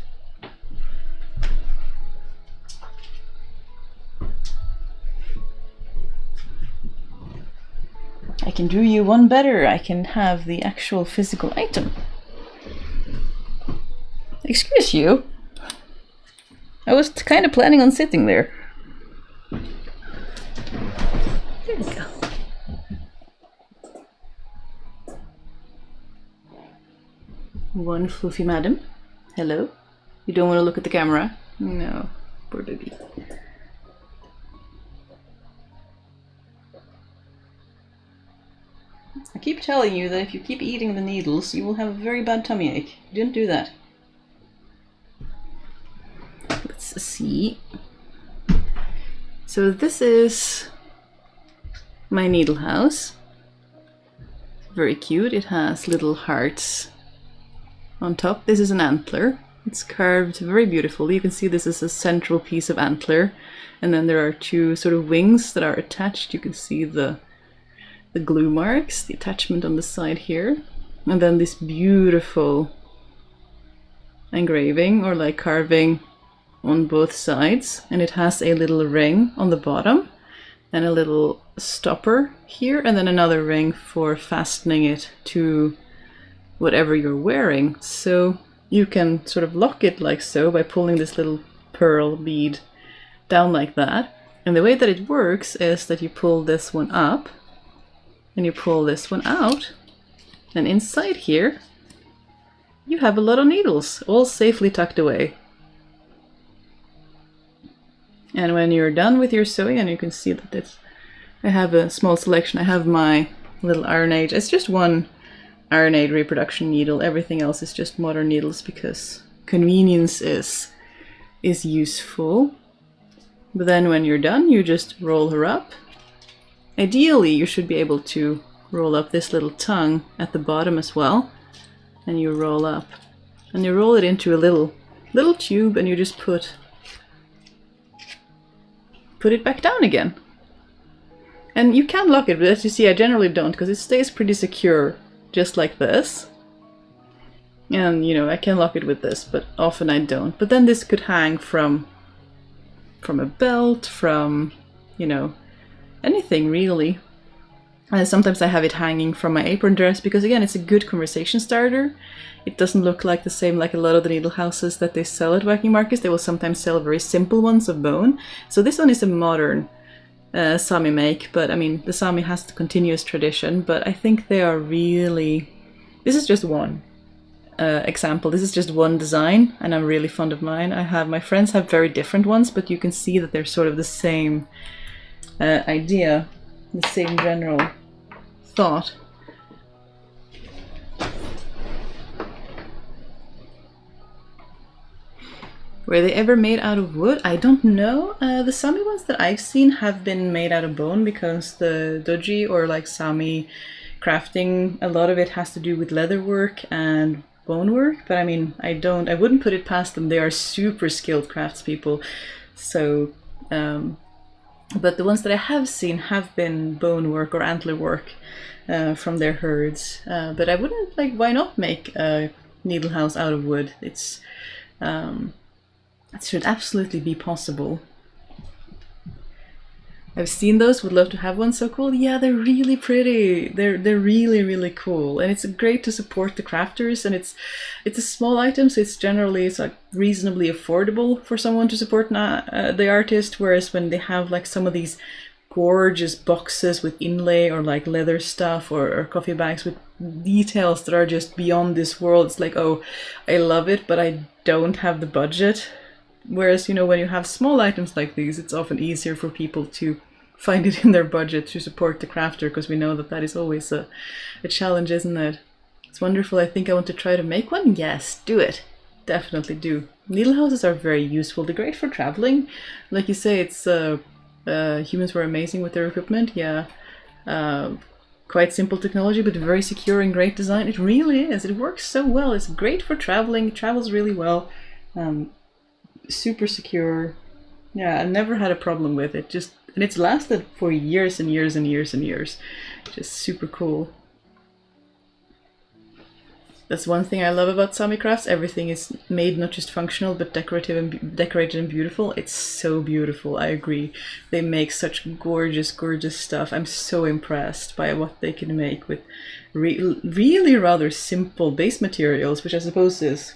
I can do you one better. I can have the actual physical item. Excuse you. I was kind of planning on sitting there. There we go. One fluffy madam. Hello. You don't want to look at the camera? No. Poor baby. I keep telling you that if you keep eating the needles, you will have a very bad tummy ache. Don't do that. Let's see. So this is my needle house. Very cute. It has little hearts on top. This is an antler. It's carved very beautifully. You can see this is a central piece of antler, and then there are two sort of wings that are attached. You can see the glue marks, the attachment on the side here, and then this beautiful engraving or like carving on both sides, and it has a little ring on the bottom and a little stopper here, and then another ring for fastening it to whatever you're wearing. So you can sort of lock it like so by pulling this little pearl bead down like that. And the way that it works is that you pull this one up and you pull this one out, and inside here you have a lot of needles all safely tucked away. And when you're done with your sewing, and you can see that it's, I have a small selection. I have my little Iron-Age. It's just one Iron-Age reproduction needle. Everything else is just modern needles because convenience is useful. But then when you're done, you just roll her up. Ideally, you should be able to roll up this little tongue at the bottom as well. And you roll up. And you roll it into a little tube, and you just put it back down again. And you can lock it, but as you see, I generally don't, because it stays pretty secure, just like this. And, you know, I can lock it with this, but often I don't. But then this could hang from a belt, from, you know, anything really. Sometimes I have it hanging from my apron dress because, again, it's a good conversation starter. It doesn't look like the same like a lot of the needle houses that they sell at Viking markets. They will sometimes sell very simple ones of bone. So this one is a modern Sami make, but I mean, the Sami has the continuous tradition, but I think they are really... This is just one example. This is just one design, and I'm really fond of mine. My friends have very different ones, but you can see that they're sort of the same idea, the same general thought. Were they ever made out of wood? I don't know. The Sami ones that I've seen have been made out of bone, because the doji, or like Sami crafting, a lot of it has to do with leather work and bone work. But I mean, I wouldn't put it past them. They are super skilled craftspeople. So, but the ones that I have seen have been bone work or antler work from their herds. But I wouldn't, like, why not make a needle house out of wood? It should absolutely be possible. I've seen those, would love to have one. So cool. Yeah, they're really pretty. They're really, really cool. And it's great to support the crafters, and it's a small item, so it's like reasonably affordable for someone to support the artist, whereas when they have like some of these gorgeous boxes with inlay, or like leather stuff, or coffee bags with details that are just beyond this world, it's like, oh, I love it, but I don't have the budget. Whereas, you know, when you have small items like these, it's often easier for people to find it in their budget to support the crafter, because we know that that is always a challenge, isn't it? It's wonderful. I think I want to try to make one. Yes, do it. Definitely do. Needle houses are very useful. They're great for traveling. Like you say, it's humans were amazing with their equipment. Yeah. Quite simple technology, but very secure and great design. It really is. It works so well. It's great for traveling. It travels really well. Super secure. Yeah, I never had a problem with it. And it's lasted for years and years and years and years. Just super cool. That's one thing I love about Sami crafts. Everything is made not just functional, but decorated and beautiful. It's so beautiful. I agree. They make such gorgeous, gorgeous stuff. I'm so impressed by what they can make with really rather simple base materials, which I suppose is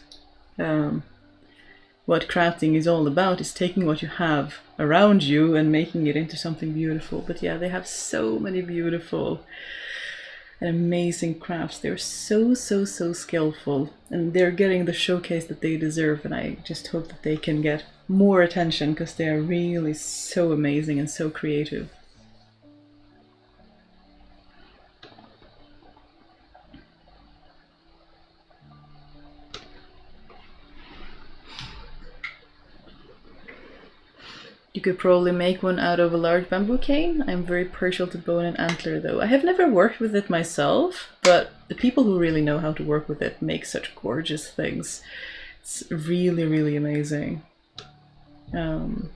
what crafting is all about, is taking what you have around you and making it into something beautiful. But yeah, they have so many beautiful and amazing crafts. They're so skillful, and they're getting the showcase that they deserve, and I just hope that they can get more attention, because they are really so amazing and so creative. You could probably make one out of a large bamboo cane. I'm very partial to bone and antler though. I have never worked with it myself, but the people who really know how to work with it make such gorgeous things. It's really, really amazing. And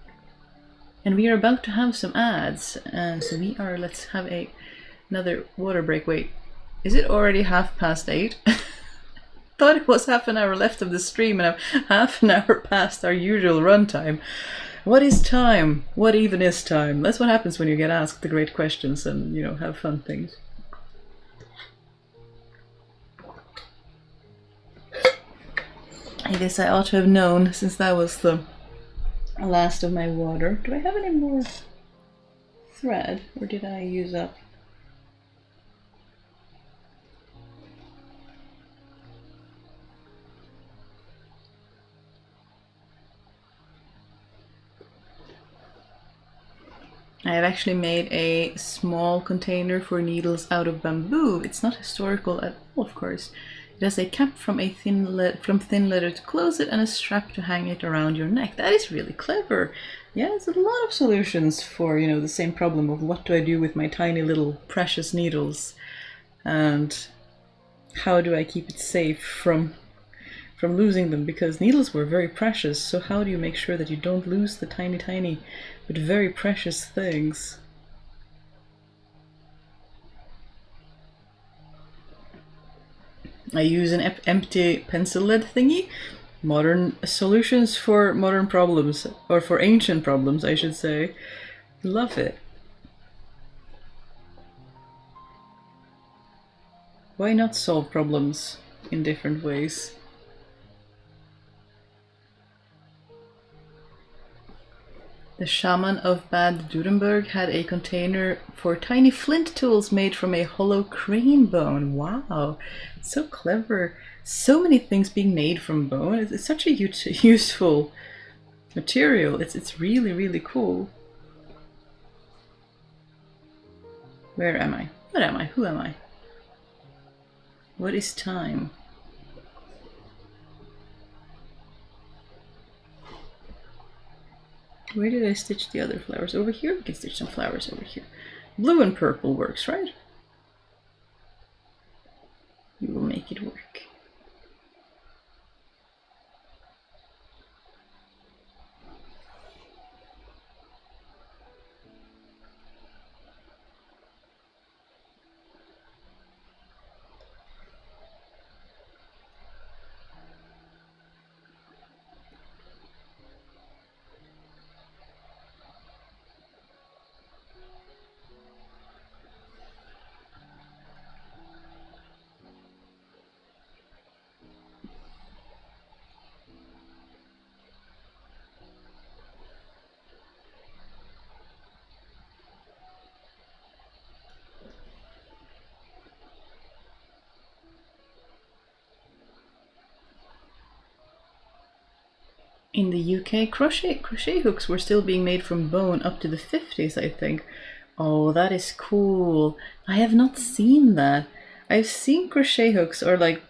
we are about to have some ads, and so let's have another water break. Wait, is it already 8:30? Thought it was half an hour left of the stream, and I'm half an hour past our usual runtime. What is time? What even is time? That's what happens when you get asked the great questions and, you know, have fun things. I guess I ought to have known, since that was the last of my water. Do I have any more thread, or did I use up? I have actually made a small container for needles out of bamboo. It's not historical at all, of course. It has a cap from thin leather to close it, and a strap to hang it around your neck. That is really clever. Yeah, there's a lot of solutions for, you know, the same problem of what do I do with my tiny little precious needles, and how do I keep it safe from losing them, because needles were very precious. So how do you make sure that you don't lose the tiny but very precious things? I use an empty pencil lead thingy, Modern solutions for modern problems, or for ancient problems, I should say. Love it. Why not solve problems in different ways? The shaman of Bad Durenberg had a container for tiny flint tools made from a hollow crane bone. Wow, so clever. So many things being made from bone. It's such a useful material. It's really, really cool. Where am I? What am I? Who am I? What is time? Where did I stitch the other flowers? Over here? We can stitch some flowers over here. Blue and purple works, right? We will make it work. In the UK, crochet hooks were still being made from bone up to the 50s, I think. Oh, that is cool. I have not seen that. I've seen crochet hooks, or like,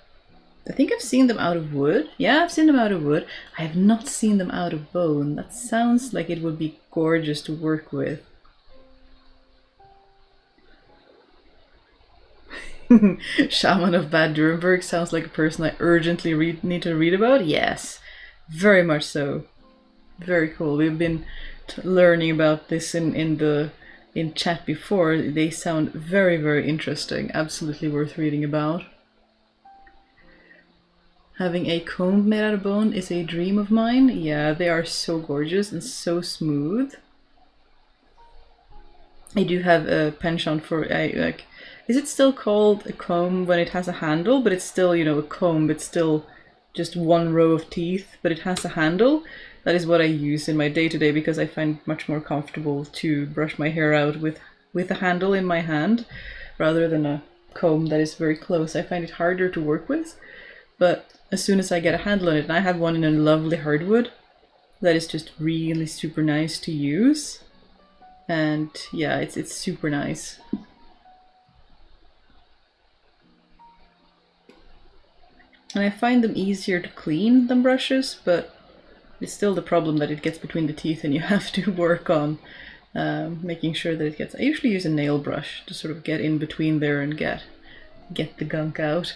I think I've seen them out of wood. Yeah, I've seen them out of wood. I have not seen them out of bone. That sounds like it would be gorgeous to work with. Shaman of Bad Durenberg sounds like a person I urgently need to read about. Yes. Very much so. Very cool. We've been learning about this in chat before. They sound very, very interesting. Absolutely worth reading about. Having a comb made out of bone is a dream of mine. Yeah, they are so gorgeous and so smooth. I do have a penchant for like. Is it still called a comb when it has a handle? But it's still, you know, a comb. It's still just one row of teeth, but it has a handle. That is what I use in my day-to-day because I find it much more comfortable to brush my hair out with a handle in my hand rather than a comb that is very close. I find it harder to work with, but as soon as I get a handle on it, and I have one in a lovely hardwood that is just really super nice to use, and yeah, it's super nice. And I find them easier to clean than brushes, but it's still the problem that it gets between the teeth and you have to work on making sure that it gets... I usually use a nail brush to sort of get in between there and get the gunk out.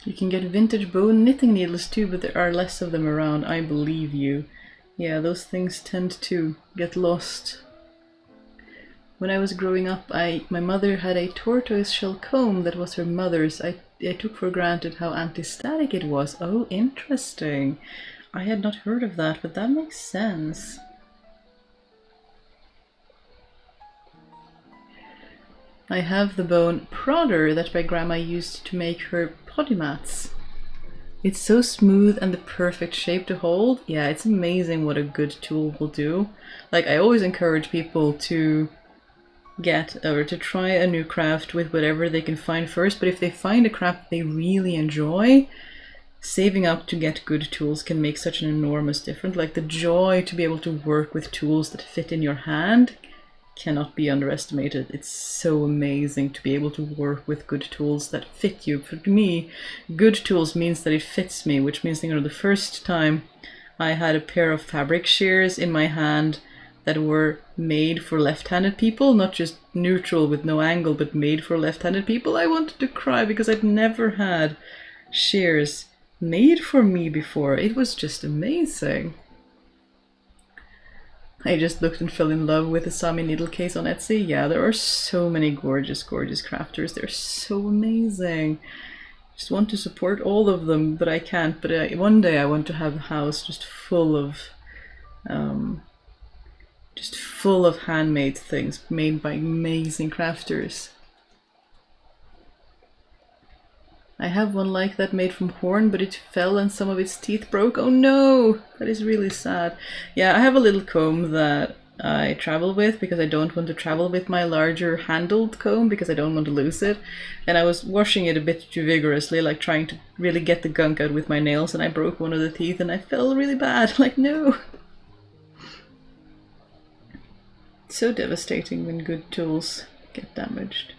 You can get vintage bone knitting needles too, but there are less of them around, I believe you. Yeah, those things tend to get lost. When I was growing up, my mother had a tortoiseshell comb that was her mother's. I took for granted how anti-static it was. Oh, interesting. I had not heard of that, but that makes sense. I have the bone prodder that my grandma used to make her potty mats. It's so smooth and the perfect shape to hold. Yeah, it's amazing what a good tool will do. Like, I always encourage people to to try a new craft with whatever they can find first, but if they find a craft they really enjoy, saving up to get good tools can make such an enormous difference. Like, the joy to be able to work with tools that fit in your hand cannot be underestimated. It's so amazing to be able to work with good tools that fit you. For me, good tools means that it fits me, which means, you know, the first time I had a pair of fabric shears in my hand that were made for left-handed people, not just neutral with no angle, but made for left-handed people, I wanted to cry because I'd never had shears made for me before. It was just amazing. I just looked and fell in love with the Sami needle case on Etsy. Yeah, there are so many gorgeous, gorgeous crafters. They're so amazing. Just want to support all of them, but I can't. But one day I want to have a house just full of handmade things made by amazing crafters. I have one like that made from horn, but it fell and some of its teeth broke. Oh no, that is really sad. Yeah, I have a little comb that I travel with because I don't want to travel with my larger handled comb because I don't want to lose it. And I was washing it a bit too vigorously, like trying to really get the gunk out with my nails, and I broke one of the teeth and I felt really bad. Like, no. So devastating when good tools get damaged.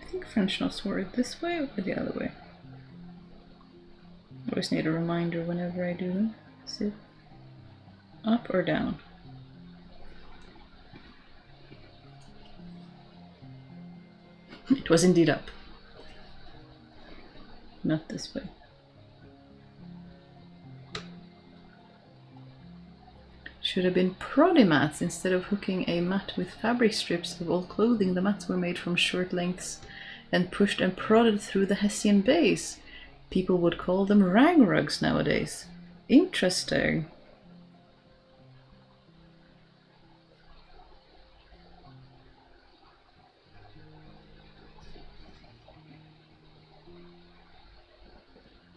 I think French knots were this way or the other way. I always need a reminder whenever I do them. Is it up or down? It was indeed up. Not this way. Should have been proddy mats instead of hooking a mat with fabric strips of old clothing. The mats were made from short lengths and pushed and prodded through the Hessian base. People would call them rag rugs nowadays. Interesting.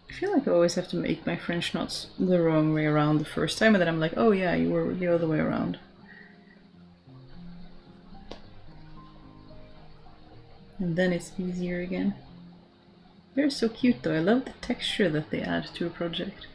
I feel like I always have to make my French knots the wrong way around the first time, and then I'm like, oh yeah, you were the other way around. And then it's easier again. They're so cute though. I love the texture that they add to a project.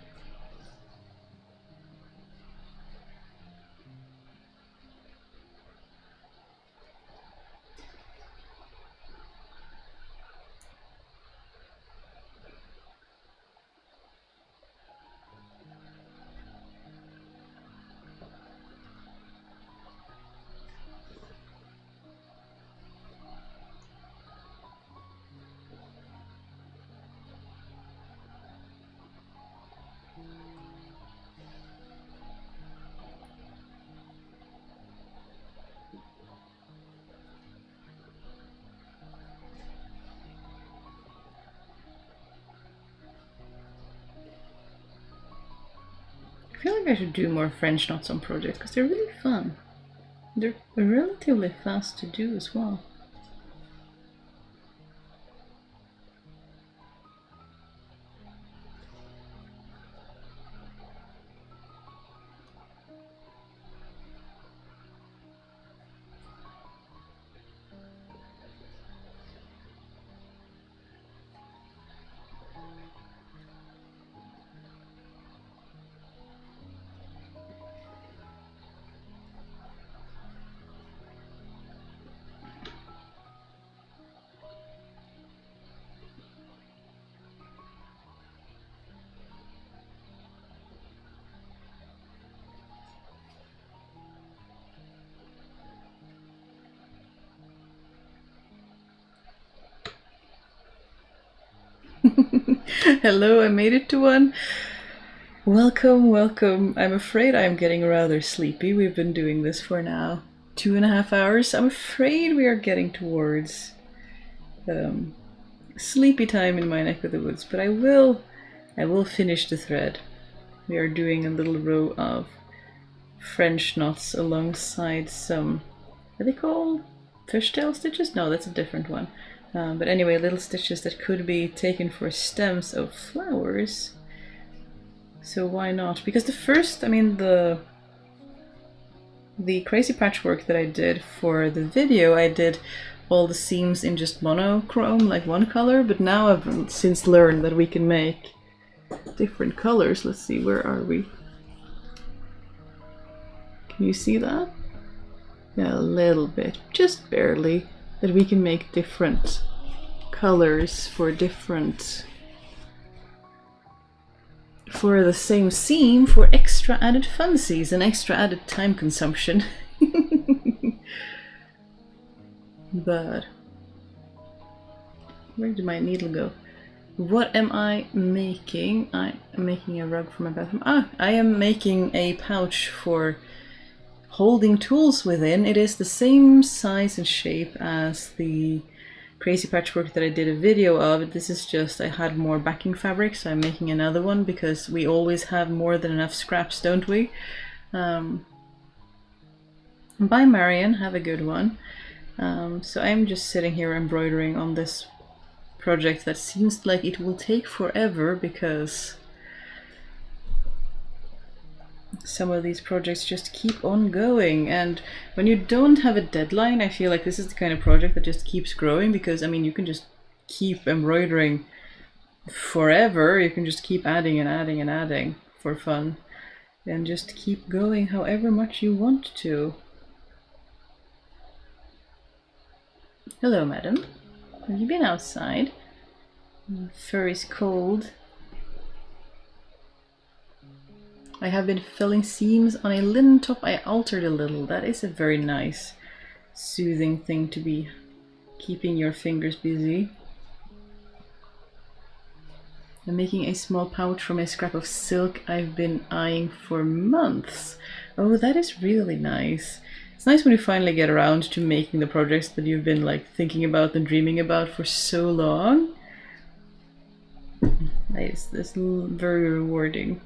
I feel like I should do more French knots on projects because they're really fun. They're relatively fast to do as well. Hello, I made it to one. Welcome, welcome. I'm afraid I'm getting rather sleepy. We've been doing this for now 2.5 hours. I'm afraid we are getting towards sleepy time in my neck of the woods, but I will finish the thread. We are doing a little row of French knots alongside some, are they called fishtail stitches? No, that's a different one. But anyway, little stitches that could be taken for stems of flowers. So why not? Because the first, I mean, the crazy patchwork that I did for the video, I did all the seams in just monochrome, like one color, but now I've since learned that we can make different colors. Let's see, where are we? Can you see that? Yeah, a little bit, just barely, that we can make different colors for different, for the same seam, for extra added funsies and extra added time consumption. But where did my needle go? What am I making? I'm making a rug for my bathroom. I am making a pouch for holding tools within. It is the same size and shape as the crazy patchwork that I did a video of. This is just, I had more backing fabric, so I'm making another one because we always have more than enough scraps, don't we? By Marion, have a good one. So I'm just sitting here embroidering on this project that seems like it will take forever because some of these projects just keep on going, and when you don't have a deadline, I feel like this is the kind of project that just keeps growing, because I mean, you can just keep embroidering forever. You can just keep adding and adding and adding for fun and just keep going however much you want to. Hello, madam. Have you been outside? Fur is cold. I have been filling seams on a linen top I altered a little. That is a very nice, soothing thing to be keeping your fingers busy. I'm making a small pouch from a scrap of silk I've been eyeing for months. Oh, that is really nice. It's nice when you finally get around to making the projects that you've been like thinking about and dreaming about for so long. Nice, that's very rewarding.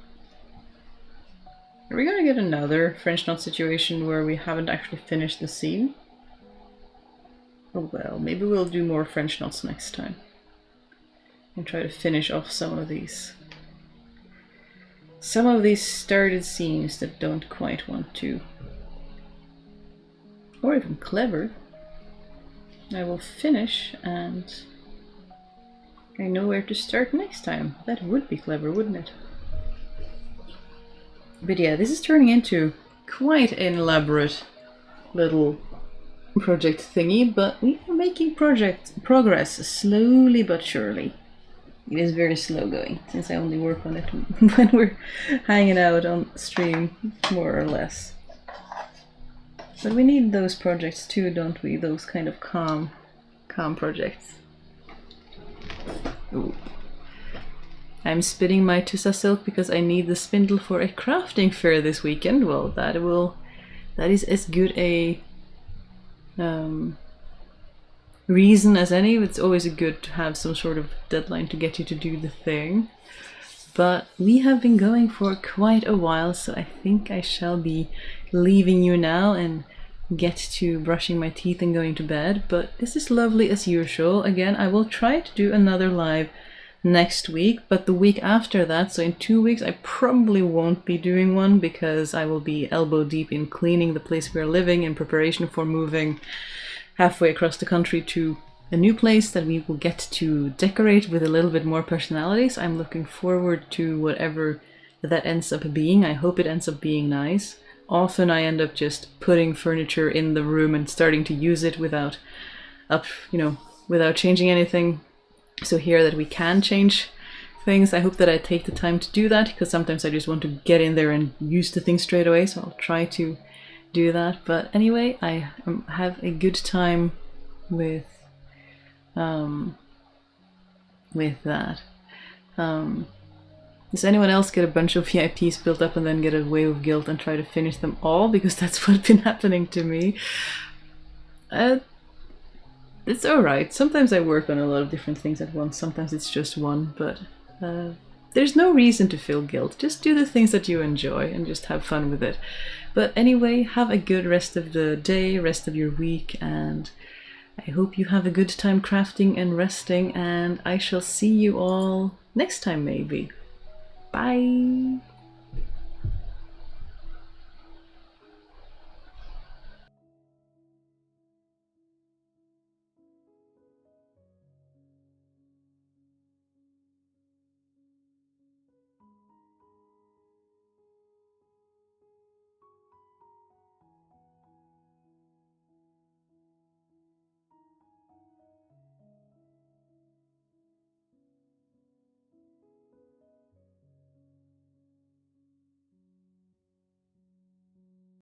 Are we gonna get another French knot situation where we haven't actually finished the seam? Oh well, maybe we'll do more French knots next time and try to finish off some of these started seams that don't quite want to, or even clever. I will finish and I know where to start next time. That would be clever, wouldn't it? But yeah, this is turning into quite an elaborate little project thingy, but we are making progress slowly but surely. It is very slow going, since I only work on it when we're hanging out on stream, more or less. But we need those projects too, don't we? Those kind of calm projects. Ooh. I'm spinning my Tussa silk because I need the spindle for a crafting fair this weekend. Well, that is as good a reason as any. It's always good to have some sort of deadline to get you to do the thing. But we have been going for quite a while, so I think I shall be leaving you now and get to brushing my teeth and going to bed. But this is lovely as usual. Again, I will try to do another live next week, but the week after that, so in 2 weeks, I probably won't be doing one because I will be elbow deep in cleaning the place we're living in preparation for moving halfway across the country to a new place that we will get to decorate with a little bit more personality. So I'm looking forward to whatever that ends up being. I hope it ends up being nice. Often I end up just putting furniture in the room and starting to use it without changing anything. So here that we can change things, I hope that I take the time to do that, because sometimes I just want to get in there and use the thing straight away, so I'll try to do that. But anyway, I have a good time with that. Does anyone else get a bunch of VIPs built up and then get a wave of guilt and try to finish them all? Because that's what's been happening to me. It's alright. Sometimes I work on a lot of different things at once. Sometimes it's just one, but there's no reason to feel guilt. Just do the things that you enjoy and just have fun with it. But anyway, have a good rest of the day, rest of your week, and I hope you have a good time crafting and resting, and I shall see you all next time maybe. Bye!